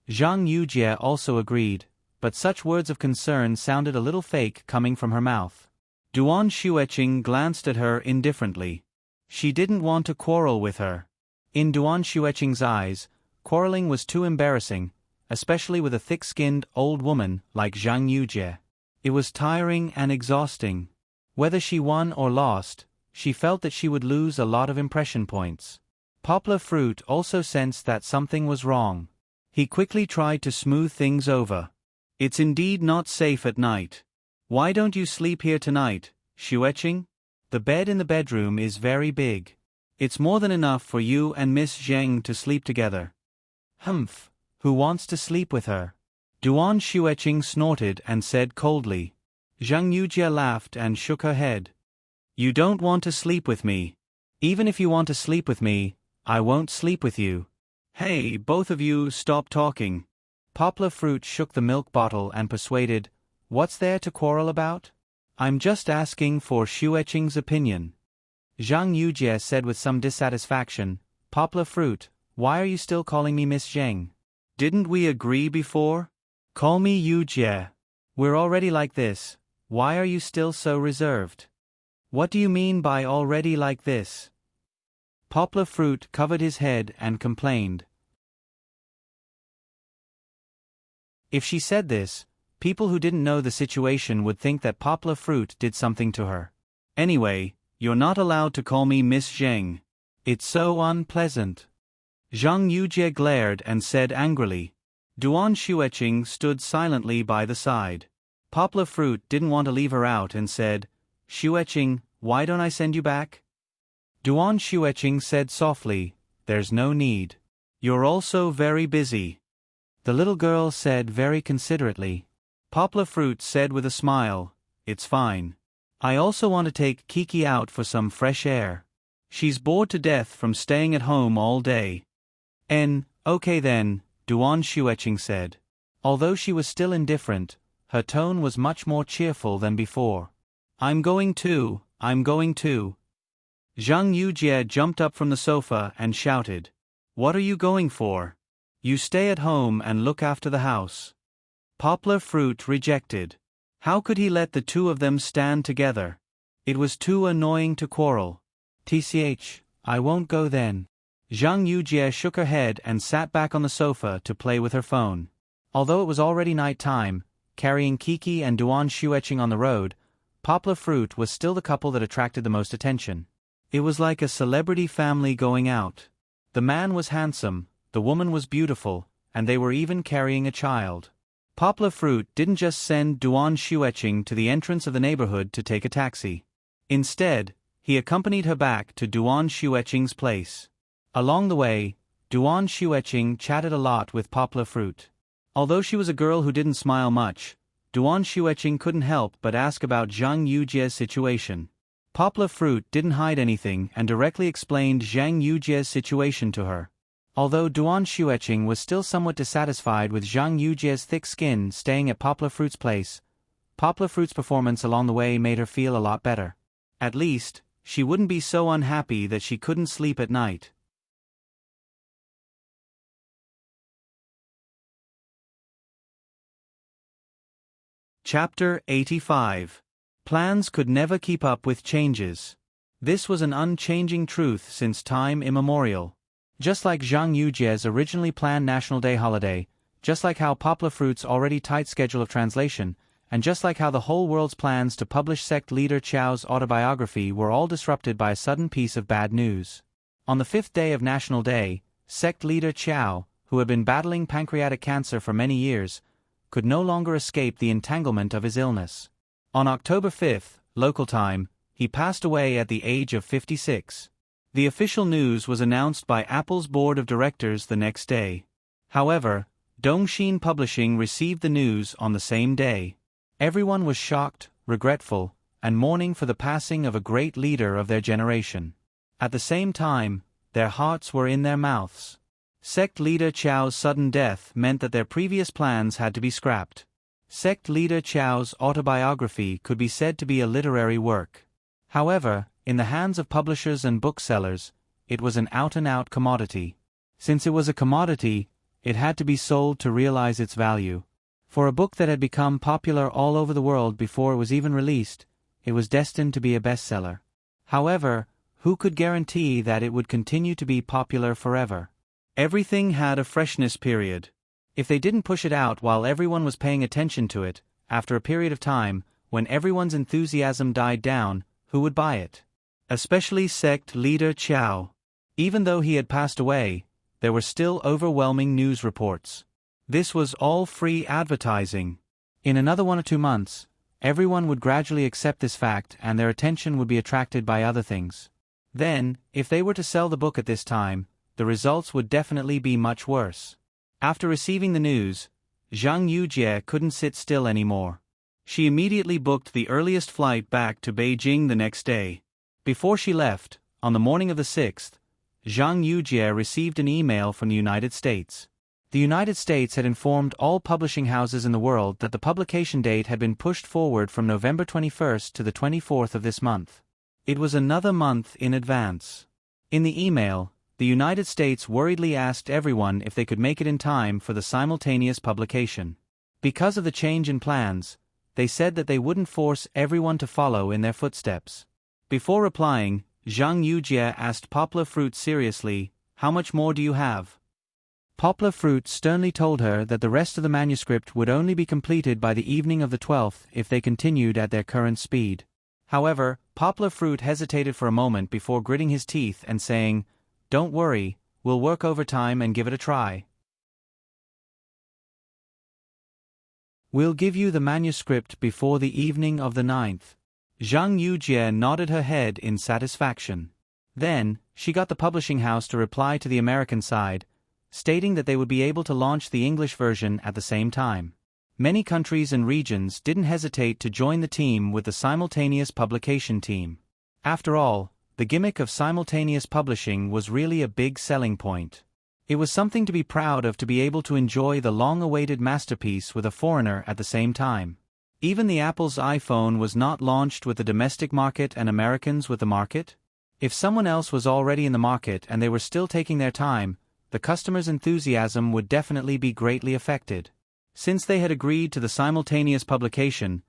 Zhang Yujie also agreed, but such words of concern sounded a little fake coming from her mouth. Duan Xueqing glanced at her indifferently. She didn't want to quarrel with her. In Duan Xueqing's eyes, quarreling was too embarrassing, especially with a thick-skinned old woman like Zhang Yujie. It was tiring and exhausting. Whether she won or lost, she felt that she would lose a lot of impression points. Poplar Fruit also sensed that something was wrong. He quickly tried to smooth things over. It's indeed not safe at night. Why don't you sleep here tonight, Xueqing? The bed in the bedroom is very big. It's more than enough for you and Miss Zheng to sleep together. Humph, who wants to sleep with her? Duan Xueqing snorted and said coldly. Zhang Yujie laughed and shook her head. You don't want to sleep with me. Even if you want to sleep with me, I won't sleep with you. Hey, both of you, stop talking. Poplar Fruit shook the milk bottle and persuaded, what's there to quarrel about? I'm just asking for Xueqing's opinion. Zhang Yujie said with some dissatisfaction, Poplar Fruit, why are you still calling me Miss Zheng? Didn't we agree before? Call me Yujie. We're already like this, why are you still so reserved? What do you mean by already like this? Poplar Fruit covered his head and complained. If she said this, people who didn't know the situation would think that Poplar Fruit did something to her. Anyway, you're not allowed to call me Miss Zheng. It's so unpleasant. Zhang Yujie glared and said angrily. Duan Xueqing stood silently by the side. Poplar Fruit didn't want to leave her out and said, Xueqing, why don't I send you back? Duan Xueqing said softly, there's no need. You're also very busy. The little girl said very considerately. Poplar Fruit said with a smile, it's fine. I also want to take Kiki out for some fresh air. She's bored to death from staying at home all day. Okay then, Duan Xueqing said. Although she was still indifferent, her tone was much more cheerful than before. I'm going too. Zhang Yujie jumped up from the sofa and shouted. What are you going for? You stay at home and look after the house. Poplar Fruit rejected. How could he let the two of them stand together? It was too annoying to quarrel. I won't go then. Zhang Yujie shook her head and sat back on the sofa to play with her phone. Although it was already night time, carrying Kiki and Duan Xueqing on the road, Poplar Fruit was still the couple that attracted the most attention. It was like a celebrity family going out. The man was handsome, the woman was beautiful, and they were even carrying a child. Poplar Fruit didn't just send Duan Xueqing to the entrance of the neighborhood to take a taxi. Instead, he accompanied her back to Duan Xueqing's place. Along the way, Duan Xueqing chatted a lot with Poplar Fruit. Although she was a girl who didn't smile much, Duan Xueqing couldn't help but ask about Zhang Yujie's situation. Poplar Fruit didn't hide anything and directly explained Zhang Yujie's situation to her. Although Duan Xueqing was still somewhat dissatisfied with Zhang Yujie's thick skin staying at Poplar Fruit's place, Poplar Fruit's performance along the way made her feel a lot better. At least, she wouldn't be so unhappy that she couldn't sleep at night. Chapter 85. Plans could never keep up with changes. This was an unchanging truth since time immemorial. Just like Zhang Yujie's originally planned National Day holiday, just like how Poplar Fruit's already tight schedule of translation, and just like how the whole world's plans to publish sect leader Chao's autobiography were all disrupted by a sudden piece of bad news. On the 5th day of National Day, sect leader Chao, who had been battling pancreatic cancer for many years, could no longer escape the entanglement of his illness. On October 5th, local time, he passed away at the age of 56. The official news was announced by Apple's board of directors the next day. However, Dongxin Publishing received the news on the same day. Everyone was shocked, regretful, and mourning for the passing of a great leader of their generation. At the same time, their hearts were in their mouths. Sect leader Chao's sudden death meant that their previous plans had to be scrapped. Sect leader Chao's autobiography could be said to be a literary work. However, in the hands of publishers and booksellers, it was an out-and-out commodity. Since it was a commodity, it had to be sold to realize its value. For a book that had become popular all over the world before it was even released, it was destined to be a bestseller. However, who could guarantee that it would continue to be popular forever? Everything had a freshness period. If they didn't push it out while everyone was paying attention to it, after a period of time, when everyone's enthusiasm died down, who would buy it? Especially sect leader Chao. Even though he had passed away, there were still overwhelming news reports. This was all free advertising. In another 1 or 2 months, everyone would gradually accept this fact and their attention would be attracted by other things. Then, if they were to sell the book at this time, the results would definitely be much worse. After receiving the news, Zhang Yujie couldn't sit still anymore. She immediately booked the earliest flight back to Beijing the next day. Before she left, on the morning of the 6th, Zhang Yujie received an email from the United States. The United States had informed all publishing houses in the world that the publication date had been pushed forward from November 21st to the 24th of this month. It was another month in advance. In the email, the United States worriedly asked everyone if they could make it in time for the simultaneous publication. Because of the change in plans, they said that they wouldn't force everyone to follow in their footsteps. Before replying, Zhang Yujie asked Poplar Fruit seriously, "How much more do you have?" Poplar Fruit sternly told her that the rest of the manuscript would only be completed by the evening of the 12th if they continued at their current speed. However, Poplar Fruit hesitated for a moment before gritting his teeth and saying, "Don't worry, we'll work overtime and give it a try. We'll give you the manuscript before the evening of the 9th. Zhang Yujie nodded her head in satisfaction. Then, she got the publishing house to reply to the American side, stating that they would be able to launch the English version at the same time. Many countries and regions didn't hesitate to join the team with the simultaneous publication team. After all, the gimmick of simultaneous publishing was really a big selling point. It was something to be proud of to be able to enjoy the long-awaited masterpiece with a foreigner at the same time. Even the Apple's iPhone was not launched with the domestic market and Americans with the market. If someone else was already in the market and they were still taking their time, the customer's enthusiasm would definitely be greatly affected. Since they had agreed to the simultaneous publication,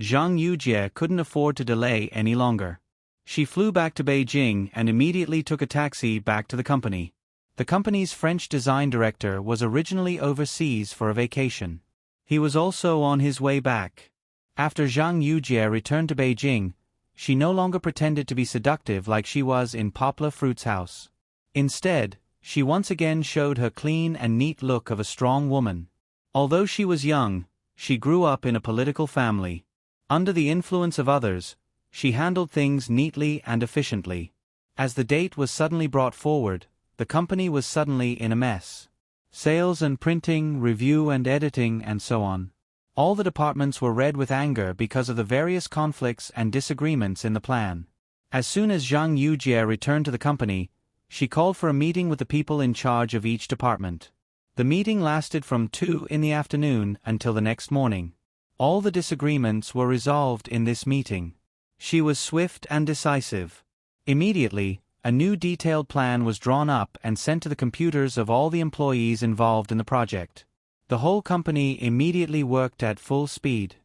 Zhang Yujie couldn't afford to delay any longer. She flew back to Beijing and immediately took a taxi back to the company. The company's French design director was originally overseas for a vacation. He was also on his way back. After Zhang Yujie returned to Beijing, she no longer pretended to be seductive like she was in Poplar Fruit's house. Instead, she once again showed her clean and neat look of a strong woman. Although she was young, she grew up in a political family. Under the influence of others, she handled things neatly and efficiently. As the date was suddenly brought forward, the company was suddenly in a mess. Sales and printing, review and editing, and so on. All the departments were red with anger because of the various conflicts and disagreements in the plan. As soon as Zhang Yujie returned to the company, she called for a meeting with the people in charge of each department. The meeting lasted from 2 in the afternoon until the next morning. All the disagreements were resolved in this meeting. She was swift and decisive. Immediately, a new detailed plan was drawn up and sent to the computers of all the employees involved in the project. The whole company immediately worked at full speed.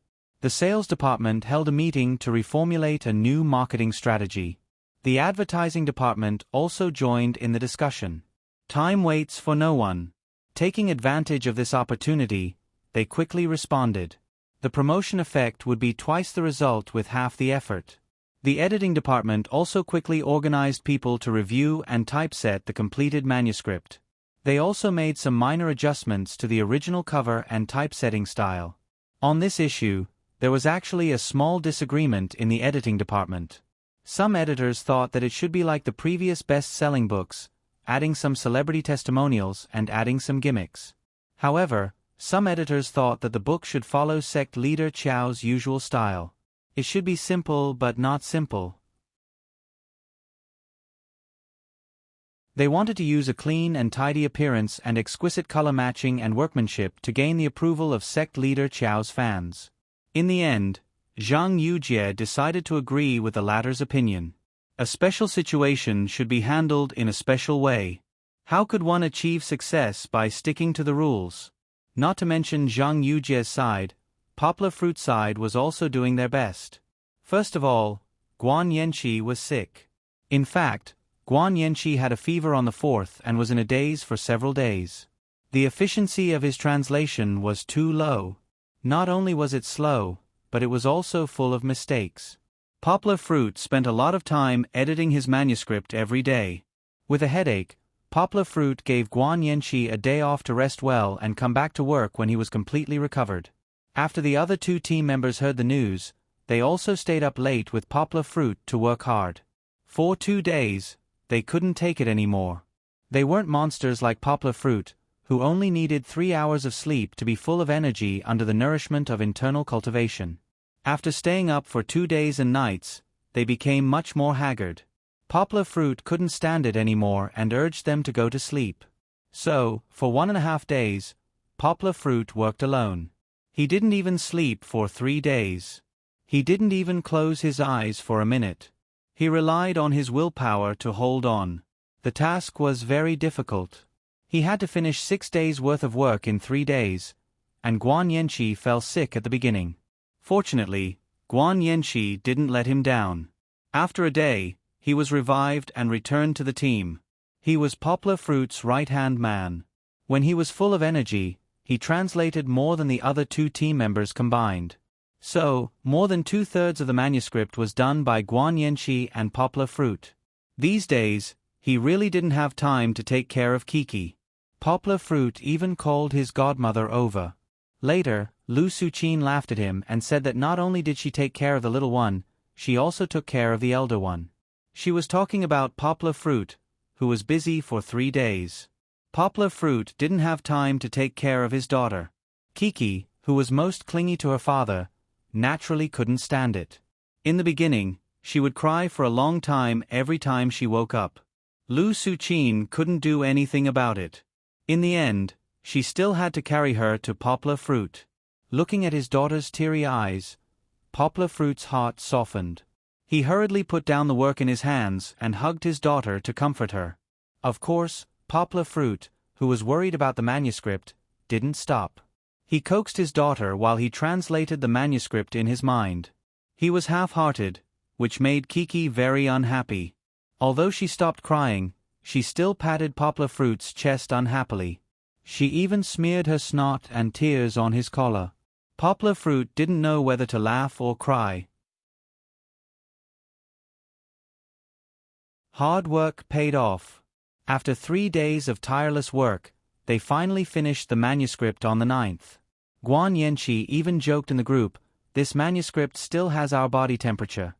The sales department held a meeting to reformulate a new marketing strategy. The advertising department also joined in the discussion. Time waits for no one. Taking advantage of this opportunity, they quickly responded. The promotion effect would be twice the result with half the effort. The editing department also quickly organized people to review and typeset the completed manuscript. They also made some minor adjustments to the original cover and typesetting style. On this issue, there was actually a small disagreement in the editing department. Some editors thought that it should be like the previous best-selling books, adding some celebrity testimonials and adding some gimmicks. However, some editors thought that the book should follow sect leader Chao's usual style. It should be simple but not simple. They wanted to use a clean and tidy appearance and exquisite color matching and workmanship to gain the approval of sect leader Qiao's fans. In the end, Zhang Yujie decided to agree with the latter's opinion. A special situation should be handled in a special way. How could one achieve success by sticking to the rules? Not to mention Zhang Yujie's side, Poplar Fruit's side was also doing their best. First of all, Guan Yanqi was sick. In fact, Guan Yanqi had a fever on the 4th and was in a daze for several days. The efficiency of his translation was too low. Not only was it slow, but it was also full of mistakes. Poplar Fruit spent a lot of time editing his manuscript every day. With a headache, Poplar Fruit gave Guan Yanqi a day off to rest well and come back to work when he was completely recovered. After the other 2 team members heard the news, they also stayed up late with Poplar Fruit to work hard. For 2 days, they couldn't take it anymore. They weren't monsters like Poplar Fruit, who only needed 3 hours of sleep to be full of energy under the nourishment of internal cultivation. After staying up for 2 days and nights, they became much more haggard. Poplar Fruit couldn't stand it anymore and urged them to go to sleep. So, for 1.5 days, Poplar Fruit worked alone. He didn't even sleep for 3 days. He didn't even close his eyes for a minute. He relied on his willpower to hold on. The task was very difficult. He had to finish 6 days' worth of work in 3 days, and Guan Yanqi fell sick at the beginning. Fortunately, Guan Yanqi didn't let him down. After a day, he was revived and returned to the team. He was Poplar Fruit's right-hand man. When he was full of energy, he translated more than the other 2 team members combined. So, more than 2/3 of the manuscript was done by Guan Yanqi and Poplar Fruit. These days, he really didn't have time to take care of Kiki. Poplar Fruit even called his godmother over. Later, Lu Suqin laughed at him and said that not only did she take care of the little one, she also took care of the elder one. She was talking about Poplar Fruit, who was busy for 3 days. Poplar Fruit didn't have time to take care of his daughter. Kiki, who was most clingy to her father, naturally couldn't stand it. In the beginning, she would cry for a long time every time she woke up. Lu Suqin couldn't do anything about it. In the end, she still had to carry her to Poplar Fruit. Looking at his daughter's teary eyes, Poplar Fruit's heart softened. He hurriedly put down the work in his hands and hugged his daughter to comfort her. Of course, Poplar Fruit, who was worried about the manuscript, didn't stop. He coaxed his daughter while he translated the manuscript in his mind. He was half-hearted, which made Kiki very unhappy. Although she stopped crying, she still patted Poplar Fruit's chest unhappily. She even smeared her snot and tears on his collar. Poplar Fruit didn't know whether to laugh or cry. Hard work paid off. After 3 days of tireless work, they finally finished the manuscript on the 9th. Guan Yanqi even joked in the group, "This manuscript still has our body temperature."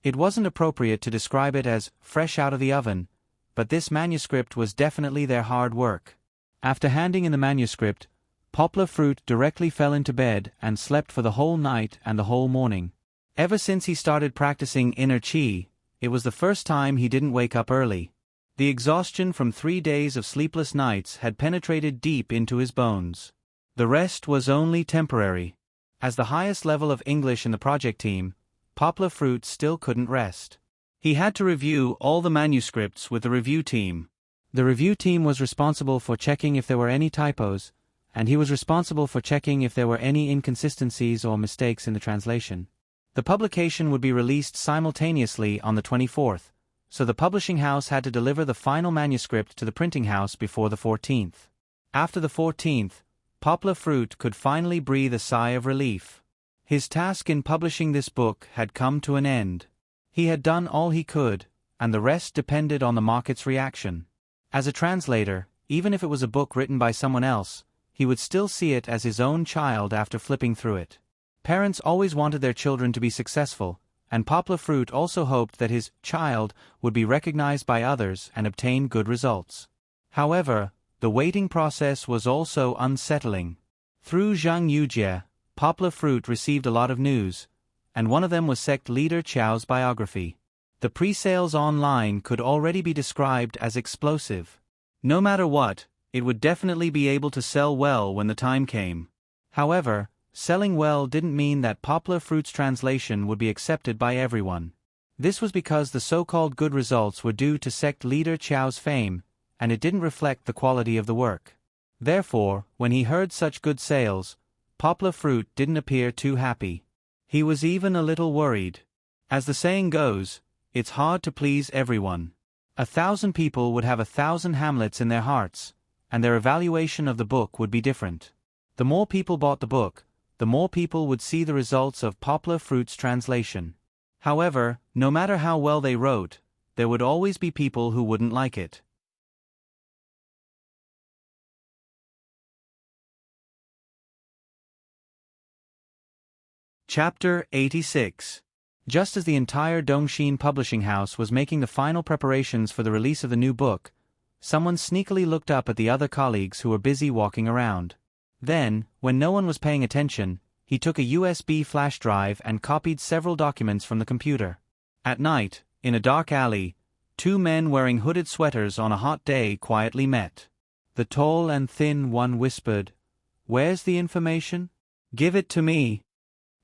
It wasn't appropriate to describe it as fresh out of the oven, but this manuscript was definitely their hard work. After handing in the manuscript, Poplar Fruit directly fell into bed and slept for the whole night and the whole morning. Ever since he started practicing inner qi, it was the first time he didn't wake up early. The exhaustion from 3 days of sleepless nights had penetrated deep into his bones. The rest was only temporary. As the highest level of English in the project team, Poplar Fruit still couldn't rest. He had to review all the manuscripts with the review team. The review team was responsible for checking if there were any typos, and he was responsible for checking if there were any inconsistencies or mistakes in the translation. The publication would be released simultaneously on the 24th, so the publishing house had to deliver the final manuscript to the printing house before the 14th. After the 14th, Poplar Fruit could finally breathe a sigh of relief. His task in publishing this book had come to an end. He had done all he could, and the rest depended on the market's reaction. As a translator, even if it was a book written by someone else, he would still see it as his own child after flipping through it. Parents always wanted their children to be successful, and Poplar Fruit also hoped that his child would be recognized by others and obtain good results. However, the waiting process was also unsettling. Through Zhang Yujie, Poplar Fruit received a lot of news, and one of them was sect leader Chow's biography. The pre-sales online could already be described as explosive. No matter what, it would definitely be able to sell well when the time came. However, selling well didn't mean that Poplar Fruit's translation would be accepted by everyone. This was because the so-called good results were due to sect leader Chow's fame, and it didn't reflect the quality of the work. Therefore, when he heard such good sales, Poplar Fruit didn't appear too happy. He was even a little worried. As the saying goes, it's hard to please everyone. 1,000 people would have 1,000 Hamlets in their hearts, and their evaluation of the book would be different. The more people bought the book, the more people would see the results of Poplar Fruit's translation. However, no matter how well they wrote, there would always be people who wouldn't like it. Chapter 86. Just as the entire Dongxin publishing house was making the final preparations for the release of the new book, someone sneakily looked up at the other colleagues who were busy walking around. Then, when no one was paying attention, he took a USB flash drive and copied several documents from the computer. At night, in a dark alley, two men wearing hooded sweaters on a hot day quietly met. The tall and thin one whispered, "Where's the information? Give it to me."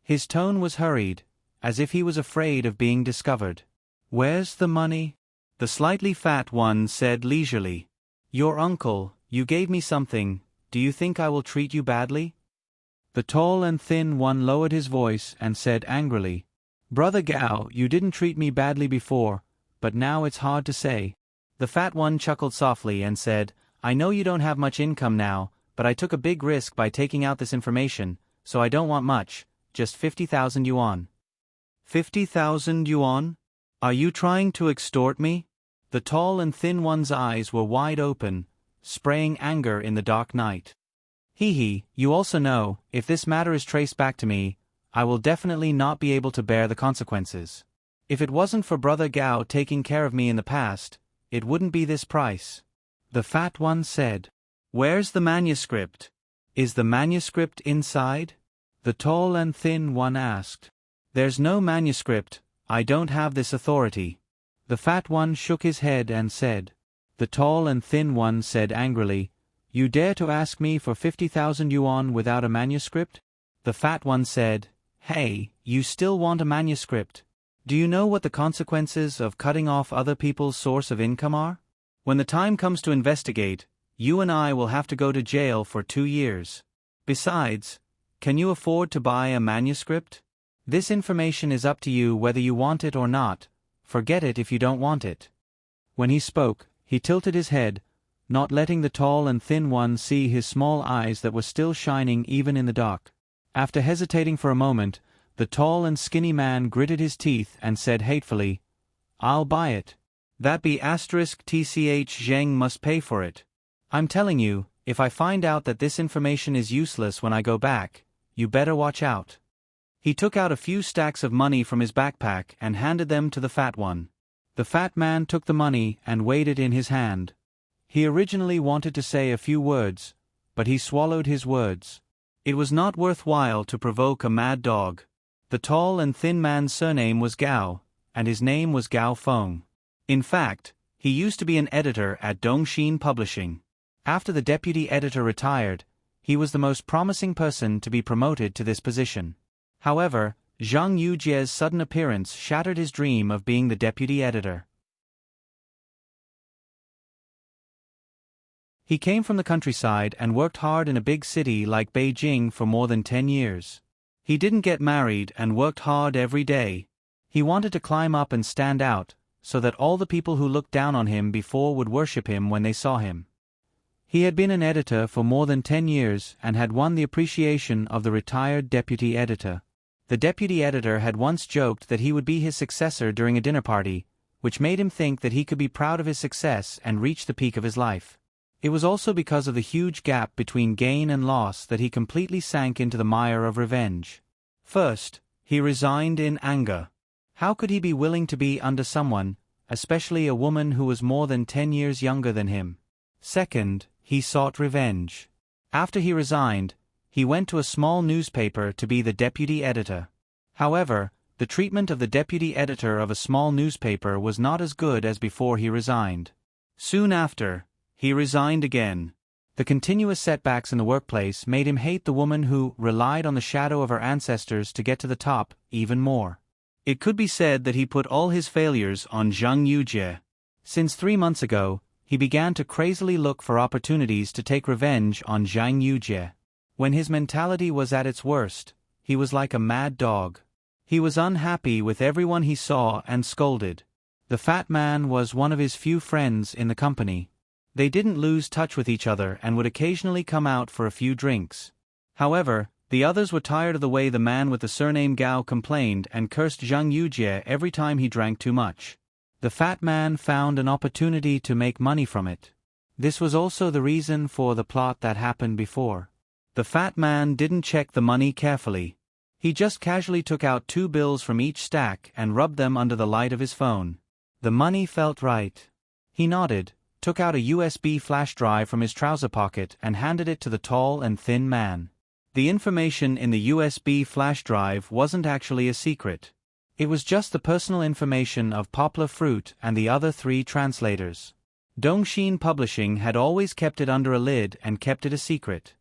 His tone was hurried, as if he was afraid of being discovered. "Where's the money?" The slightly fat one said leisurely. "Your uncle, you gave me something, do you think I will treat you badly?" The tall and thin one lowered his voice and said angrily, "Brother Gao, you didn't treat me badly before, but now it's hard to say." The fat one chuckled softly and said, "I know you don't have much income now, but I took a big risk by taking out this information, so I don't want much, just 50,000 yuan. 50,000 yuan? Are you trying to extort me?" The tall and thin one's eyes were wide open, spraying anger in the dark night. "Hee, you also know, if this matter is traced back to me, I will definitely not be able to bear the consequences. If it wasn't for Brother Gao taking care of me in the past, it wouldn't be this price." The fat one said, "Where's the manuscript? Is the manuscript inside?" The tall and thin one asked. "There's no manuscript, I don't have this authority." The fat one shook his head and said. The tall and thin one said angrily, "You dare to ask me for 50,000 yuan without a manuscript?" The fat one said, "Hey, you still want a manuscript? Do you know what the consequences of cutting off other people's source of income are? When the time comes to investigate, you and I will have to go to jail for 2 years. Besides, can you afford to buy a manuscript? This information is up to you whether you want it or not. Forget it if you don't want it." When he spoke, he tilted his head, not letting the tall and thin one see his small eyes that were still shining even in the dark. After hesitating for a moment, the tall and skinny man gritted his teeth and said hatefully, "I'll buy it. That be *TCH Zheng must pay for it. I'm telling you, if I find out that this information is useless when I go back, you better watch out." He took out a few stacks of money from his backpack and handed them to the fat one. The fat man took the money and weighed it in his hand. He originally wanted to say a few words, but he swallowed his words. It was not worthwhile to provoke a mad dog. The tall and thin man's surname was Gao, and his name was Gao Feng. In fact, he used to be an editor at Dongxin Publishing. After the deputy editor retired, he was the most promising person to be promoted to this position. However, Zhang Yujie's sudden appearance shattered his dream of being the deputy editor. He came from the countryside and worked hard in a big city like Beijing for more than 10 years. He didn't get married and worked hard every day. He wanted to climb up and stand out, so that all the people who looked down on him before would worship him when they saw him. He had been an editor for more than 10 years and had won the appreciation of the retired deputy editor. The deputy editor had once joked that he would be his successor during a dinner party, which made him think that he could be proud of his success and reach the peak of his life. It was also because of the huge gap between gain and loss that he completely sank into the mire of revenge. First, he resigned in anger. How could he be willing to be under someone, especially a woman who was more than 10 years younger than him? Second, he sought revenge. After he resigned, he went to a small newspaper to be the deputy editor. However, The treatment of the deputy editor of a small newspaper was not as good as before he resigned. Soon after, he resigned again. The continuous setbacks in the workplace made him hate the woman who relied on the shadow of her ancestors to get to the top even more. It could be said that he put all his failures on Zhang Yujie. Since 3 months ago, he began to crazily look for opportunities to take revenge on Zhang Yujie. When his mentality was at its worst, he was like a mad dog. He was unhappy with everyone he saw and scolded. The fat man was one of his few friends in the company. They didn't lose touch with each other and would occasionally come out for a few drinks. However, the others were tired of the way the man with the surname Gao complained and cursed Zhang Yujie every time he drank too much. The fat man found an opportunity to make money from it. This was also the reason for the plot that happened before. The fat man didn't check the money carefully. He just casually took out 2 bills from each stack and rubbed them under the light of his phone. The money felt right. He nodded, took out a USB flash drive from his trouser pocket and handed it to the tall and thin man. The information in the USB flash drive wasn't actually a secret. It was just the personal information of Poplar Fruit and the other 3 translators. Dongxin Publishing had always kept it under a lid and kept it a secret.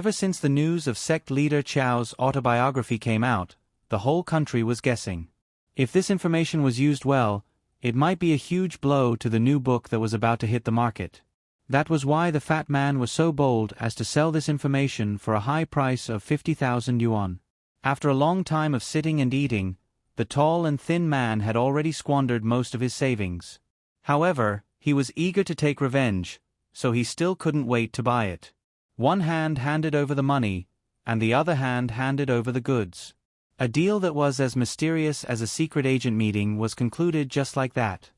Ever since the news of sect leader Chao's autobiography came out, the whole country was guessing. If this information was used well, it might be a huge blow to the new book that was about to hit the market. That was why the fat man was so bold as to sell this information for a high price of 50,000 yuan. After a long time of sitting and eating, the tall and thin man had already squandered most of his savings. However, he was eager to take revenge, so he still couldn't wait to buy it. One hand handed over the money, and the other hand handed over the goods. A deal that was as mysterious as a secret agent meeting was concluded just like that.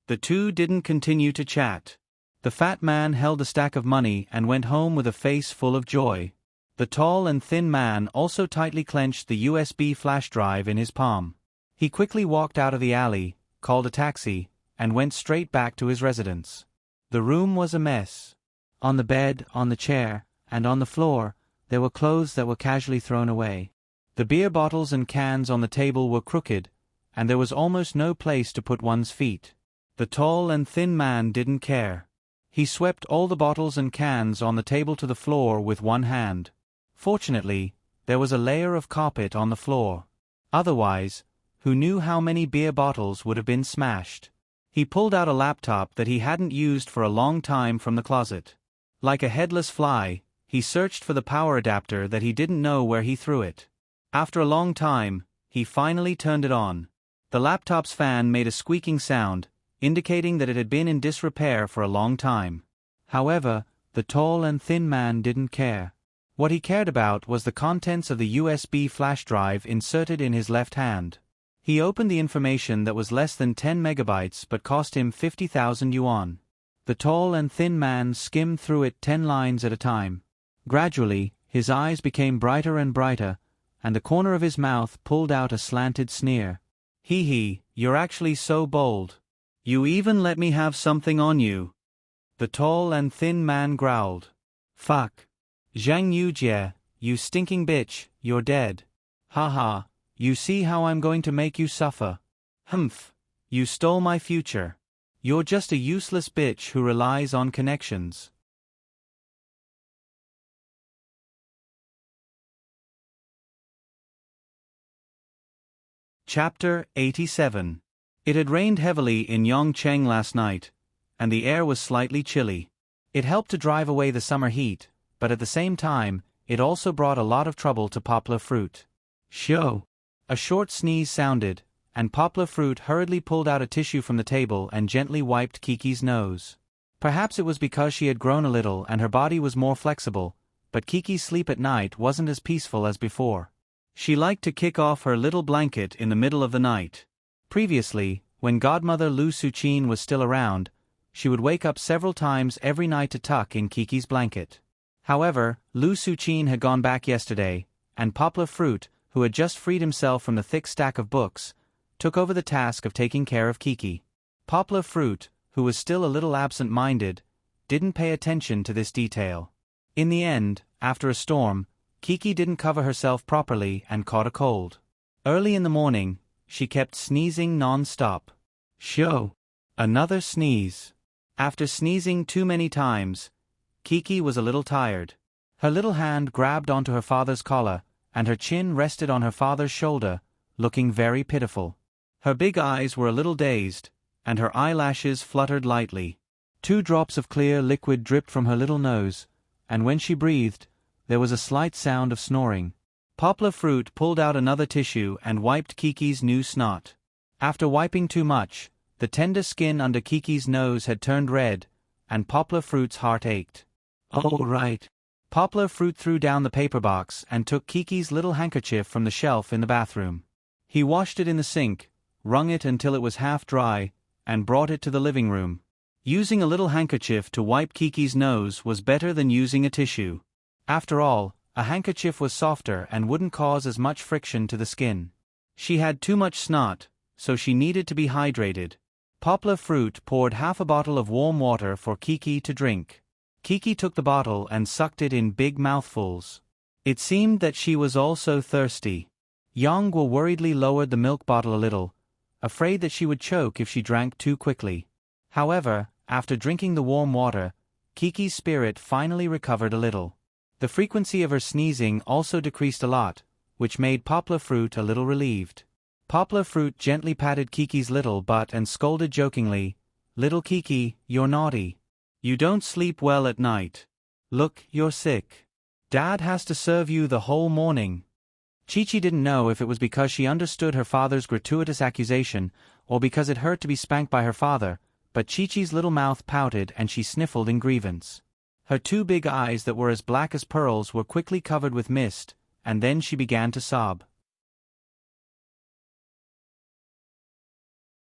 The two didn't continue to chat. The fat man held a stack of money and went home with a face full of joy. The tall and thin man also tightly clenched the USB flash drive in his palm. He quickly walked out of the alley, called a taxi, and went straight back to his residence. The room was a mess. On the bed, on the chair, and on the floor, there were clothes that were casually thrown away. The beer bottles and cans on the table were crooked, and there was almost no place to put one's feet. The tall and thin man didn't care. He swept all the bottles and cans on the table to the floor with one hand. Fortunately, there was a layer of carpet on the floor. Otherwise, who knew how many beer bottles would have been smashed? He pulled out a laptop that he hadn't used for a long time from the closet. Like a headless fly, he searched for the power adapter that he didn't know where he threw it. After a long time, he finally turned it on. The laptop's fan made a squeaking sound, indicating that it had been in disrepair for a long time. However, the tall and thin man didn't care. What he cared about was the contents of the USB flash drive inserted in his left hand. He opened the information that was less than 10 megabytes but cost him 50,000 yuan. The tall and thin man skimmed through it 10 lines at a time. Gradually, his eyes became brighter and brighter, and the corner of his mouth pulled out a slanted sneer. Hee, you're actually so bold. You even let me have something on you. The tall and thin man growled. Fuck. Zhang Yujie, you stinking bitch, you're dead. Haha, you see how I'm going to make you suffer. Humph, you stole my future. You're just a useless bitch who relies on connections. Chapter 87. It had rained heavily in Yongcheng last night, and the air was slightly chilly. It helped to drive away the summer heat, but at the same time, it also brought a lot of trouble to Poplar Fruit. Show. A short sneeze sounded, and Poplar Fruit hurriedly pulled out a tissue from the table and gently wiped Kiki's nose. Perhaps it was because she had grown a little and her body was more flexible, but Kiki's sleep at night wasn't as peaceful as before. She liked to kick off her little blanket in the middle of the night. Previously, when godmother Lu Suqin was still around, she would wake up several times every night to tuck in Kiki's blanket. However, Lu Suqin had gone back yesterday, and Poplar Fruit, who had just freed himself from the thick stack of books, took over the task of taking care of Kiki. Poplar Fruit, who was still a little absent-minded, didn't pay attention to this detail. In the end, after a storm, Kiki didn't cover herself properly and caught a cold. Early in the morning, she kept sneezing non-stop. Sho! Another sneeze. After sneezing too many times, Kiki was a little tired. Her little hand grabbed onto her father's collar, and her chin rested on her father's shoulder, looking very pitiful. Her big eyes were a little dazed, and her eyelashes fluttered lightly. 2 drops of clear liquid dripped from her little nose, and when she breathed, there was a slight sound of snoring. Poplar Fruit pulled out another tissue and wiped Kiki's new snot. After wiping too much, the tender skin under Kiki's nose had turned red, and Poplar Fruit's heart ached. "Oh, right." Poplar Fruit threw down the paper box and took Kiki's little handkerchief from the shelf in the bathroom. He washed it in the sink, wrung it until it was half dry, and brought it to the living room. Using a little handkerchief to wipe Kiki's nose was better than using a tissue. After all, a handkerchief was softer and wouldn't cause as much friction to the skin. She had too much snot, so she needed to be hydrated. Poplar Fruit poured half a bottle of warm water for Kiki to drink. Kiki took the bottle and sucked it in big mouthfuls. It seemed that she was also thirsty. Yongwa worriedly lowered the milk bottle a little, afraid that she would choke if she drank too quickly. However, after drinking the warm water, Kiki's spirit finally recovered a little. The frequency of her sneezing also decreased a lot, which made Poplar Fruit a little relieved. Poplar Fruit gently patted Kiki's little butt and scolded jokingly, "Little Kiki, you're naughty. You don't sleep well at night. Look, you're sick. Dad has to serve you the whole morning." Chi-Chi didn't know if it was because she understood her father's gratuitous accusation or because it hurt to be spanked by her father, but Chi-Chi's little mouth pouted and she sniffled in grievance. Her 2 big eyes that were as black as pearls were quickly covered with mist, and then she began to sob.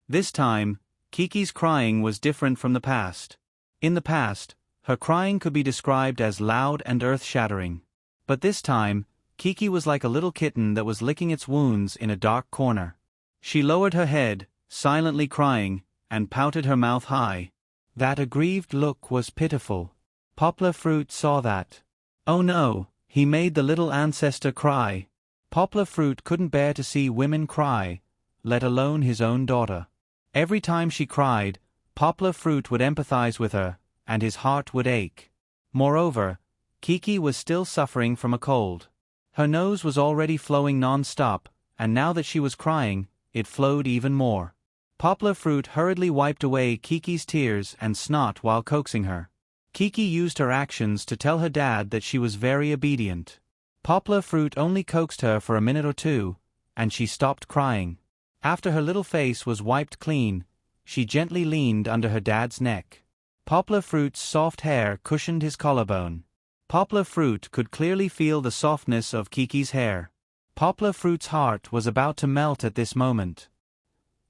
This time, Kiki's crying was different from the past. In the past, her crying could be described as loud and earth-shattering. But this time, Kiki was like a little kitten that was licking its wounds in a dark corner. She lowered her head, silently crying, and pouted her mouth high. That aggrieved look was pitiful. Poplar Fruit saw that. Oh no, he made the little ancestor cry. Poplar Fruit couldn't bear to see women cry, let alone his own daughter. Every time she cried, Poplar Fruit would empathize with her, and his heart would ache. Moreover, Kiki was still suffering from a cold. Her nose was already flowing non-stop, and now that she was crying, it flowed even more. Poplar Fruit hurriedly wiped away Kiki's tears and snot while coaxing her. Kiki used her actions to tell her dad that she was very obedient. Poplar Fruit only coaxed her for a minute or 2, and she stopped crying. After her little face was wiped clean, she gently leaned under her dad's neck. Poplar Fruit's soft hair cushioned his collarbone. Poplar Fruit could clearly feel the softness of Kiki's hair. Poplar Fruit's heart was about to melt at this moment.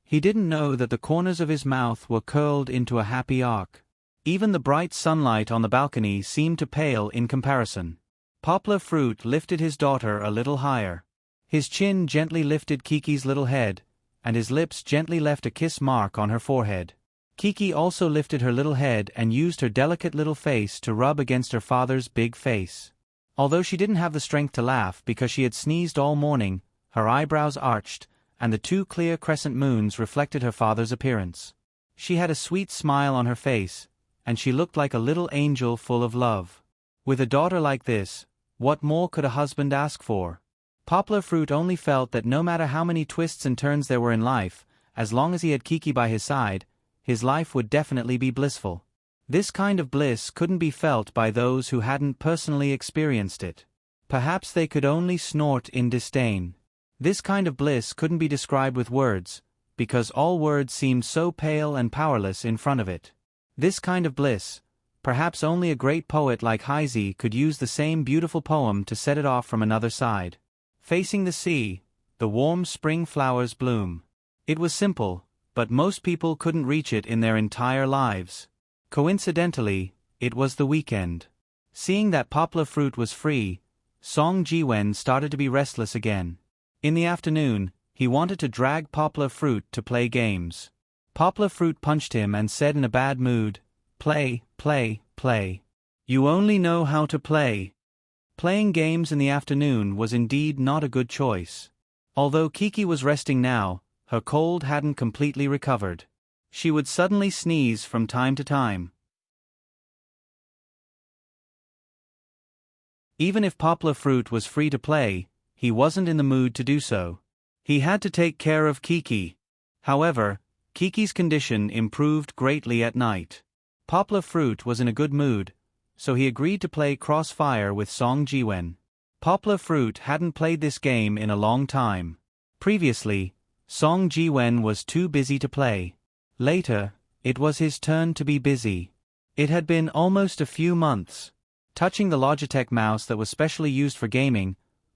He didn't know that the corners of his mouth were curled into a happy arc. Even the bright sunlight on the balcony seemed to pale in comparison. Poplar Fruit lifted his daughter a little higher. His chin gently lifted Kiki's little head, and his lips gently left a kiss mark on her forehead. Kiki also lifted her little head and used her delicate little face to rub against her father's big face. Although she didn't have the strength to laugh because she had sneezed all morning, her eyebrows arched, and the 2 clear crescent moons reflected her father's appearance. She had a sweet smile on her face, and she looked like a little angel full of love. With a daughter like this, what more could a husband ask for? Poplar Fruit only felt that no matter how many twists and turns there were in life, as long as he had Kiki by his side, his life would definitely be blissful. This kind of bliss couldn't be felt by those who hadn't personally experienced it. Perhaps they could only snort in disdain. This kind of bliss couldn't be described with words, because all words seemed so pale and powerless in front of it. This kind of bliss, perhaps only a great poet like Heise could use the same beautiful poem to set it off from another side. Facing the sea, the warm spring flowers bloom. It was simple, but most people couldn't reach it in their entire lives. Coincidentally, it was the weekend. Seeing that Poplar Fruit was free, Song Jiwen started to be restless again. In the afternoon, he wanted to drag Poplar Fruit to play games. Poplar Fruit punched him and said in a bad mood, "Play, play, play. You only know how to play." Playing games in the afternoon was indeed not a good choice. Although Kiki was resting now, her cold hadn't completely recovered. She would suddenly sneeze from time to time. Even if Poplar Fruit was free to play, he wasn't in the mood to do so. He had to take care of Kiki. However, Kiki's condition improved greatly at night. Poplar Fruit was in a good mood, so he agreed to play Crossfire with Song Jiwen. Poplar Fruit hadn't played this game in a long time. Previously, Song Jiwen was too busy to play. Later, it was his turn to be busy. It had been almost a few months. Touching the Logitech mouse that was specially used for gaming,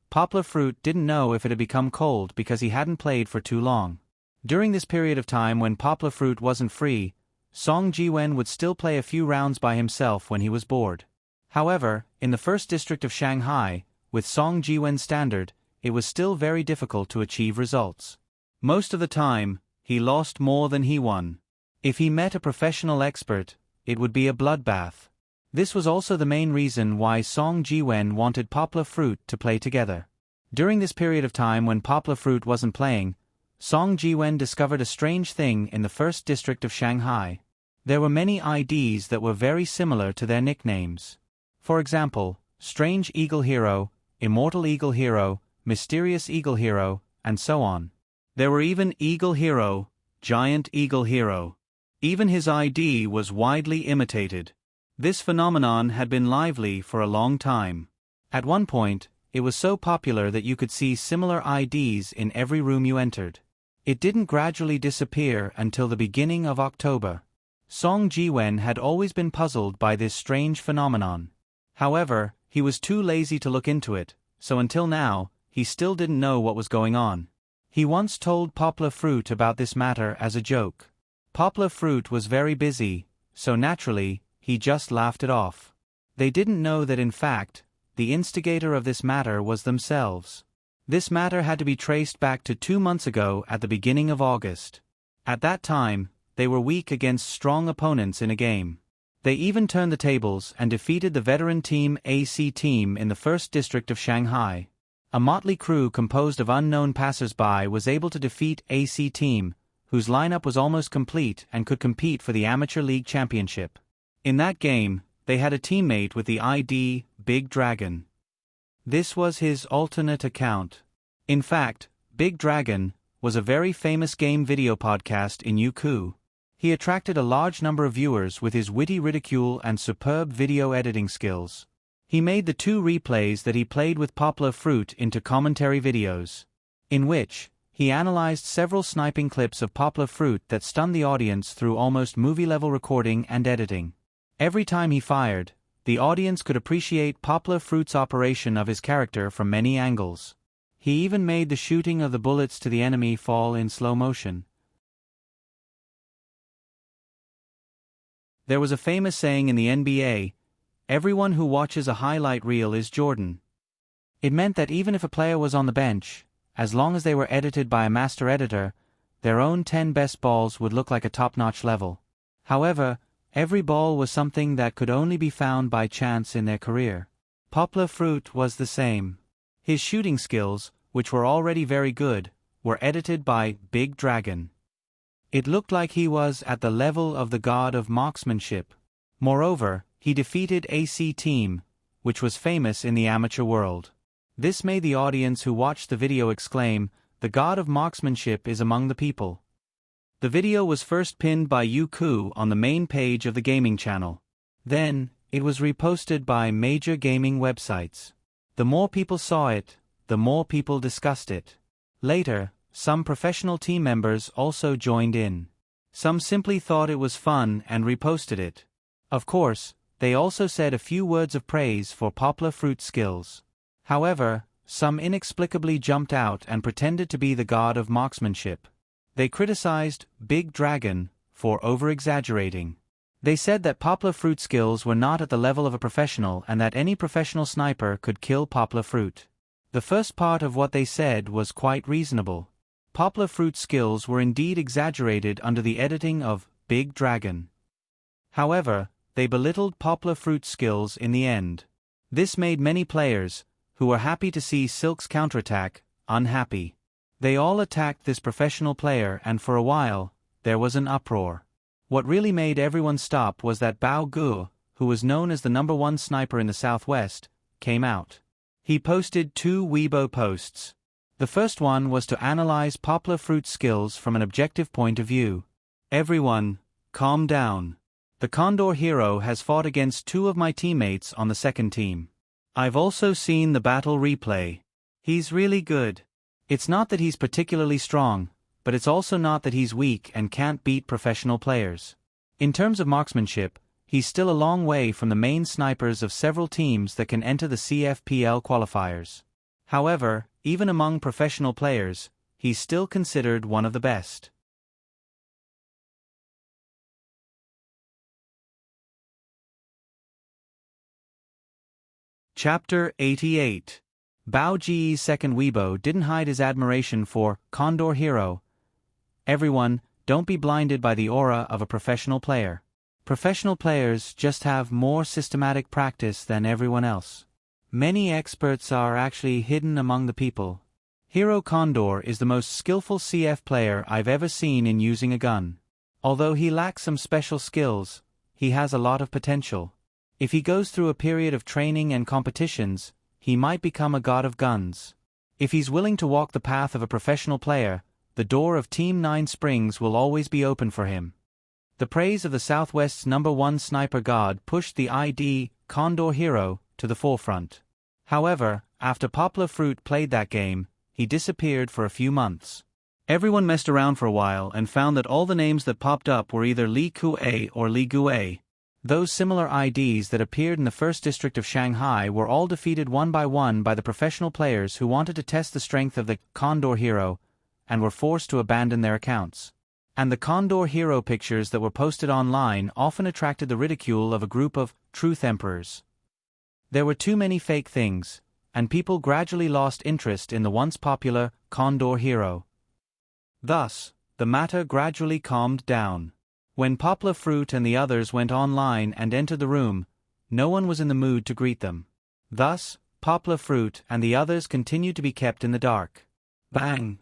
Poplar Fruit didn't know if it had become cold because he hadn't played for too long. During this period of time when Poplar Fruit wasn't free, Song Jiwen would still play a few rounds by himself when he was bored. However, in the first district of Shanghai, with Song Jiwen's standard, it was still very difficult to achieve results. Most of the time, he lost more than he won. If he met a professional expert, it would be a bloodbath. This was also the main reason why Song Jiwen wanted Poplar Fruit to play together. During this period of time when Poplar Fruit wasn't playing, Song Jiwen discovered a strange thing in the first district of Shanghai. There were many IDs that were very similar to their nicknames. For example, Strange Eagle Hero, Immortal Eagle Hero, Mysterious Eagle Hero, and so on. There were even Eagle Hero, Giant Eagle Hero. Even his ID was widely imitated. This phenomenon had been lively for a long time. At one point, it was so popular that you could see similar IDs in every room you entered. It didn't gradually disappear until the beginning of October. Song Jiwen had always been puzzled by this strange phenomenon. However, he was too lazy to look into it, so until now, he still didn't know what was going on. He once told Poplar Fruit about this matter as a joke. Poplar Fruit was very busy, so naturally, he just laughed it off. They didn't know that in fact, the instigator of this matter was themselves. This matter had to be traced back to 2 months ago at the beginning of August. At that time, they were weak against strong opponents in a game. They even turned the tables and defeated the veteran Team AC team in the first district of Shanghai. A motley crew composed of unknown passers-by was able to defeat AC team, whose lineup was almost complete and could compete for the Amateur League Championship. In that game, they had a teammate with the ID Big Dragon. This was his alternate account. In fact, Big Dragon was a very famous game video podcast in Youku. He attracted a large number of viewers with his witty ridicule and superb video editing skills. He made the 2 replays that he played with Poplar Fruit into commentary videos, in which he analyzed several sniping clips of Poplar Fruit that stunned the audience through almost movie-level recording and editing. Every time he fired, the audience could appreciate Poplar Fruit's operation of his character from many angles. He even made the shooting of the bullets to the enemy fall in slow motion. There was a famous saying in the NBA, "Everyone who watches a highlight reel is Jordan." It meant that even if a player was on the bench, as long as they were edited by a master editor, their own 10 best balls would look like a top-notch level. However, every ball was something that could only be found by chance in their career. Poplar Fruit was the same. His shooting skills, which were already very good, were edited by Big Dragon. It looked like he was at the level of the god of marksmanship. Moreover, he defeated AC Team, which was famous in the amateur world. This made the audience who watched the video exclaim, "The god of marksmanship is among the people." The video was first pinned by Youku on the main page of the gaming channel. Then, it was reposted by major gaming websites. The more people saw it, the more people discussed it. Later, some professional team members also joined in. Some simply thought it was fun and reposted it. Of course, they also said a few words of praise for Poplar Fruit's skills. However, some inexplicably jumped out and pretended to be the god of marksmanship. They criticized Big Dragon for over-exaggerating. They said that Poplar Fruit skills were not at the level of a professional and that any professional sniper could kill Poplar Fruit. The first part of what they said was quite reasonable. Poplar Fruit skills were indeed exaggerated under the editing of Big Dragon. However, they belittled Poplar Fruit skills in the end. This made many players, who were happy to see Silk's counterattack, unhappy. They all attacked this professional player and for a while, there was an uproar. What really made everyone stop was that Bao Gu, who was known as the #1 sniper in the Southwest, came out. He posted 2 Weibo posts. The first one was to analyze Poplar Fruit's skills from an objective point of view. Everyone, calm down. The Condor hero has fought against 2 of my teammates on the second team. I've also seen the battle replay. He's really good. It's not that he's particularly strong, but it's also not that he's weak and can't beat professional players. In terms of marksmanship, he's still a long way from the main snipers of several teams that can enter the CFPL qualifiers. However, even among professional players, he's still considered one of the best. Chapter 88. Bao Ji's second Weibo didn't hide his admiration for Condor Hero. Everyone, don't be blinded by the aura of a professional player. Professional players just have more systematic practice than everyone else. Many experts are actually hidden among the people. Hero Condor is the most skillful CF player I've ever seen in using a gun. Although he lacks some special skills, he has a lot of potential. If he goes through a period of training and competitions, he might become a god of guns. If he's willing to walk the path of a professional player, the door of Team 9 Springs will always be open for him. The praise of the Southwest's #1 sniper god pushed the ID Condor Hero to the forefront. However, after Poplar Fruit played that game, he disappeared for a few months. Everyone messed around for a while and found that all the names that popped up were either Li Kuei or Li Gue. Those similar IDs that appeared in the first district of Shanghai were all defeated one by the professional players who wanted to test the strength of the Condor Hero and were forced to abandon their accounts. And the Condor Hero pictures that were posted online often attracted the ridicule of a group of truth emperors. There were too many fake things, and people gradually lost interest in the once popular Condor Hero. Thus, the matter gradually calmed down. When Poplar Fruit and the others went online and entered the room, no one was in the mood to greet them. Thus, Poplar Fruit and the others continued to be kept in the dark. Bang!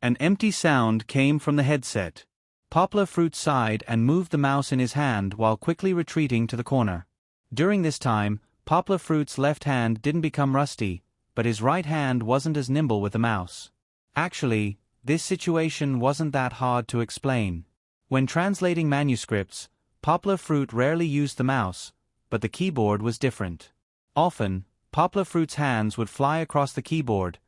An empty sound came from the headset. Poplar Fruit sighed and moved the mouse in his hand while quickly retreating to the corner. During this time, Poplar Fruit's left hand didn't become rusty, but his right hand wasn't as nimble with the mouse. Actually, this situation wasn't that hard to explain. When translating manuscripts, Poplar Fruit rarely used the mouse, but the keyboard was different. Often, Poplar Fruit's hands would fly across the keyboard,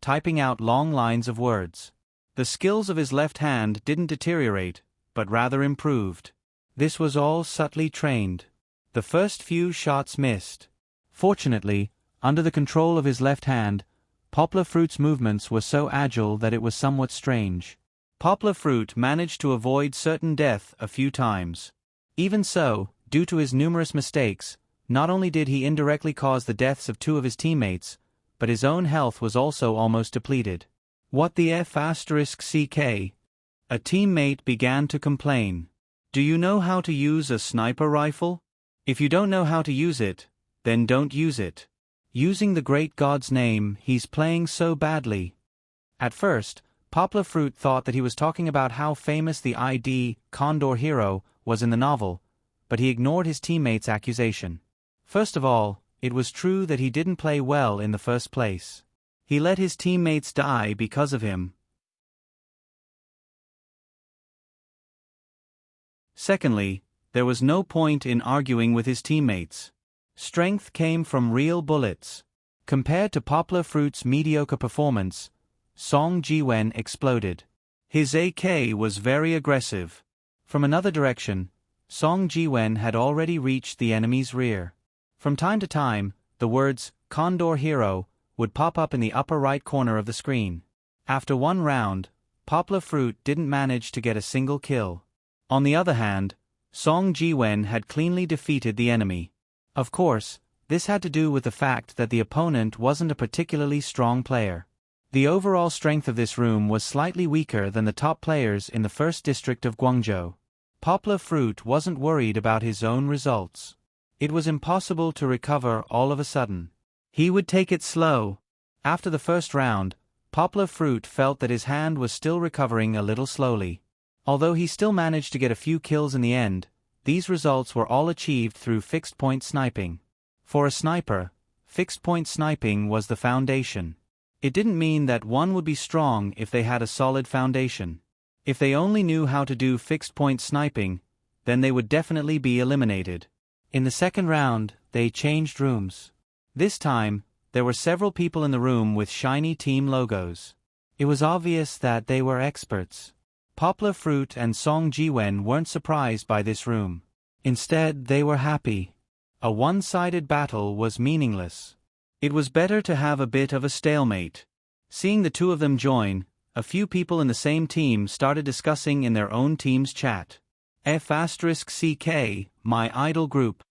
typing out long lines of words. The skills of his left hand didn't deteriorate, but rather improved. This was all subtly trained. The first few shots missed. Fortunately, under the control of his left hand, Poplar Fruit's movements were so agile that it was somewhat strange. Poplar Fruit managed to avoid certain death a few times. Even so, due to his numerous mistakes, not only did he indirectly cause the deaths of 2 of his teammates, but his own health was also almost depleted. What the F***CK? A teammate began to complain. Do you know how to use a sniper rifle? If you don't know how to use it, then don't use it. Using the great god's name, he's playing so badly. At first, Poplar Fruit thought that he was talking about how famous the ID Condor Hero was in the novel, but he ignored his teammate's accusation. First of all, it was true that he didn't play well in the first place. He let his teammates die because of him. Secondly, there was no point in arguing with his teammates. Strength came from real bullets. Compared to Poplar Fruit's mediocre performance, Song Jiwen exploded. His AK was very aggressive. From another direction, Song Jiwen had already reached the enemy's rear. From time to time, the words Condor Hero would pop up in the upper right corner of the screen. After one round, Poplar Fruit didn't manage to get a single kill. On the other hand, Song Jiwen had cleanly defeated the enemy. Of course, this had to do with the fact that the opponent wasn't a particularly strong player. The overall strength of this room was slightly weaker than the top players in the first district of Guangzhou. Poplar Fruit wasn't worried about his own results. It was impossible to recover all of a sudden. He would take it slow. After the first round, Poplar Fruit felt that his hand was still recovering a little slowly. Although he still managed to get a few kills in the end, these results were all achieved through fixed-point sniping. For a sniper, fixed-point sniping was the foundation. It didn't mean that one would be strong if they had a solid foundation. If they only knew how to do fixed-point sniping, then they would definitely be eliminated. In the second round, they changed rooms. This time, there were several people in the room with shiny team logos. It was obvious that they were experts. Poplar Fruit and Song Jiwen weren't surprised by this room. Instead, they were happy. A one-sided battle was meaningless. It was better to have a bit of a stalemate. Seeing the two of them join, a few people in the same team started discussing in their own team's chat. F***CK, my idol group.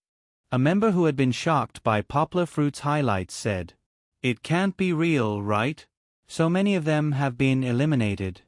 A member who had been shocked by Poplar Fruit's highlights said, "It can't be real, right? So many of them have been eliminated.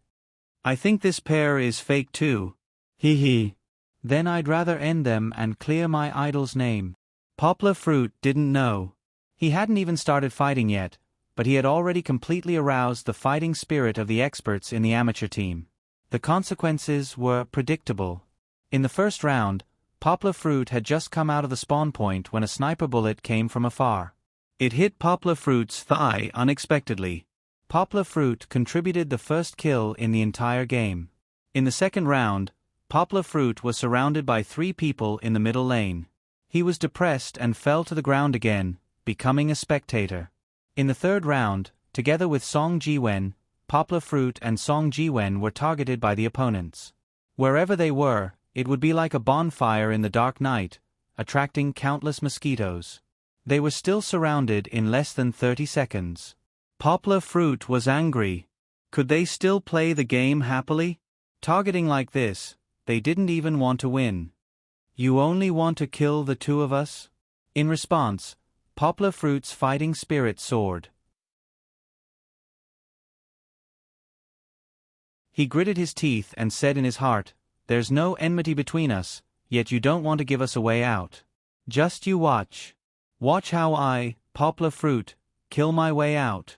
I think this pair is fake too. Hee hee. Then I'd rather end them and clear my idol's name." Poplar Fruit didn't know. He hadn't even started fighting yet, but he had already completely aroused the fighting spirit of the experts in the amateur team. The consequences were predictable. In the first round, Poplar Fruit had just come out of the spawn point when a sniper bullet came from afar. It hit Poplar Fruit's thigh unexpectedly. Poplar Fruit contributed the first kill in the entire game. In the second round, Poplar Fruit was surrounded by 3 people in the middle lane. He was depressed and fell to the ground again, becoming a spectator. In the third round, together with Song Jiwen, Poplar Fruit and Song Jiwen were targeted by the opponents. Wherever they were, it would be like a bonfire in the dark night, attracting countless mosquitoes. They were still surrounded in less than 30 seconds. Poplar Fruit was angry. Could they still play the game happily? Targeting like this, they didn't even want to win. "You only want to kill the two of us?" In response, Poplar Fruit's fighting spirit soared. He gritted his teeth and said in his heart, "There's no enmity between us, yet you don't want to give us a way out. Just you watch. Watch how I, Poplar Fruit, kill my way out."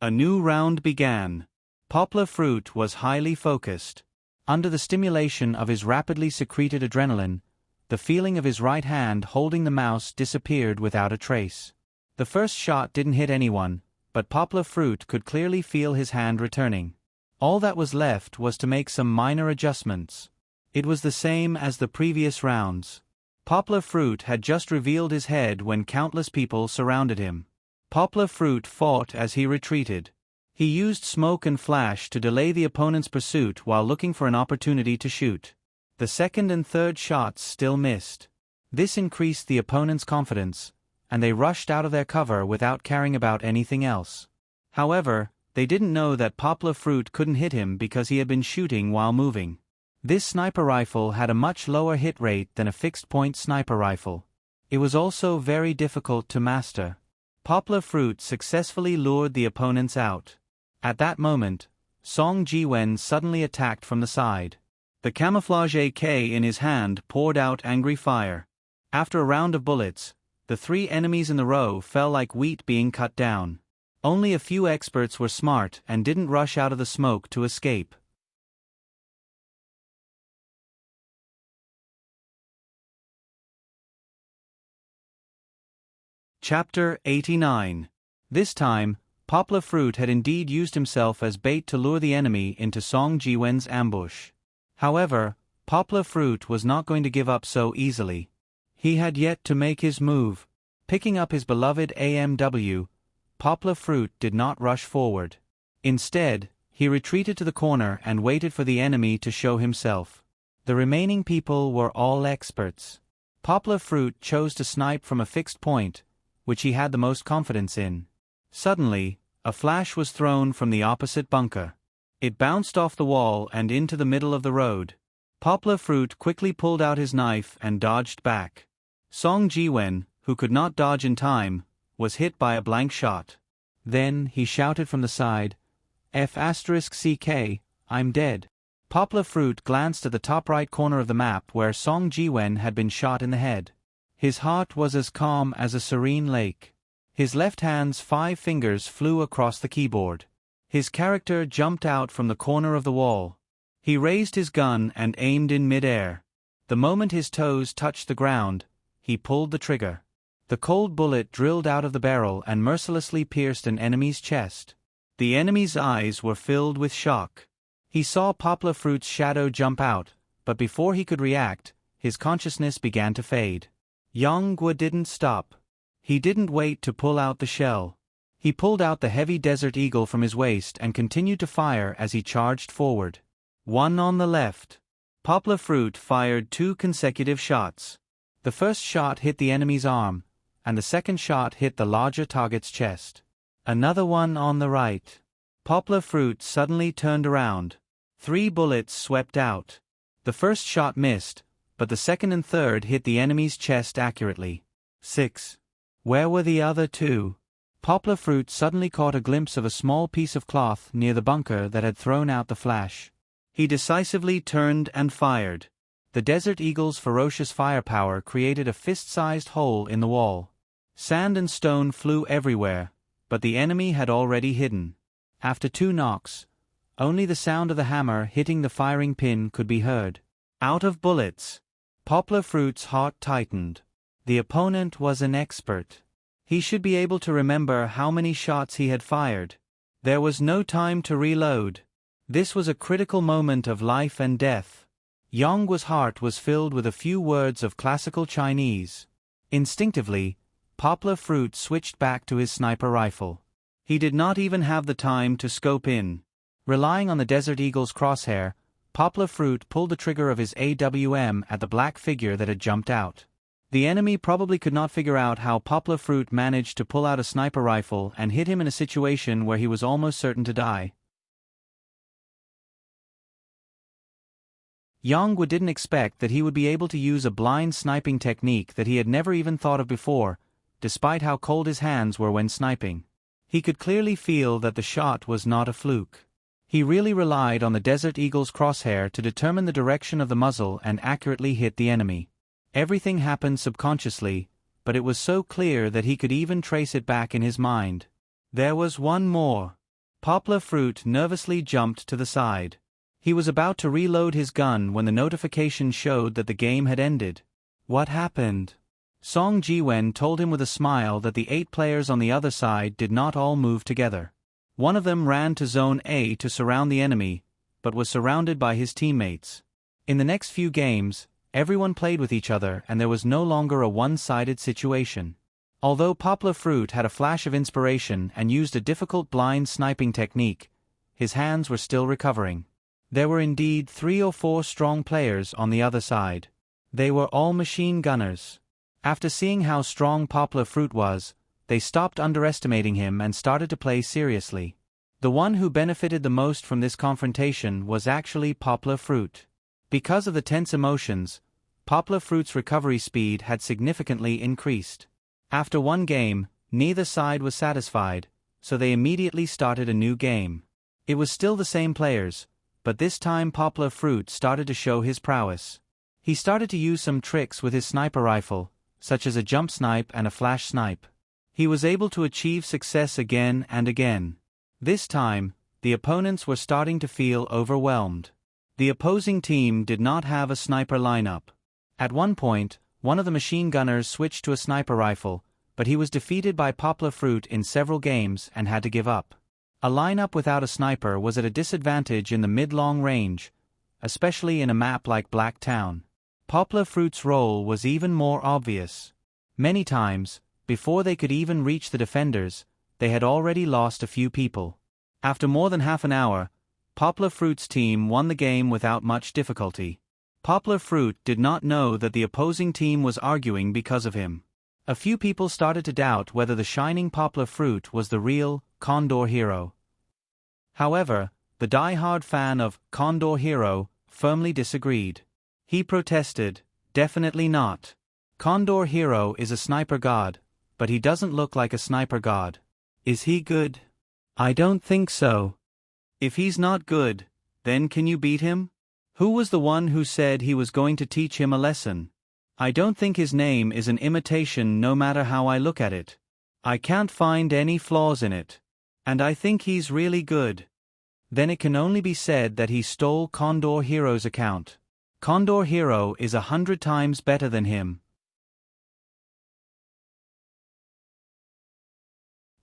A new round began. Poplar Fruit was highly focused. Under the stimulation of his rapidly secreted adrenaline, the feeling of his right hand holding the mouse disappeared without a trace. The first shot didn't hit anyone, but Poplar Fruit could clearly feel his hand returning. All that was left was to make some minor adjustments. It was the same as the previous rounds. Poplar Fruit had just revealed his head when countless people surrounded him. Poplar Fruit fought as he retreated. He used smoke and flash to delay the opponent's pursuit while looking for an opportunity to shoot. The second and third shots still missed. This increased the opponent's confidence, and they rushed out of their cover without caring about anything else. However, they didn't know that Poplar Fruit couldn't hit him because he had been shooting while moving. This sniper rifle had a much lower hit rate than a fixed-point sniper rifle. It was also very difficult to master. Poplar Fruit successfully lured the opponents out. At that moment, Song Jiwen suddenly attacked from the side. The camouflage AK in his hand poured out angry fire. After a round of bullets, the 3 enemies in the row fell like wheat being cut down. Only a few experts were smart and didn't rush out of the smoke to escape. Chapter 89. This time, Poplar Fruit had indeed used himself as bait to lure the enemy into Song Jiwen's ambush. However, Poplar Fruit was not going to give up so easily. He had yet to make his move. Picking up his beloved AMW, Poplar Fruit did not rush forward. Instead, he retreated to the corner and waited for the enemy to show himself. The remaining people were all experts. Poplar Fruit chose to snipe from a fixed point, which he had the most confidence in. Suddenly, a flash was thrown from the opposite bunker. It bounced off the wall and into the middle of the road. Poplar Fruit quickly pulled out his knife and dodged back. Song Jiwen, who could not dodge in time, was hit by a blank shot. Then he shouted from the side, F***CK, I'm dead. Poplar Fruit glanced at the top right corner of the map where Song Jiwen had been shot in the head. His heart was as calm as a serene lake. His left hand's 5 fingers flew across the keyboard. His character jumped out from the corner of the wall. He raised his gun and aimed in mid-air. The moment his toes touched the ground, he pulled the trigger. The cold bullet drilled out of the barrel and mercilessly pierced an enemy's chest. The enemy's eyes were filled with shock. He saw Poplar Fruit's shadow jump out, but before he could react, his consciousness began to fade. Yongguo didn't stop. He didn't wait to pull out the shell. He pulled out the heavy Desert Eagle from his waist and continued to fire as he charged forward. One on the left. Poplar Fruit fired 2 consecutive shots. The first shot hit the enemy's arm, and the second shot hit the larger target's chest. Another one on the right. Poplar Fruit suddenly turned around. 3 bullets swept out. The first shot missed, but the second and third hit the enemy's chest accurately. 6. Where were the other 2? Poplar Fruit suddenly caught a glimpse of a small piece of cloth near the bunker that had thrown out the flash. He decisively turned and fired. The Desert Eagle's ferocious firepower created a fist-sized hole in the wall. Sand and stone flew everywhere, but the enemy had already hidden. After 2 knocks, only the sound of the hammer hitting the firing pin could be heard. Out of bullets. Poplar Fruit's heart tightened. The opponent was an expert. He should be able to remember how many shots he had fired. There was no time to reload. This was a critical moment of life and death. Yongguo's heart was filled with a few words of classical Chinese. Instinctively, Poplar Fruit switched back to his sniper rifle. He did not even have the time to scope in. Relying on the Desert Eagle's crosshair, Poplar Fruit pulled the trigger of his AWM at the black figure that had jumped out. The enemy probably could not figure out how Poplar Fruit managed to pull out a sniper rifle and hit him in a situation where he was almost certain to die. Yongguo didn't expect that he would be able to use a blind sniping technique that he had never even thought of before, despite how cold his hands were when sniping. He could clearly feel that the shot was not a fluke. He really relied on the Desert Eagle's crosshair to determine the direction of the muzzle and accurately hit the enemy. Everything happened subconsciously, but it was so clear that he could even trace it back in his mind. There was one more. Poplar Fruit nervously jumped to the side. He was about to reload his gun when the notification showed that the game had ended. What happened? Song Jiwen told him with a smile that the 8 players on the other side did not all move together. One of them ran to Zone A to surround the enemy, but was surrounded by his teammates. In the next few games, everyone played with each other and there was no longer a one-sided situation. Although Poplar Fruit had a flash of inspiration and used a difficult blind sniping technique, his hands were still recovering. There were indeed 3 or 4 strong players on the other side. They were all machine gunners. After seeing how strong Poplar Fruit was, they stopped underestimating him and started to play seriously. The one who benefited the most from this confrontation was actually Poplar Fruit. Because of the tense emotions, Poplar Fruit's recovery speed had significantly increased. After one game, neither side was satisfied, so they immediately started a new game. It was still the same players, but this time Poplar Fruit started to show his prowess. He started to use some tricks with his sniper rifle, such as a jump snipe and a flash snipe. He was able to achieve success again and again. This time, the opponents were starting to feel overwhelmed. The opposing team did not have a sniper lineup. At one point, one of the machine gunners switched to a sniper rifle, but he was defeated by Poplar Fruit in several games and had to give up. A lineup without a sniper was at a disadvantage in the mid-long range, especially in a map like Black Town. Poplar Fruit's role was even more obvious. Many times, before they could even reach the defenders, they had already lost a few people. After more than half an hour, Poplar Fruit's team won the game without much difficulty. Poplar Fruit did not know that the opposing team was arguing because of him. A few people started to doubt whether the shining Poplar Fruit was the real Condor Hero. However, the die-hard fan of Condor Hero firmly disagreed. He protested, "Definitely not. Condor Hero is a sniper god, but he doesn't look like a sniper god. Is he good? I don't think so. If he's not good, then can you beat him? Who was the one who said he was going to teach him a lesson? I don't think his name is an imitation no matter how I look at it. I can't find any flaws in it. And I think he's really good. Then it can only be said that he stole Condor Hero's account. Condor Hero is 100 times better than him.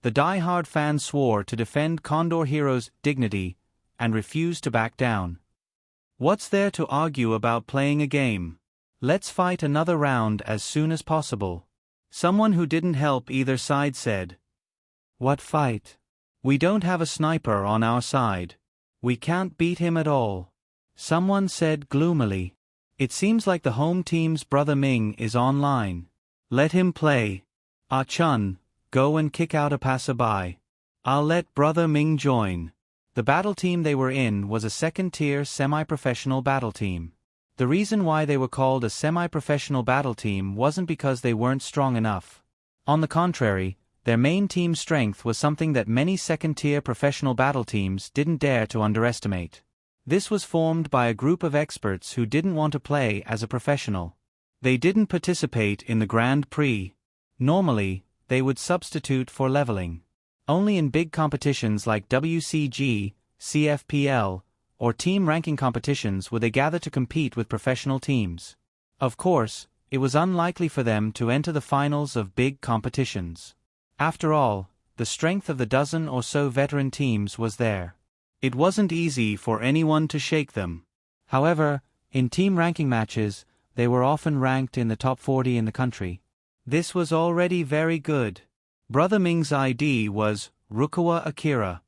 The die-hard fans swore to defend Condor Hero's dignity and refused to back down. What's there to argue about playing a game? Let's fight another round as soon as possible. Someone who didn't help either side said. What fight? We don't have a sniper on our side. We can't beat him at all. Someone said gloomily. It seems like the home team's Brother Ming is online. Let him play. Ah Chun, go and kick out a passerby. I'll let Brother Ming join. The battle team they were in was a second-tier semi-professional battle team. The reason why they were called a semi-professional battle team wasn't because they weren't strong enough. On the contrary, their main team strength was something that many second-tier professional battle teams didn't dare to underestimate. This was formed by a group of experts who didn't want to play as a professional. They didn't participate in the Grand Prix. Normally, they would substitute for leveling. Only in big competitions like WCG, CFPL, or team ranking competitions would they gather to compete with professional teams. Of course, it was unlikely for them to enter the finals of big competitions. After all, the strength of the dozen or so veteran teams was there. It wasn't easy for anyone to shake them. However, in team ranking matches, they were often ranked in the top 40 in the country. This was already very good. Brother Ming's ID was Rukawa Akira.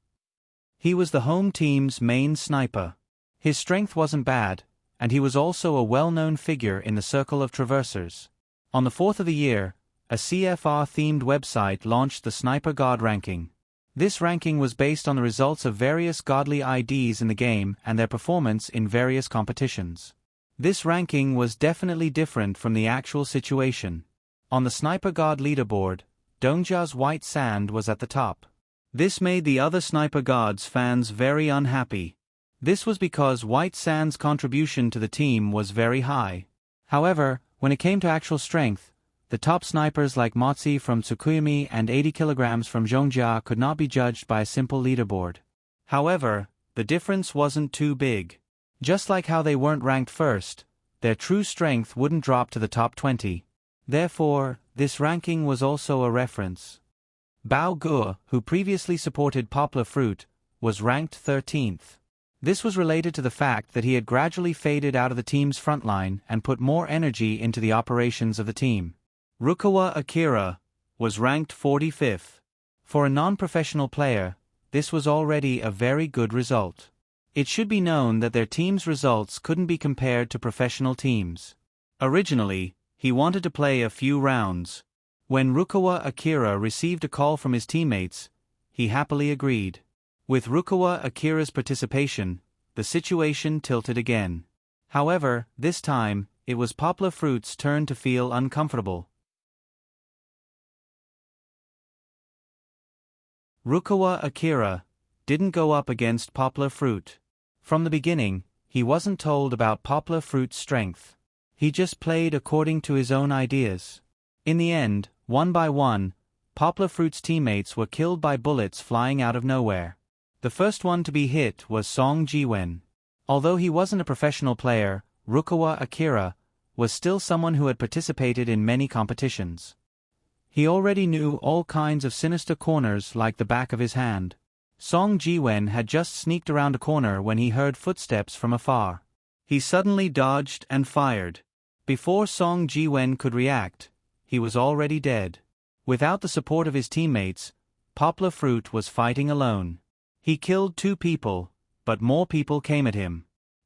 He was the home team's main sniper. His strength wasn't bad, and he was also a well-known figure in the circle of traversers. On the 4th of the year, a CFR-themed website launched the Sniper God ranking. This ranking was based on the results of various godly IDs in the game and their performance in various competitions. This ranking was definitely different from the actual situation. On the Sniper God leaderboard, Dongjia's White Sand was at the top. This made the other Sniper Gods fans very unhappy. This was because White Sand's contribution to the team was very high. However, when it came to actual strength, the top snipers like Motzi from Tsukuyomi and 80 kilograms from Zhongjia could not be judged by a simple leaderboard. However, the difference wasn't too big. Just like how they weren't ranked first, their true strength wouldn't drop to the top 20. Therefore, this ranking was also a reference. Bao Guo, who previously supported Poplar Fruit, was ranked 13th. This was related to the fact that he had gradually faded out of the team's frontline and put more energy into the operations of the team. Rukawa Akira was ranked 45th. For a non-professional player, this was already a very good result. It should be known that their team's results couldn't be compared to professional teams. Originally, he wanted to play a few rounds. When Rukawa Akira received a call from his teammates, he happily agreed. With Rukawa Akira's participation, the situation tilted again. However, this time, it was Poplar Fruit's turn to feel uncomfortable. Rukawa Akira didn't go up against Poplar Fruit. From the beginning, he wasn't told about Poplar Fruit's strength. He just played according to his own ideas. In the end, one by one, Poplar Fruit's teammates were killed by bullets flying out of nowhere. The first one to be hit was Song Jiwen. Although he wasn't a professional player, Rukawa Akira was still someone who had participated in many competitions. He already knew all kinds of sinister corners like the back of his hand. Song Jiwen had just sneaked around a corner when he heard footsteps from afar. He suddenly dodged and fired. Before Song Jiwen could react, he was already dead. Without the support of his teammates, Poplar Fruit was fighting alone. He killed 2 people, but more people came at him.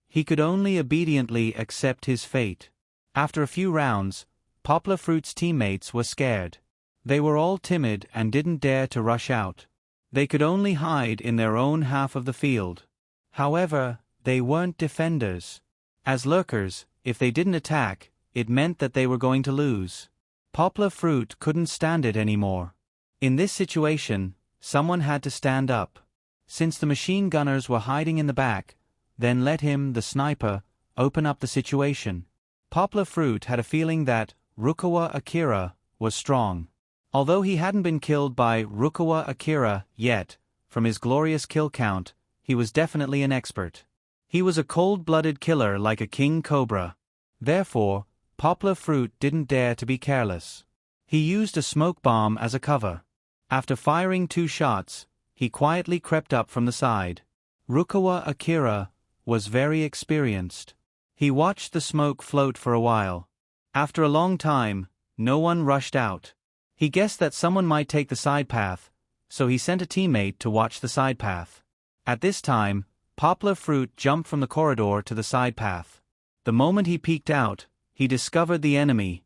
He could only obediently accept his fate. After a few rounds, Poplar Fruit's teammates were scared. They were all timid and didn't dare to rush out. They could only hide in their own half of the field. However, they weren't defenders. As lurkers, if they didn't attack, it meant that they were going to lose. Poplar Fruit couldn't stand it anymore. In this situation, someone had to stand up. Since the machine gunners were hiding in the back, then let him, the sniper, open up the situation. Poplar Fruit had a feeling that Rukawa Akira was strong. Although he hadn't been killed by Rukawa Akira yet, from his glorious kill count, he was definitely an expert. He was a cold-blooded killer like a king cobra. Therefore, Poplar Fruit didn't dare to be careless. He used a smoke bomb as a cover. After firing 2 shots, he quietly crept up from the side. Rukawa Akira was very experienced. He watched the smoke float for a while. After a long time, no one rushed out. He guessed that someone might take the side path, so he sent a teammate to watch the side path. At this time, Poplar Fruit jumped from the corridor to the side path. The moment he peeked out, he discovered the enemy.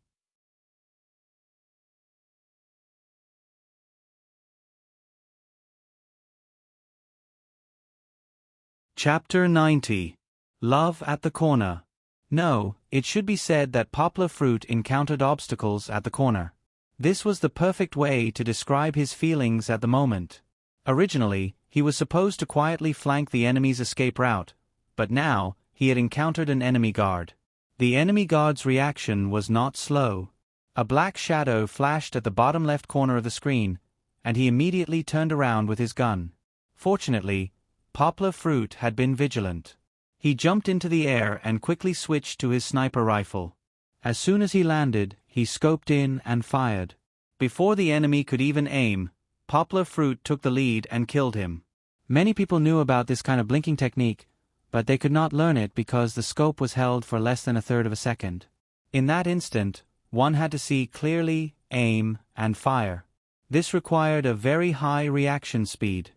Chapter 90. Love at the Corner. No, it should be said that Poplar Fruit encountered obstacles at the corner. This was the perfect way to describe his feelings at the moment. Originally, he was supposed to quietly flank the enemy's escape route, but now, he had encountered an enemy guard. The enemy guard's reaction was not slow. A black shadow flashed at the bottom left corner of the screen, and he immediately turned around with his gun. Fortunately, Poplar Fruit had been vigilant. He jumped into the air and quickly switched to his sniper rifle. As soon as he landed, he scoped in and fired. Before the enemy could even aim, Poplar Fruit took the lead and killed him. Many people knew about this kind of blinking technique, but they could not learn it because the scope was held for less than a third of a second. In that instant, one had to see clearly, aim, and fire. This required a very high reaction speed.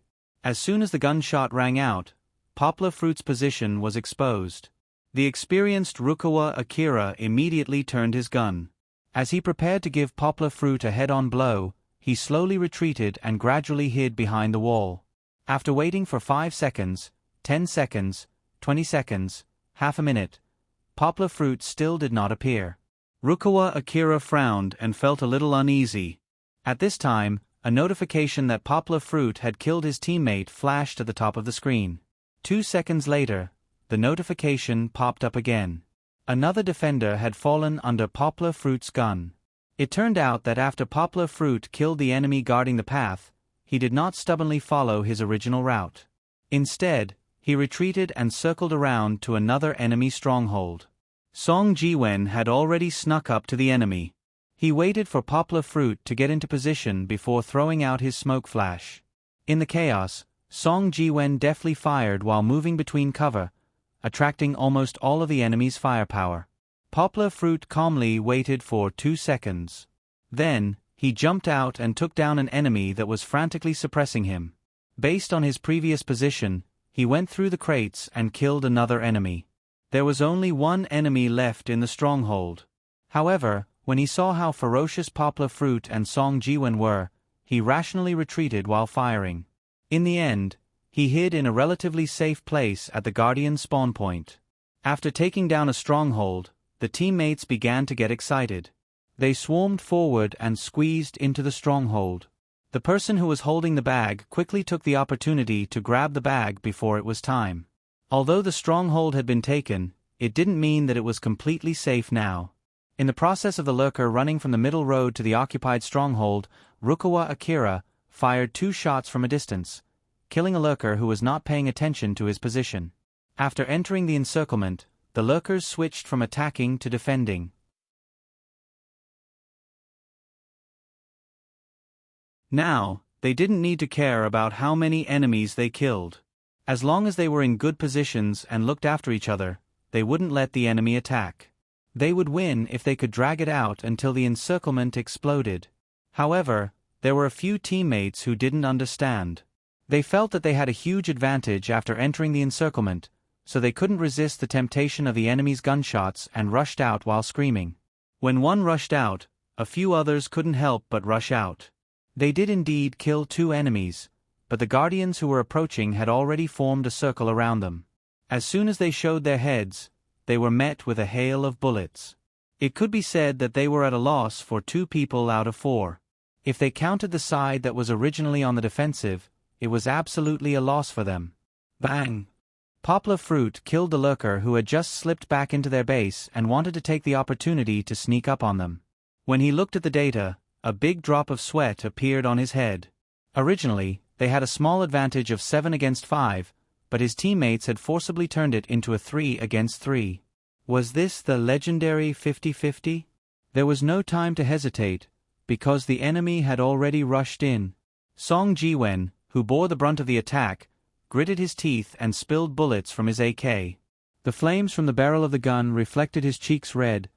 As soon as the gunshot rang out, Poplar Fruit's position was exposed. The experienced Rukawa Akira immediately turned his gun. As he prepared to give Poplar Fruit a head-on blow, he slowly retreated and gradually hid behind the wall. After waiting for 5 seconds, 10 seconds, 20 seconds, half a minute, Poplar Fruit still did not appear. Rukawa Akira frowned and felt a little uneasy. At this time, a notification that Poplar Fruit had killed his teammate flashed at the top of the screen. 2 seconds later, the notification popped up again. Another defender had fallen under Poplar Fruit's gun. It turned out that after Poplar Fruit killed the enemy guarding the path, he did not stubbornly follow his original route. Instead, he retreated and circled around to another enemy stronghold. Song Jiwen had already snuck up to the enemy. He waited for Poplar Fruit to get into position before throwing out his smoke flash. In the chaos, Song Jiwen deftly fired while moving between cover, attracting almost all of the enemy's firepower. Poplar Fruit calmly waited for 2 seconds. Then, he jumped out and took down an enemy that was frantically suppressing him. Based on his previous position, he went through the crates and killed another enemy. There was only one enemy left in the stronghold. However, when he saw how ferocious Poplar Fruit and Song Jiwen were, he rationally retreated while firing. In the end, he hid in a relatively safe place at the Guardian spawn point. After taking down a stronghold, the teammates began to get excited. They swarmed forward and squeezed into the stronghold. The person who was holding the bag quickly took the opportunity to grab the bag before it was time. Although the stronghold had been taken, it didn't mean that it was completely safe now. In the process of the lurker running from the middle road to the occupied stronghold, Rukawa Akira fired 2 shots from a distance, killing a lurker who was not paying attention to his position. After entering the encirclement, the lurkers switched from attacking to defending. Now, they didn't need to care about how many enemies they killed. As long as they were in good positions and looked after each other, they wouldn't let the enemy attack. They would win if they could drag it out until the encirclement exploded. However, there were a few teammates who didn't understand. They felt that they had a huge advantage after entering the encirclement, so they couldn't resist the temptation of the enemy's gunshots and rushed out while screaming. When one rushed out, a few others couldn't help but rush out. They did indeed kill 2 enemies, but the guardians who were approaching had already formed a circle around them. As soon as they showed their heads, they were met with a hail of bullets. It could be said that they were at a loss for 2 people out of 4. If they counted the side that was originally on the defensive, it was absolutely a loss for them. Bang! Poplar Fruit killed the lurker who had just slipped back into their base and wanted to take the opportunity to sneak up on them. When he looked at the data, a big drop of sweat appeared on his head. Originally, they had a small advantage of 7 against 5, but his teammates had forcibly turned it into a 3 against 3. Was this the legendary 50-50? There was no time to hesitate, because the enemy had already rushed in. Song Jiwen, who bore the brunt of the attack, gritted his teeth and spilled bullets from his AK. The flames from the barrel of the gun reflected his cheeks red,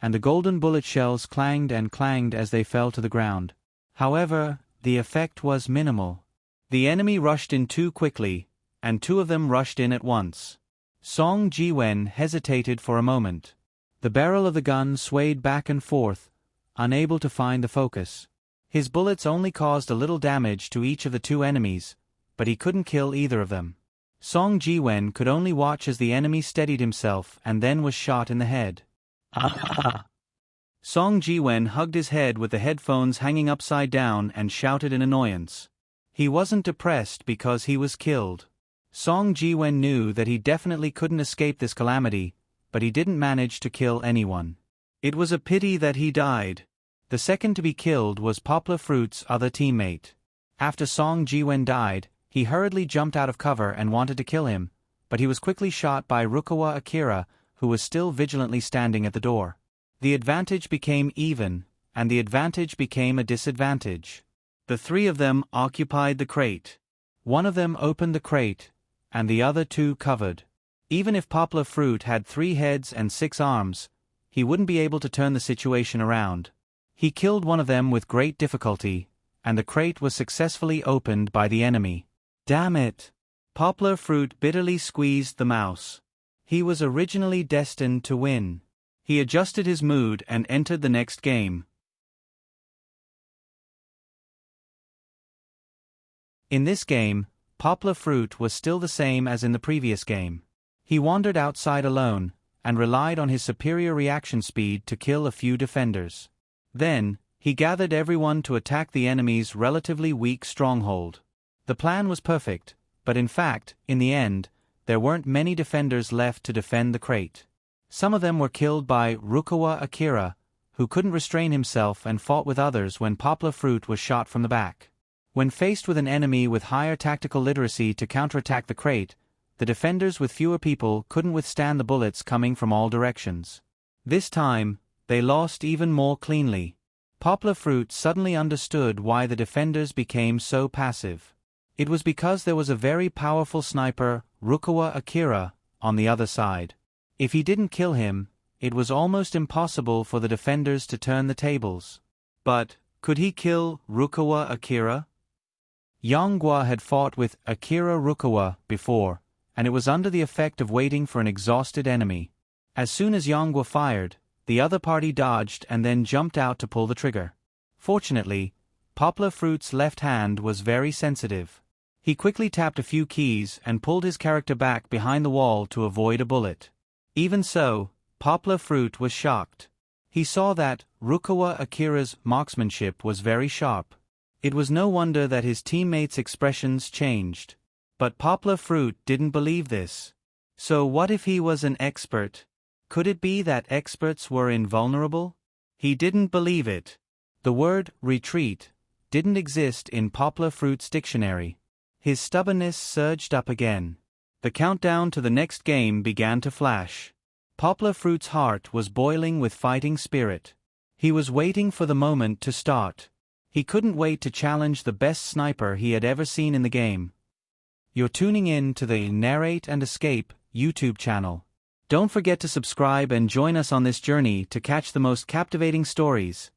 and the golden bullet shells clanged and clanged as they fell to the ground. However, the effect was minimal. The enemy rushed in too quickly, and 2 of them rushed in at once. Song Jiwen hesitated for a moment. The barrel of the gun swayed back and forth, unable to find the focus. His bullets only caused a little damage to each of the 2 enemies, but he couldn't kill either of them. Song Jiwen could only watch as the enemy steadied himself and then was shot in the head. Song Jiwen hugged his head with the headphones hanging upside down and shouted in annoyance. He wasn't depressed because he was killed. Song Jiwen knew that he definitely couldn't escape this calamity, but he didn't manage to kill anyone. It was a pity that he died. The second to be killed was Poplar Fruit's other teammate. After Song Jiwen died, he hurriedly jumped out of cover and wanted to kill him, but he was quickly shot by Rukawa Akira, who was still vigilantly standing at the door. The advantage became even, and the advantage became a disadvantage. The 3 of them occupied the crate. One of them opened the crate, and the other 2 covered. Even if Poplar Fruit had 3 heads and 6 arms, he wouldn't be able to turn the situation around. He killed one of them with great difficulty, and the crate was successfully opened by the enemy. Damn it! Poplar Fruit bitterly squeezed the mouse. He was originally destined to win. He adjusted his mood and entered the next game. In this game, Poplar Fruit was still the same as in the previous game. He wandered outside alone, and relied on his superior reaction speed to kill a few defenders. Then, he gathered everyone to attack the enemy's relatively weak stronghold. The plan was perfect, but in fact, in the end, there weren't many defenders left to defend the crate. Some of them were killed by Rukawa Akira, who couldn't restrain himself and fought with others when Poplar Fruit was shot from the back. When faced with an enemy with higher tactical literacy to counterattack the crate, the defenders with fewer people couldn't withstand the bullets coming from all directions. This time, they lost even more cleanly. Poplar Fruit suddenly understood why the defenders became so passive. It was because there was a very powerful sniper, Rukawa Akira, on the other side. If he didn't kill him, it was almost impossible for the defenders to turn the tables. But, could he kill Rukawa Akira? Yonghua had fought with Akira Rukawa before, and it was under the effect of waiting for an exhausted enemy. As soon as Yonghua fired, the other party dodged and then jumped out to pull the trigger. Fortunately, Poplar Fruit's left hand was very sensitive. He quickly tapped a few keys and pulled his character back behind the wall to avoid a bullet. Even so, Poplar Fruit was shocked. He saw that Rukawa Akira's marksmanship was very sharp. It was no wonder that his teammates' expressions changed. But Poplar Fruit didn't believe this. So what if he was an expert? Could it be that experts were invulnerable? He didn't believe it. The word retreat didn't exist in Poplar Fruit's dictionary. His stubbornness surged up again. The countdown to the next game began to flash. Poplar Fruit's heart was boiling with fighting spirit. He was waiting for the moment to start. He couldn't wait to challenge the best sniper he had ever seen in the game. You're tuning in to the Narrate and Escape YouTube channel. Don't forget to subscribe and join us on this journey to catch the most captivating stories.